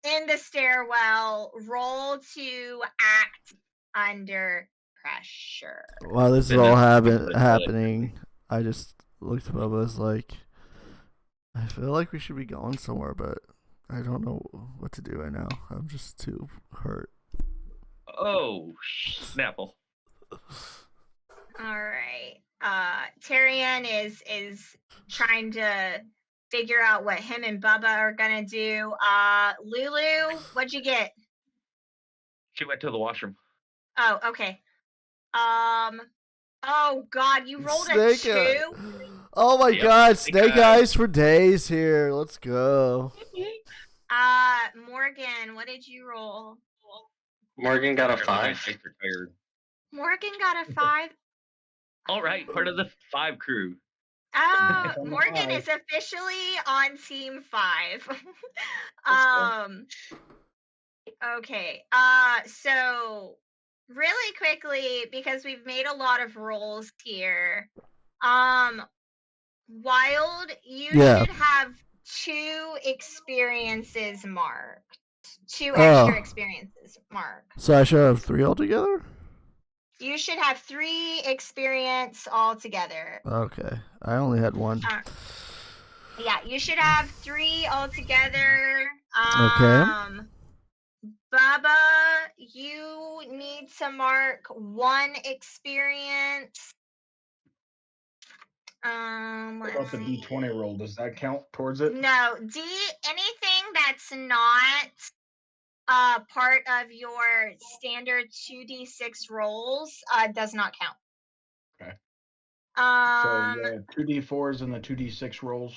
in the stairwell, roll to act under pressure. While this is Then all that's- happening, I just looked at Bubba. I was like, I feel like we should be going somewhere, but I don't know what to do right now. I'm just too hurt. Oh, Snapple. All right. Tyrion is trying to figure out what him and Bubba are gonna do. Lulu, what'd you get? She went to the washroom. Oh, okay. Oh God, you rolled Snake a 2. Oh my Yep, God, Snake Snake Eyes. Eyes for days here. Let's go. Morgan, what did you roll? Morgan got a Apparently my 5. dice are tired. Morgan got a 5. All right, part of the 5 crew. Oh, On the Morgan 5. is officially on team 5. Okay. So really quickly, because we've made a lot of rolls here. Wild, you Yeah. should have 2 experiences marked. 2 Oh. extra experiences marked. So I should have 3 altogether? You should have 3 experience altogether. Okay. I only had 1. Yeah, you should have 3 altogether. Okay. Bubba, you need to mark 1 experience. What about the D20 roll? Does that count towards it? No, anything that's not part of your standard 2d6 rolls does not count. Okay. So the 2d4s and the 2d6 rolls.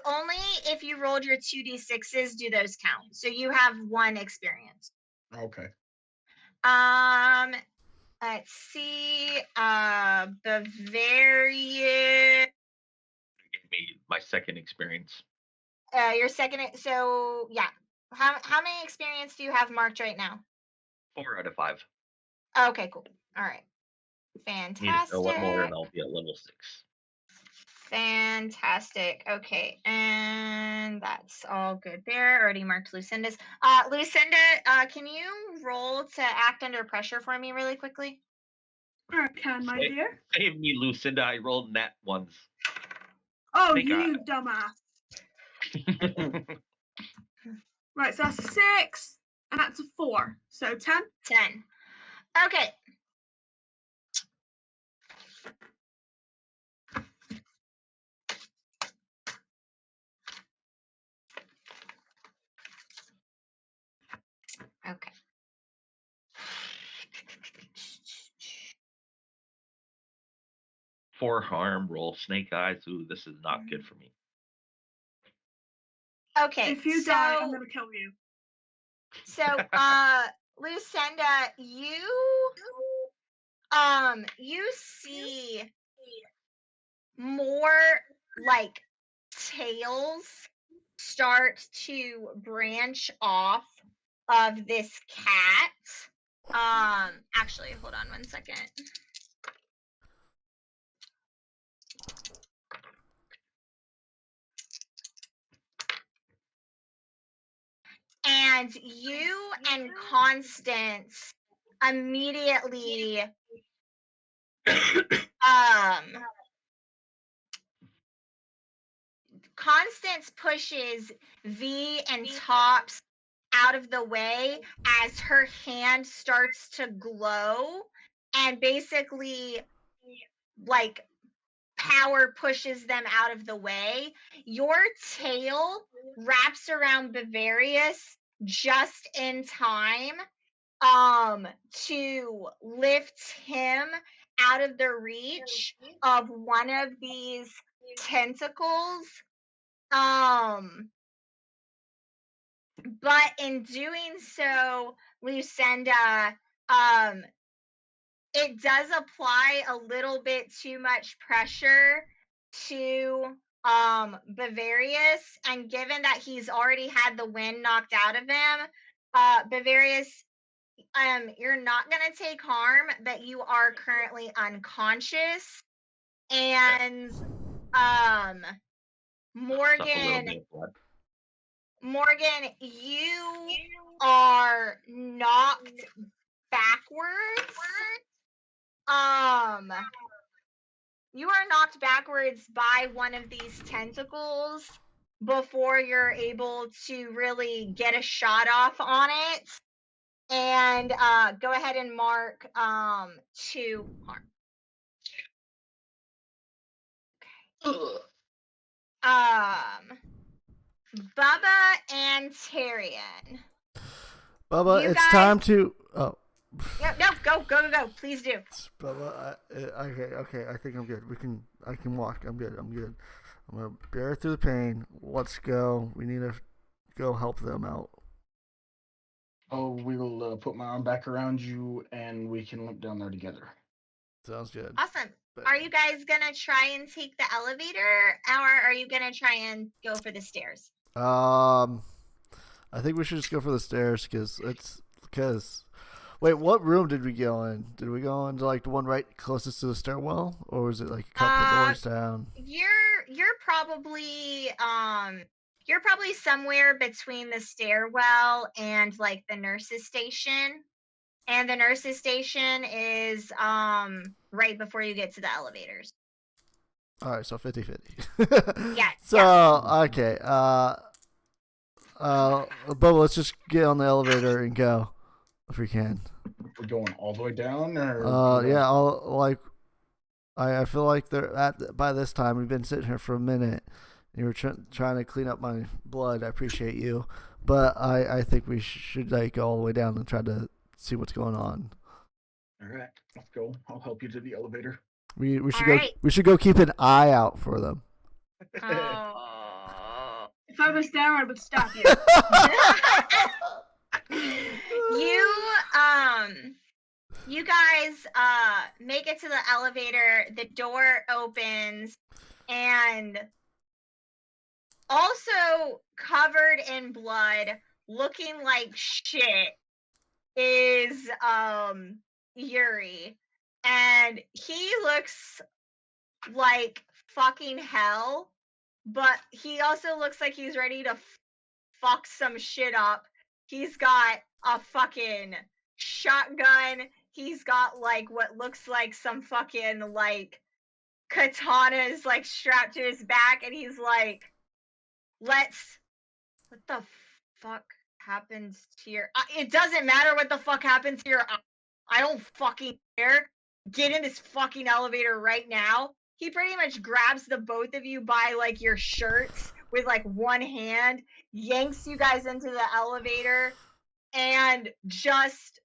Only if you rolled your 2d6s do those count. So you have 1 experience. Okay. Let's see. Bavarius. Gave me my second experience. Your second. So yeah. How many experience do you have marked right now? 4 out of 5. Okay, cool. All right. Fantastic. Need to throw one more and I'll be at level 6. Fantastic. Okay, and that's all good there. Already marked Lucinda's. Lucinda, can you roll to act under pressure for me really quickly? I can, my dear. Save me, Lucinda. I rolled nat ones. Oh, Snake you dumbass. Right, so that's 6, and that's a 4. So 10? 10. Okay. Okay. For harm roll, Snake Eyes. Ooh, this is not good for me. Okay. If you die, I'm gonna kill you. So, Lucinda, you see more like tails start to branch off of this cat. Actually, hold on 1 second. And you and Constance immediately Constance pushes V and Tops out of the way as her hand starts to glow and basically like power pushes them out of the way. Your tail wraps around Bavarius just in time to lift him out of the reach of one of these tentacles. But in doing so, Lucinda, it does apply a little bit too much pressure to Bavarius, and given that he's already had the wind knocked out of him, Bavarius, you're not gonna take harm, but you are currently unconscious, and Suck a little Morgan, bit of blood. Morgan, you are knocked backwards. You are knocked backwards by one of these tentacles before you're able to really get a shot off on it. And go ahead and mark 2 harm. Bubba and Tyrion. Bubba, You it's guys- time to. Oh. No, go. Please do. Bubba, okay. I think I'm good. I can walk. I'm good. I'm gonna bear through the pain. Let's go. We need to go help them out. Oh, we will put my arm back around you, and we can limp down there together. Sounds good. Awesome. Are you guys gonna try and take the elevator, or are you gonna try and go for the stairs? I think we should just go for the stairs because. Wait, what room did we go in? Did we go into like the one right closest to the stairwell, or was it like a couple doors down? You're probably somewhere between the stairwell and like the nurse's station. And the nurse's station is right before you get to the elevators. All right, so 50-50. Yeah. So okay, Bubba, let's just get on the elevator and go if we can. We're going all the way down, or Yeah, I feel like by this time we've been sitting here for a minute. You were trying to clean up my blood. I appreciate you, but I think we should like go all the way down and try to see what's going on. All right, let's go. I'll help you to the elevator. We should All go. right. We should go keep an eye out for them. Oh. If I was there, I would stab you. You guys make it to the elevator. The door opens, and also covered in blood, looking like shit, is Yuri, and he looks like fucking hell, but he also looks like he's ready to fuck some shit up. He's got a fucking shotgun. He's got like what looks like some fucking like katanas like strapped to his back, and he's like, what the fuck happens to your it doesn't matter what the fuck happens to your I don't fucking care. Get in this fucking elevator right now. He pretty much grabs the both of you by like your shirts with like one hand, yanks you guys into the elevator, and just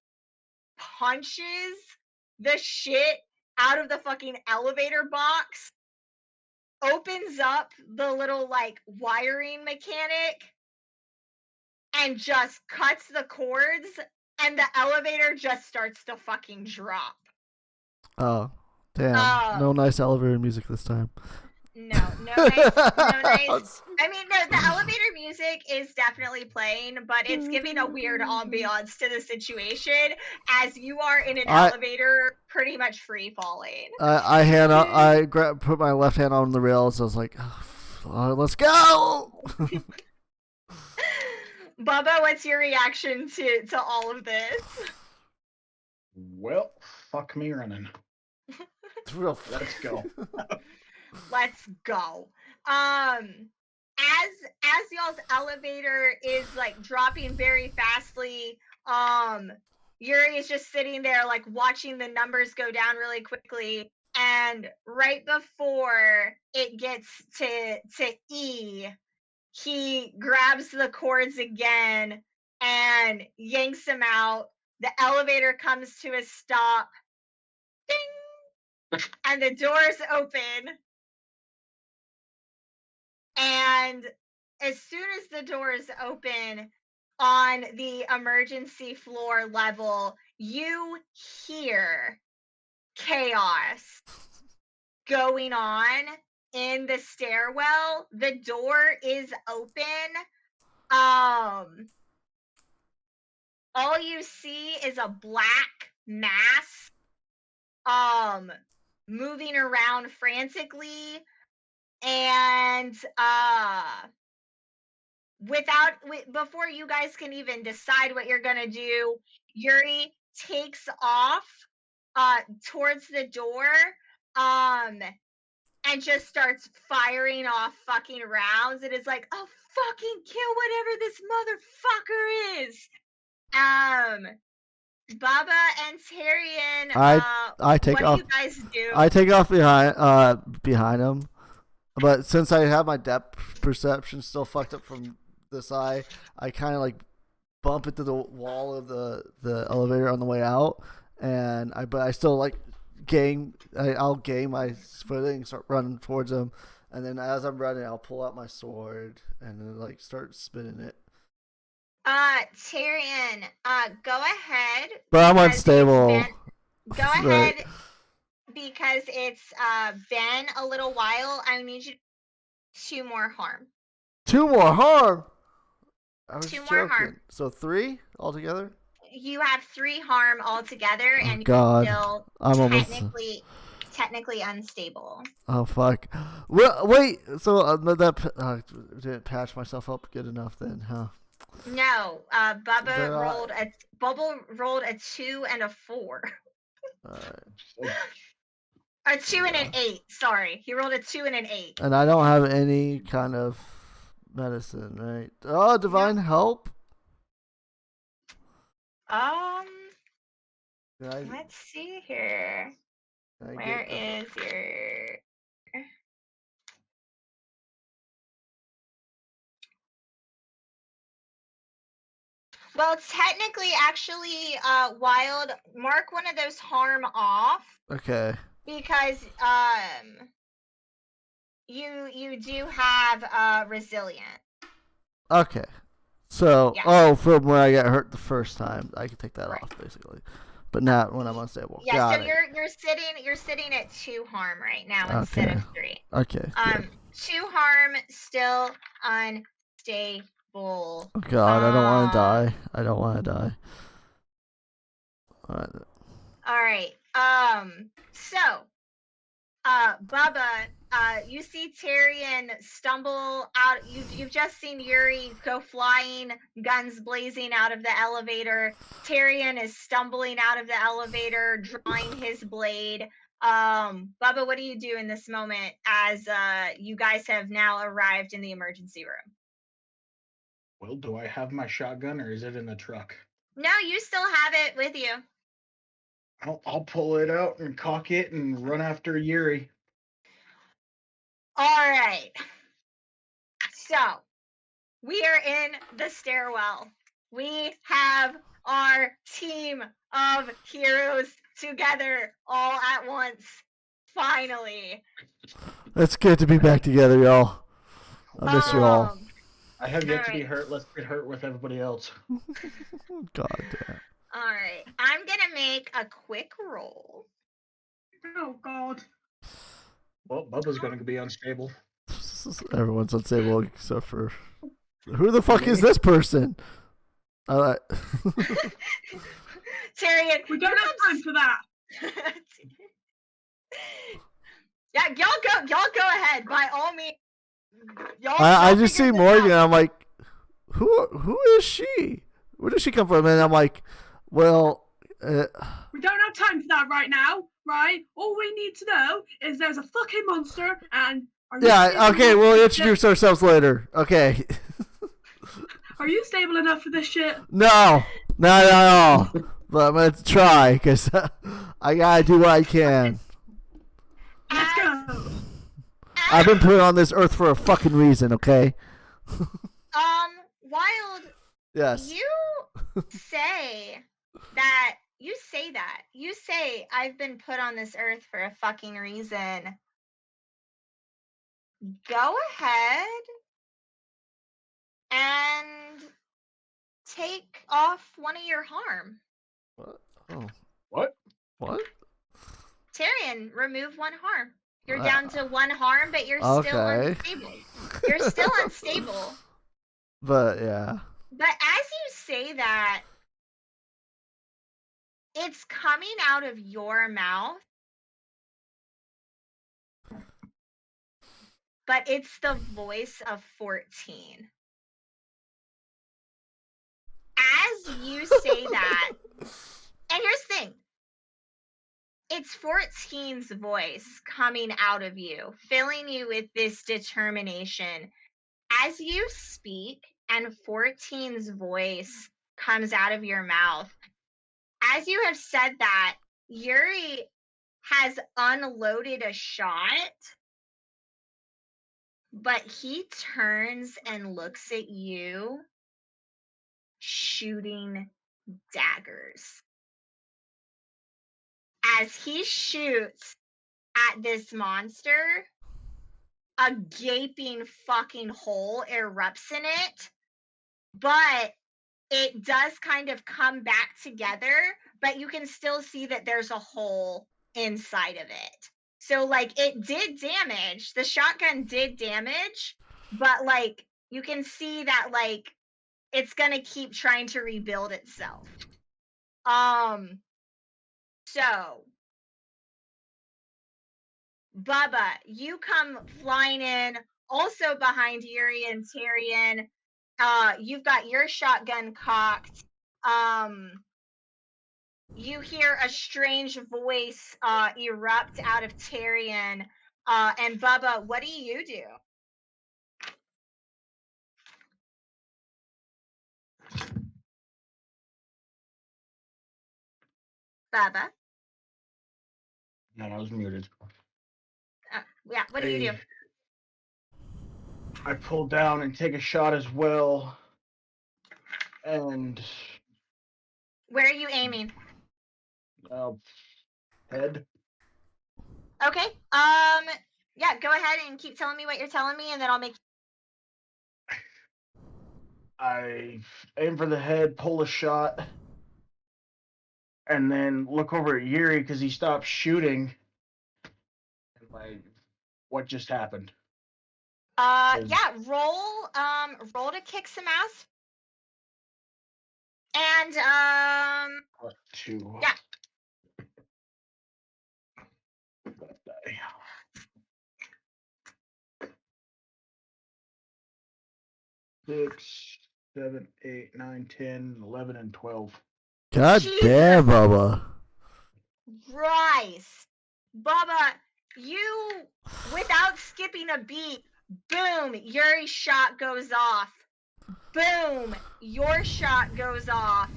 punches the shit out of the fucking elevator box, opens up the little like wiring mechanic, and just cuts the cords, and the elevator just starts to fucking drop. Oh, damn! No nice elevator music this time. No nice. I mean, no, the elevator music is definitely playing, but it's giving a weird ambiance to the situation as you are in an elevator, pretty much free falling. I put my left hand on the rails. I was like, let's go. Bubba, what's your reaction to all of this? Well, fuck me running. Let's go. Let's go. As y'all's elevator is like dropping very fastly, Yuri is just sitting there like watching the numbers go down really quickly, and right before it gets to E, he grabs the cords again and yanks them out. The elevator comes to a stop. Ding! And the doors open. And as soon as the doors open on the emergency floor level, you hear chaos going on in the stairwell. The door is open. All you see is a black mass moving around frantically. And before you guys can even decide what you're gonna do, Yuri takes off towards the door and just starts firing off fucking rounds. It is like, oh, fucking kill whatever this motherfucker is. Bubba and Tyrion, I take what off. do you guys do? I take off behind him, but since I have my depth perception still fucked up from this eye, I kind of like bump into the wall of the elevator on the way out, and I still like I'll gain my footing, start running towards him, and then as I'm running, I'll pull out my sword and then like start spinning it. Tyrion, go ahead. But I'm because unstable. Go ahead because it's been a little while. I need you 2 more harm. 2 more harm. I was 2 more joking. harm. So 3 altogether. You have 3 harm altogether, and God. you're still I'm technically unstable. Oh fuck! Well, wait. So didn't patch myself up good enough then, huh? No, Bubba rolled a 2 and a 4. A 2 and an 8. Sorry, he rolled a 2 and an 8. And I don't have any kind of medicine, right? Oh, divine help. Let's see here. Where is your? Well, technically, actually, Wild, mark one of those harm off. Okay. Because you do have resilient. Okay. So yeah. From where I got hurt the first time, I can take that Right. off basically, but not when I'm unstable. Yeah. Got so it. you're sitting at 2 harm right now instead of 3. Okay. Good. 2 harm, still unstable. Oh God, I don't want to die. I don't want to die. All right. So, Bubba, you see Tyrion stumble out. You've just seen Yuri go flying, guns blazing out of the elevator. Tyrion is stumbling out of the elevator, drawing his blade. Bubba, what do you do in this moment as you guys have now arrived in the emergency room? Well, do I have my shotgun or is it in the truck? No, you still have it with you. I'll pull it out and cock it and run after Yuri. All right. So, we are in the stairwell. We have our team of heroes together all at once. Finally. It's good to be back together, y'all. I miss you all. I have yet to be hurt. Let's get hurt with everybody else. God damn. All right. I'm going to make a quick roll. Oh, God. Well, Bubba's going to be unstable. Everyone's unstable except for... Who the fuck is this person? Tyrion. We don't have time for that. Yeah, y'all go ahead. By all means. I just see Morgan. I'm like, who is she? Where does she come from? And I'm like, well, we don't have time for that right now, right? All we need to know is there's a fucking monster and. Okay, we'll introduce ourselves later. Okay. Are you stable enough for this shit? No, not at all. But I'm gonna try because I gotta do what I can. Let's go. I've been put on this earth for a fucking reason, okay? Wild. Yes. You say that. You say I've been put on this earth for a fucking reason. Go ahead and take off one of your harm. What? Oh. What? Tyrion, remove 1 harm. You're down to 1 harm, but you're still unstable. You're still unstable. But yeah. But as you say that, it's coming out of your mouth. but it's the voice of 14. As you say that, and here's the thing, it's 14's voice coming out of you, filling you with this determination. As you speak and 14's voice comes out of your mouth, as you have said that, Yuri has unloaded a shot, but he turns and looks at you, shooting daggers. As he shoots at this monster, a gaping fucking hole erupts in it, but it does kind of come back together, but you can still see that there's a hole inside of it. So like it did damage, the shotgun did damage, but like you can see that like it's gonna keep trying to rebuild itself. So Bubba, you come flying in, also behind Yuri and Tyrion. You've got your shotgun cocked. You hear a strange voice erupt out of Tyrion. And Bubba, what do you do? Bubba? No, I was muted. Yeah, what do you do? I pull down and take a shot as well. And Where are you aiming? head. Okay. Yeah, go ahead and keep telling me what you're telling me, and then I'll make. I aim for the head, pull a shot, and then look over at Yuri because he stopped shooting. And like, what just happened? Yeah, roll to kick some ass. And +2. Yeah. Die. 6, 7, 8, 9, 10, 11, and 12. God Jesus damn, Bubba. Christ. Bubba, you, without skipping a beat, boom, Yuri's shot goes off. Boom, your shot goes off.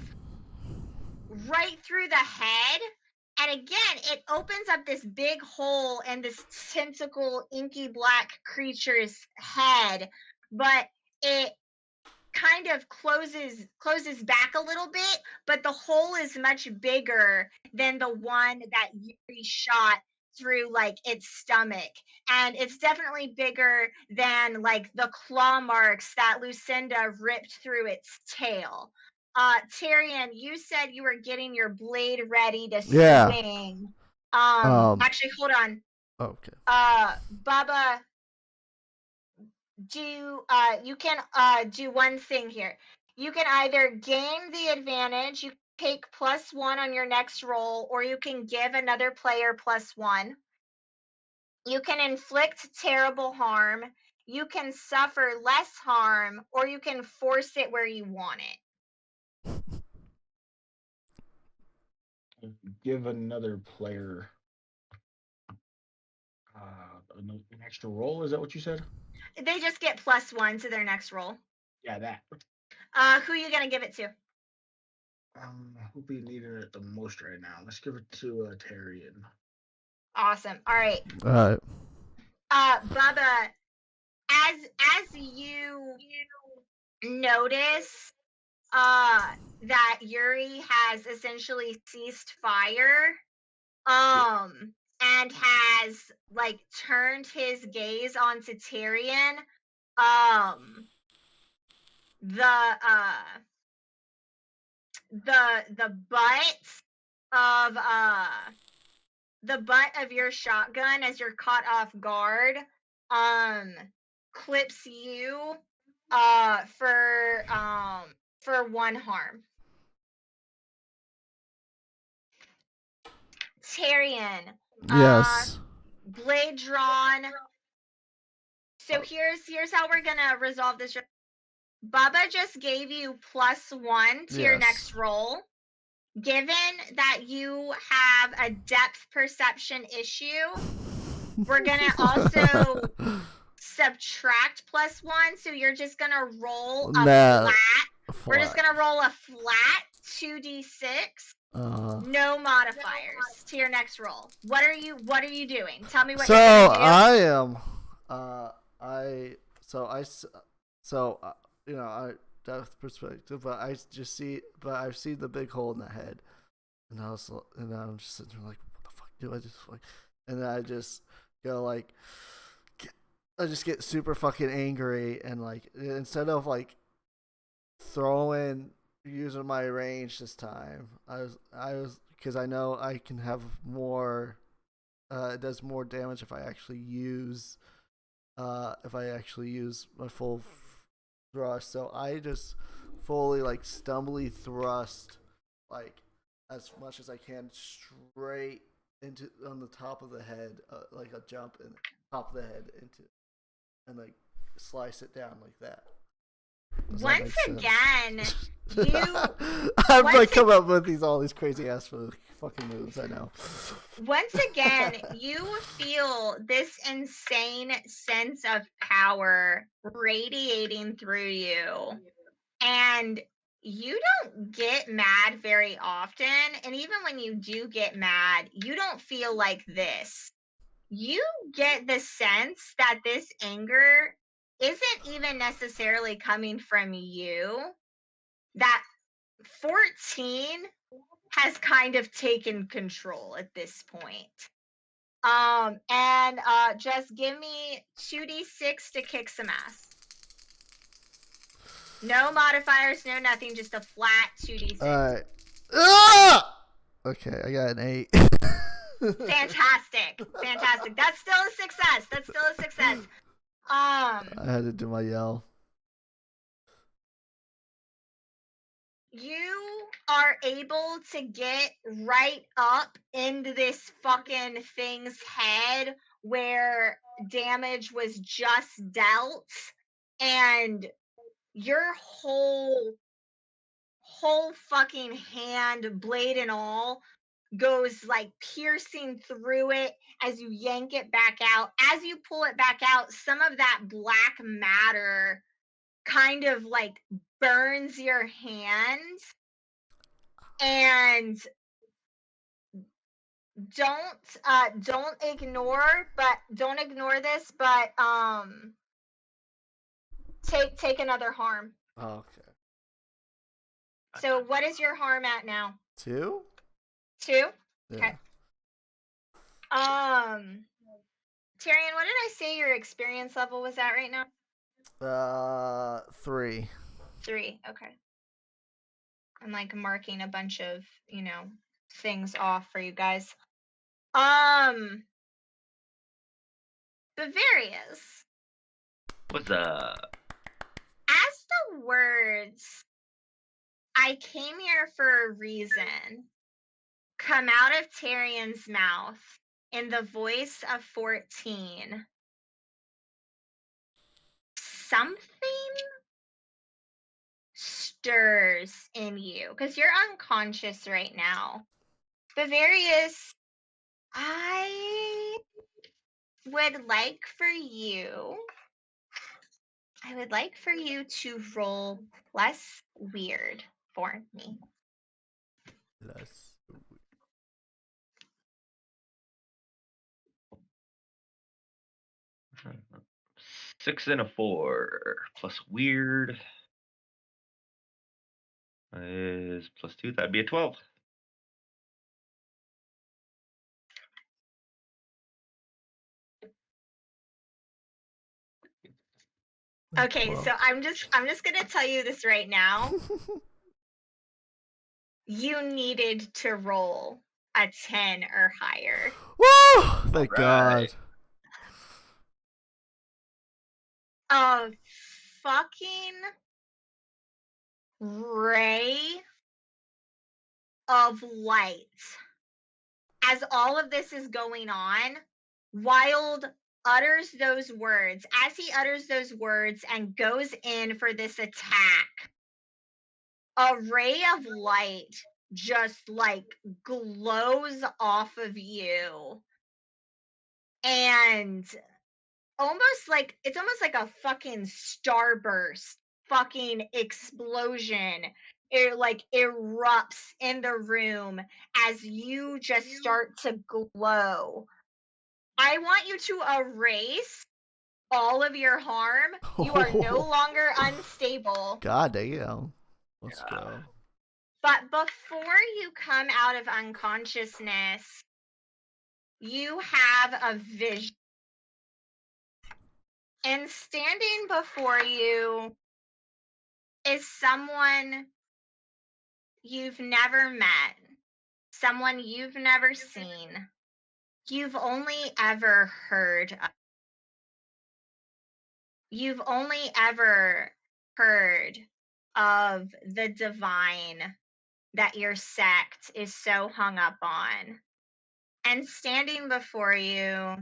Right through the head. And again, it opens up this big hole in this tentacle, inky black creature's head. But it kind of closes back a little bit, but the hole is much bigger than the one that Yuri shot through like its stomach, and it's definitely bigger than like the claw marks that Lucinda ripped through its tail. Tyrion, you said you were getting your blade ready to swing. Actually, hold on. Okay. Bubba, you can do one thing here. You can either gain the advantage, you take +1 on your next roll, or you can give another player +1. You can inflict terrible harm, you can suffer less harm, or you can force it where you want it. Give another player an extra roll. Is that what you said? They just get +1 to their next roll. Yeah, that. Who are you gonna give it to? Who be needing it the most right now? Let's give it to Tyrion. Awesome. All right. Bubba, as you notice that Yuri has essentially ceased fire, and has like turned his gaze onto Tyrion, the butt of your shotgun, as you're caught off guard, clips you for 1 harm. Tyrion. Yes. Blade drawn, So here's how we're gonna resolve this. Bubba just gave you +1 to your Yes. next roll. Given that you have a depth perception issue, we're gonna also subtract +1, so you're just gonna roll a flat. We're just gonna roll a flat 2d6. No modifiers to your next roll. What are you doing? Tell me what you're gonna do. I am depth perspective, but I see the big hole in the head, and I'm just sitting there like, what the fuck do I just like? And then I just go like, I just get super fucking angry, and like instead of like using my range this time, I was because I know I can have more. It does more damage if I actually use my full thrust. So I just fully like stumbly thrust like as much as I can straight into on the top of the head, like a jump in top of the head into, and like slice it down like that. Once again, you I've like come up with all these crazy ass fucking moves. I know. Once again, you feel this insane sense of power radiating through you, and you don't get mad very often. And even when you do get mad, you don't feel like this. You get the sense that this anger isn't even necessarily coming from you, that 14 has kind of taken control at this point. And just give me 2d6 to kick some ass. No modifiers, no nothing, just a flat 2d6. Alright. Ah! Okay, I got an 8. Fantastic. That's still a success. I had to do my yell. You are able to get right up into this fucking thing's head where damage was just dealt, and your whole fucking hand, blade and all, goes like piercing through it as you yank it back out. As you pull it back out, some of that black matter kind of like burns your hand. And don't ignore this, but take another harm. Oh, okay. So what is your harm at now? 2? 2? Yeah. Okay. Tyrion, what did I say your experience level was at right now? 3. 3, okay. I'm like marking a bunch of, things off for you guys. Bavarius. What's up? As the words "I came here for a reason" come out of Tyrion's mouth in the voice of 14, something stirs in you because you're unconscious right now. Bavarius, I would like for you to roll less weird for me. Less. 6 and a 4 plus weird is +2. That'd be a 12. Okay, so I'm just gonna tell you this right now. You needed to roll a 10 or higher. Woo! Thank God. A fucking ray of light. As all of this is going on, wild utters those words, as he utters those words and goes in for this attack, a ray of light just like glows off of you, and it's almost like a fucking starburst fucking explosion. It like erupts in the room as you just start to glow. I want you to erase all of your harm. You are no longer unstable. God damn. Let's go. But before you come out of unconsciousness, you have a vision. And standing before you is someone you've never met, someone you've never seen, you've only ever heard of. You've only ever heard of the divine that your sect is so hung up on. And standing before you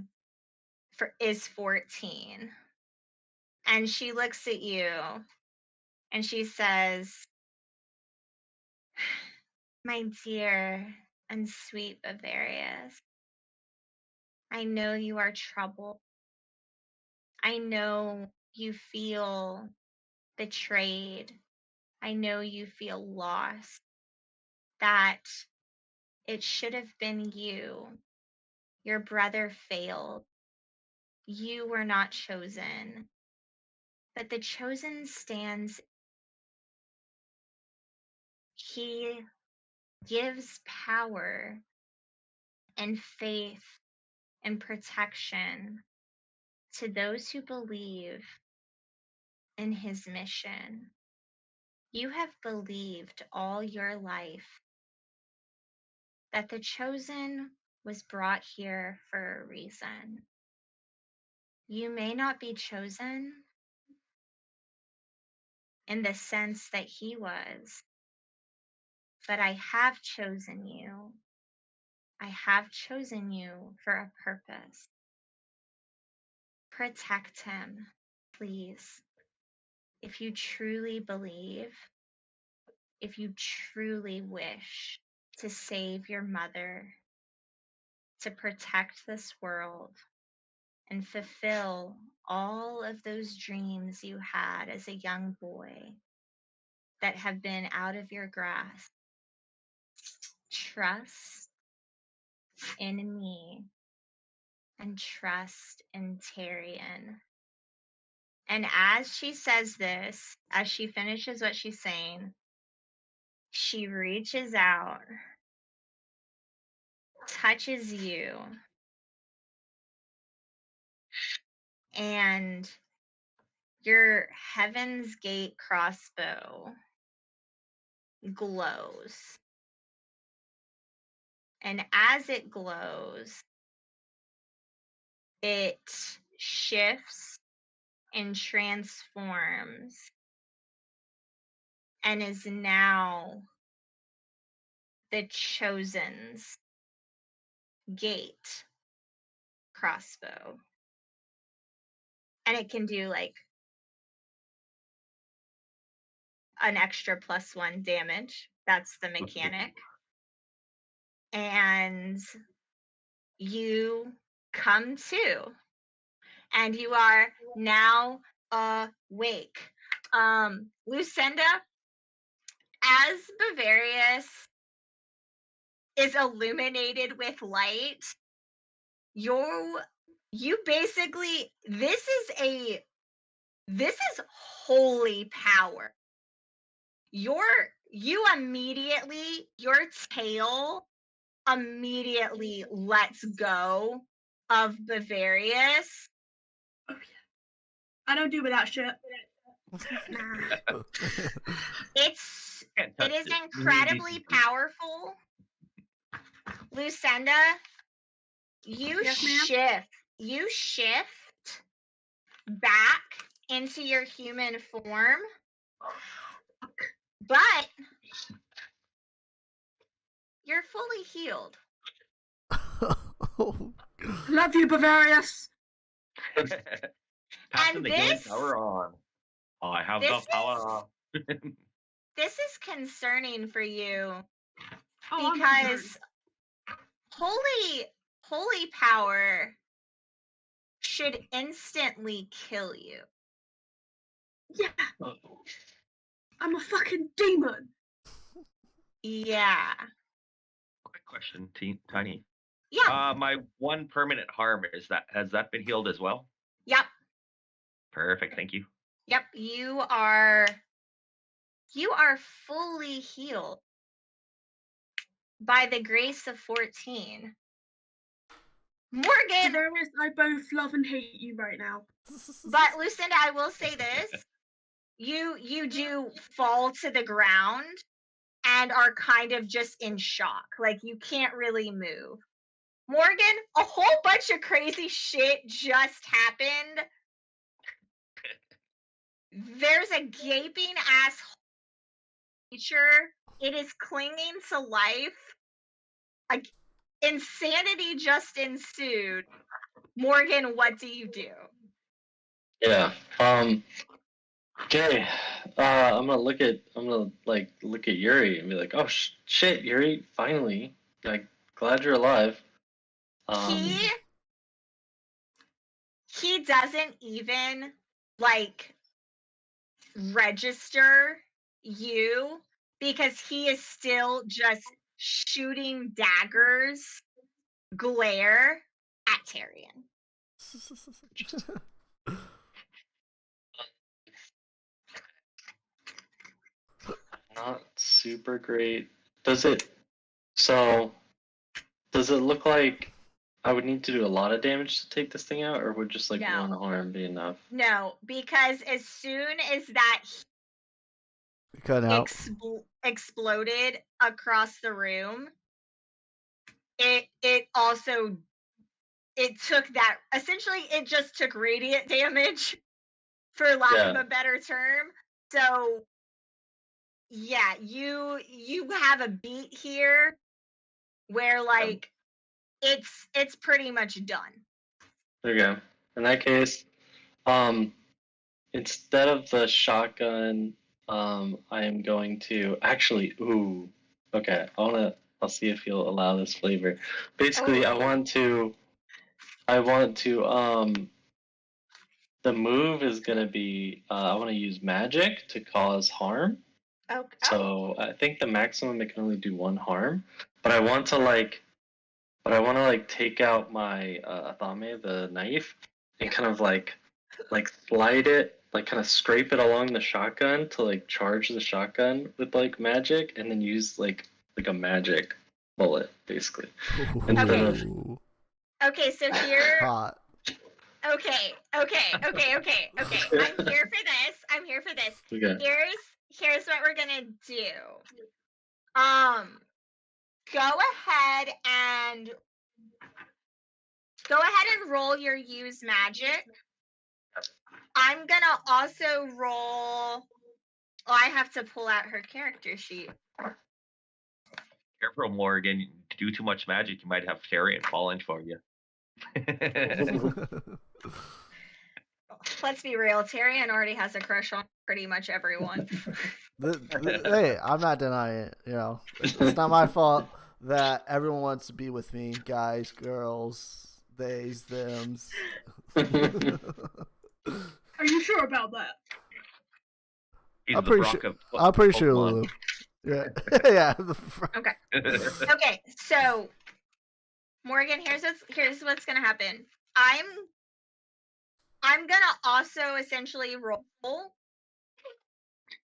is 14. And she looks at you and she says, "My dear and sweet Bavarius, I know you are troubled. I know you feel betrayed. I know you feel lost. That it should have been you. Your brother failed. You were not chosen. But the chosen stands. He gives power and faith and protection to those who believe in his mission. You have believed all your life that the chosen was brought here for a reason. You may not be chosen in the sense that he was, but I have chosen you. I have chosen you for a purpose. Protect him, please. If you truly believe, if you truly wish to save your mother, to protect this world, and fulfill all of those dreams you had as a young boy that have been out of your grasp, trust in me and trust in Tyrion." And as she says this, as she finishes what she's saying, she reaches out, touches you, and your Heaven's Gate crossbow glows. And as it glows, it shifts and transforms and is now the Chosen's Gate crossbow. And it can do like an extra +1 damage. That's the mechanic. And you come to, and you are now awake. Lucinda, as Bavarius is illuminated with light, you basically, this is holy power. Your tail immediately lets go of Bavarius. Oh, yeah. I don't do with that shit. It is incredibly powerful. Lucinda, you Yes, ma'am? shift back into your human form, but you're fully healed. Love you, Bavarius. Passing And the healing this- power on. I have the this power. This is concerning for you Oh, I'm because concerned. holy power should instantly kill you. Yeah, Oh. I'm a fucking demon. Yeah. Quick question, Tiny. Yeah. My one permanent harm has that been healed as well? Yep. Perfect, thank you. Yep. You are fully healed by the grace of 14. Morgan, Bavarius, I both love and hate you right now. but Lucinda, I will say this. You do fall to the ground and are kind of just in shock. Like you can't really move. Morgan, a whole bunch of crazy shit just happened. There's a gaping ass creature. It is clinging to life. Insanity just ensued. Morgan, what do you do? Yeah. Okay. I'm gonna look at Yuri and be like, oh shit, Yuri, finally, like, glad you're alive. He doesn't even like register you because he is still just shooting daggers glare at Tyrion. Not super great. Does it look like I would need to do a lot of damage to take this thing out, or would just like No. one harm be enough? No, because as soon as that Cut out. exploded across the room, it also took that, essentially it just took radiant damage, for lack of a better term. So yeah, you have a beat here where like it's pretty much done. There you go. In that case, instead of the shotgun, I am going to actually. Ooh, okay. I'll see if you'll allow this flavor. Basically, I want to. The move is gonna be. I want to use magic to cause harm. Okay. So I think the maximum it can only do one harm, but I want to take out my athame, the knife, and kind of like slide it, like kind of scrape it along the shotgun to like charge the shotgun with like magic, and then use like a magic bullet basically. Instead of Okay, so here. Hot. Okay. I'm here for this. Okay. Here's what we're gonna do. Go ahead and roll your use magic. I'm gonna also roll. Oh, I have to pull out her character sheet. Careful, Morgan. Do too much magic, you might have Tyrion falling for you. Let's be real. Tyrion already has a crush on pretty much everyone. Hey, I'm not denying it. You know, it's not my fault that everyone wants to be with me. Guys, girls, theys, thems. Are you sure about that? I'm pretty sure, Lulu. Yeah, yeah. Okay. Okay. So, Morgan, here's what's gonna happen. I'm gonna also essentially roll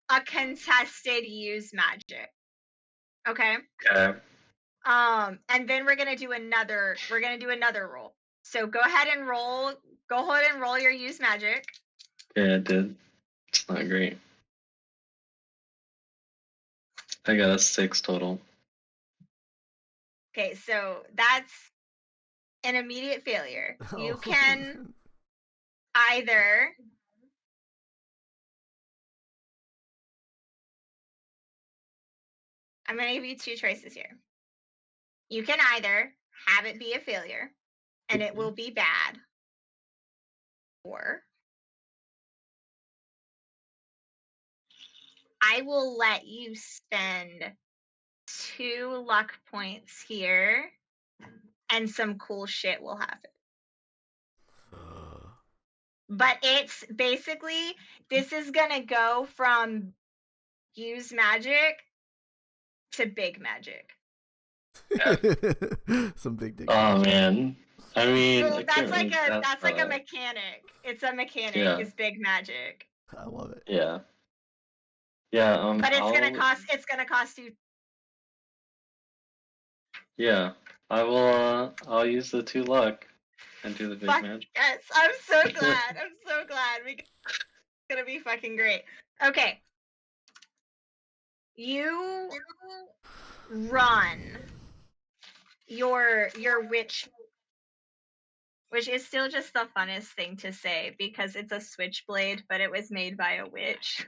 a contested use magic. Okay. Okay. And then we're gonna do another roll. So go ahead and roll your use magic. Yeah, I did. It's not great. I got a 6 total. Okay, so that's an immediate failure. You can either I'm going to give you two choices here. You can either have it be a failure and it will be bad, I will let you spend 2 luck points here, and some cool shit will happen. But it's basically, this is gonna go from use magic to big magic. Some big dick. Oh man. I mean, So I that's can't like really that's like a that. mechanic. It's a mechanic. Yeah. It's big magic. I love it. Yeah. Yeah. But it's gonna cost you. Yeah. I will. I'll use the 2 luck and do the big Fuck magic. yes! I'm so glad. I'm so glad. It's gonna be fucking great. Okay. You run your witch, which is still just the funnest thing to say because it's a switchblade, but it was made by a witch.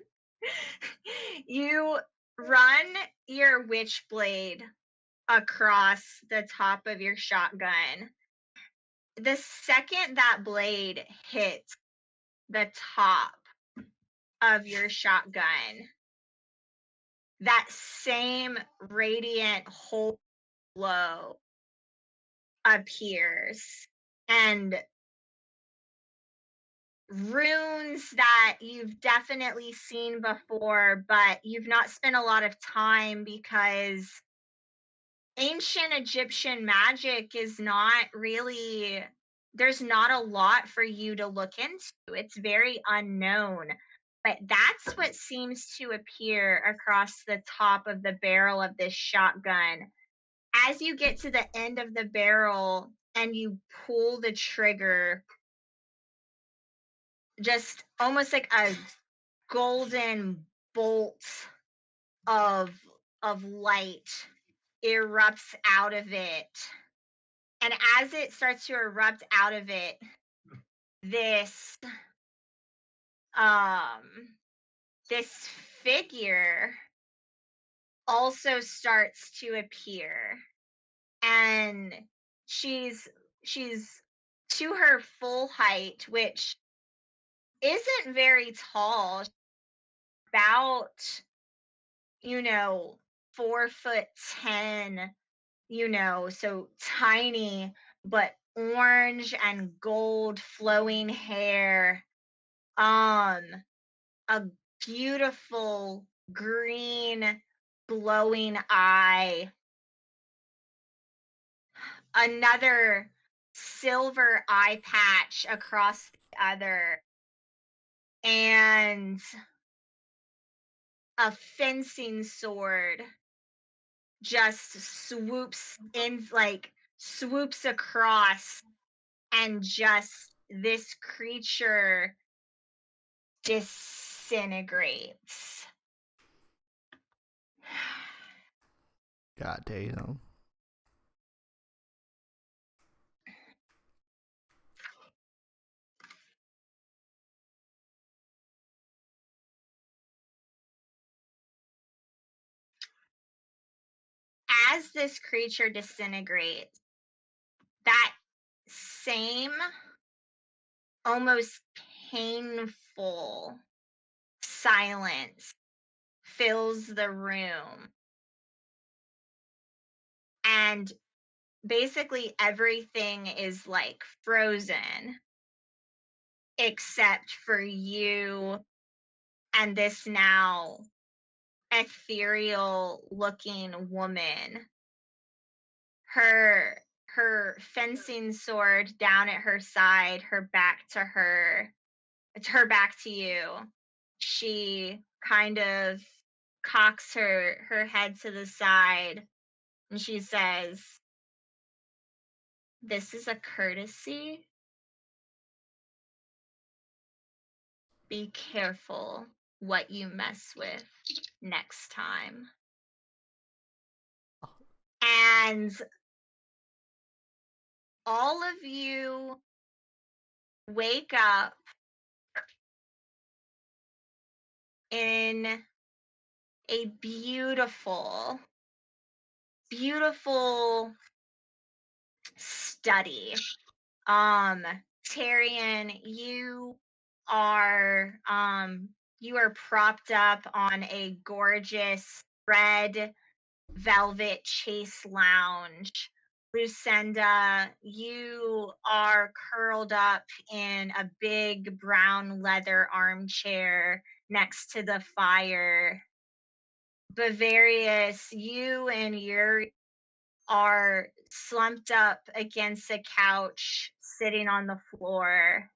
You run your witchblade across the top of your shotgun. The second that blade hits the top of your shotgun, that same radiant whole glow appears, and runes that you've definitely seen before, but you've not spent a lot of time because ancient Egyptian magic is not really, there's not a lot for you to look into. It's very unknown. But that's what seems to appear across the top of the barrel of this shotgun. As you get to the end of the barrel and you pull the trigger, just almost like a golden bolt of light erupts out of it. And as it starts to erupt out of it, this figure also starts to appear, and she's to her full height, which isn't very tall, about 4'10", so tiny, but orange and gold flowing hair, a beautiful green glowing eye, another silver eye patch across the other, and a fencing sword just swoops across, and just this creature disintegrates. God damn. As this creature disintegrates, that same almost painful silence fills the room. And basically everything is like frozen except for you and this now ethereal looking woman. Her fencing sword down at her side, her back to you. She kind of cocks her head to the side and she says, "This is a courtesy. Be careful what you mess with next time." And all of you wake up in a beautiful, beautiful study. Tarian, you are propped up on a gorgeous red velvet chase lounge. Lucinda, you are curled up in a big brown leather armchair next to the fire. Bavarius, you and Yuri are slumped up against a couch sitting on the floor.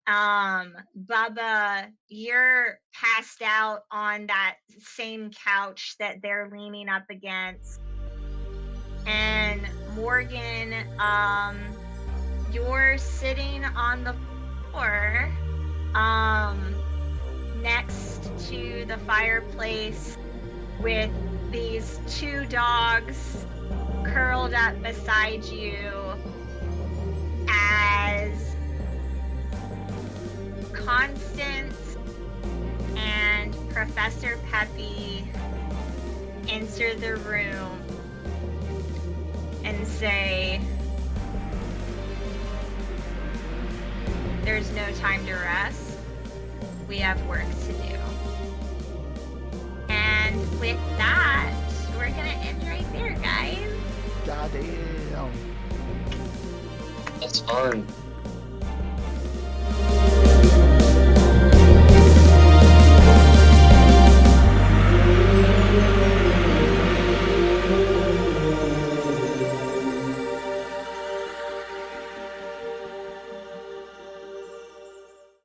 Bubba, you're passed out on that same couch that they're leaning up against. And Morgan, you're sitting on the floor, next to the fireplace with these two dogs curled up beside you as Constance and Professor Peppy enter the room and say, "There's no time to rest. We have work to do." And with that, we're gonna end right there, guys. Goddamn. That's fun.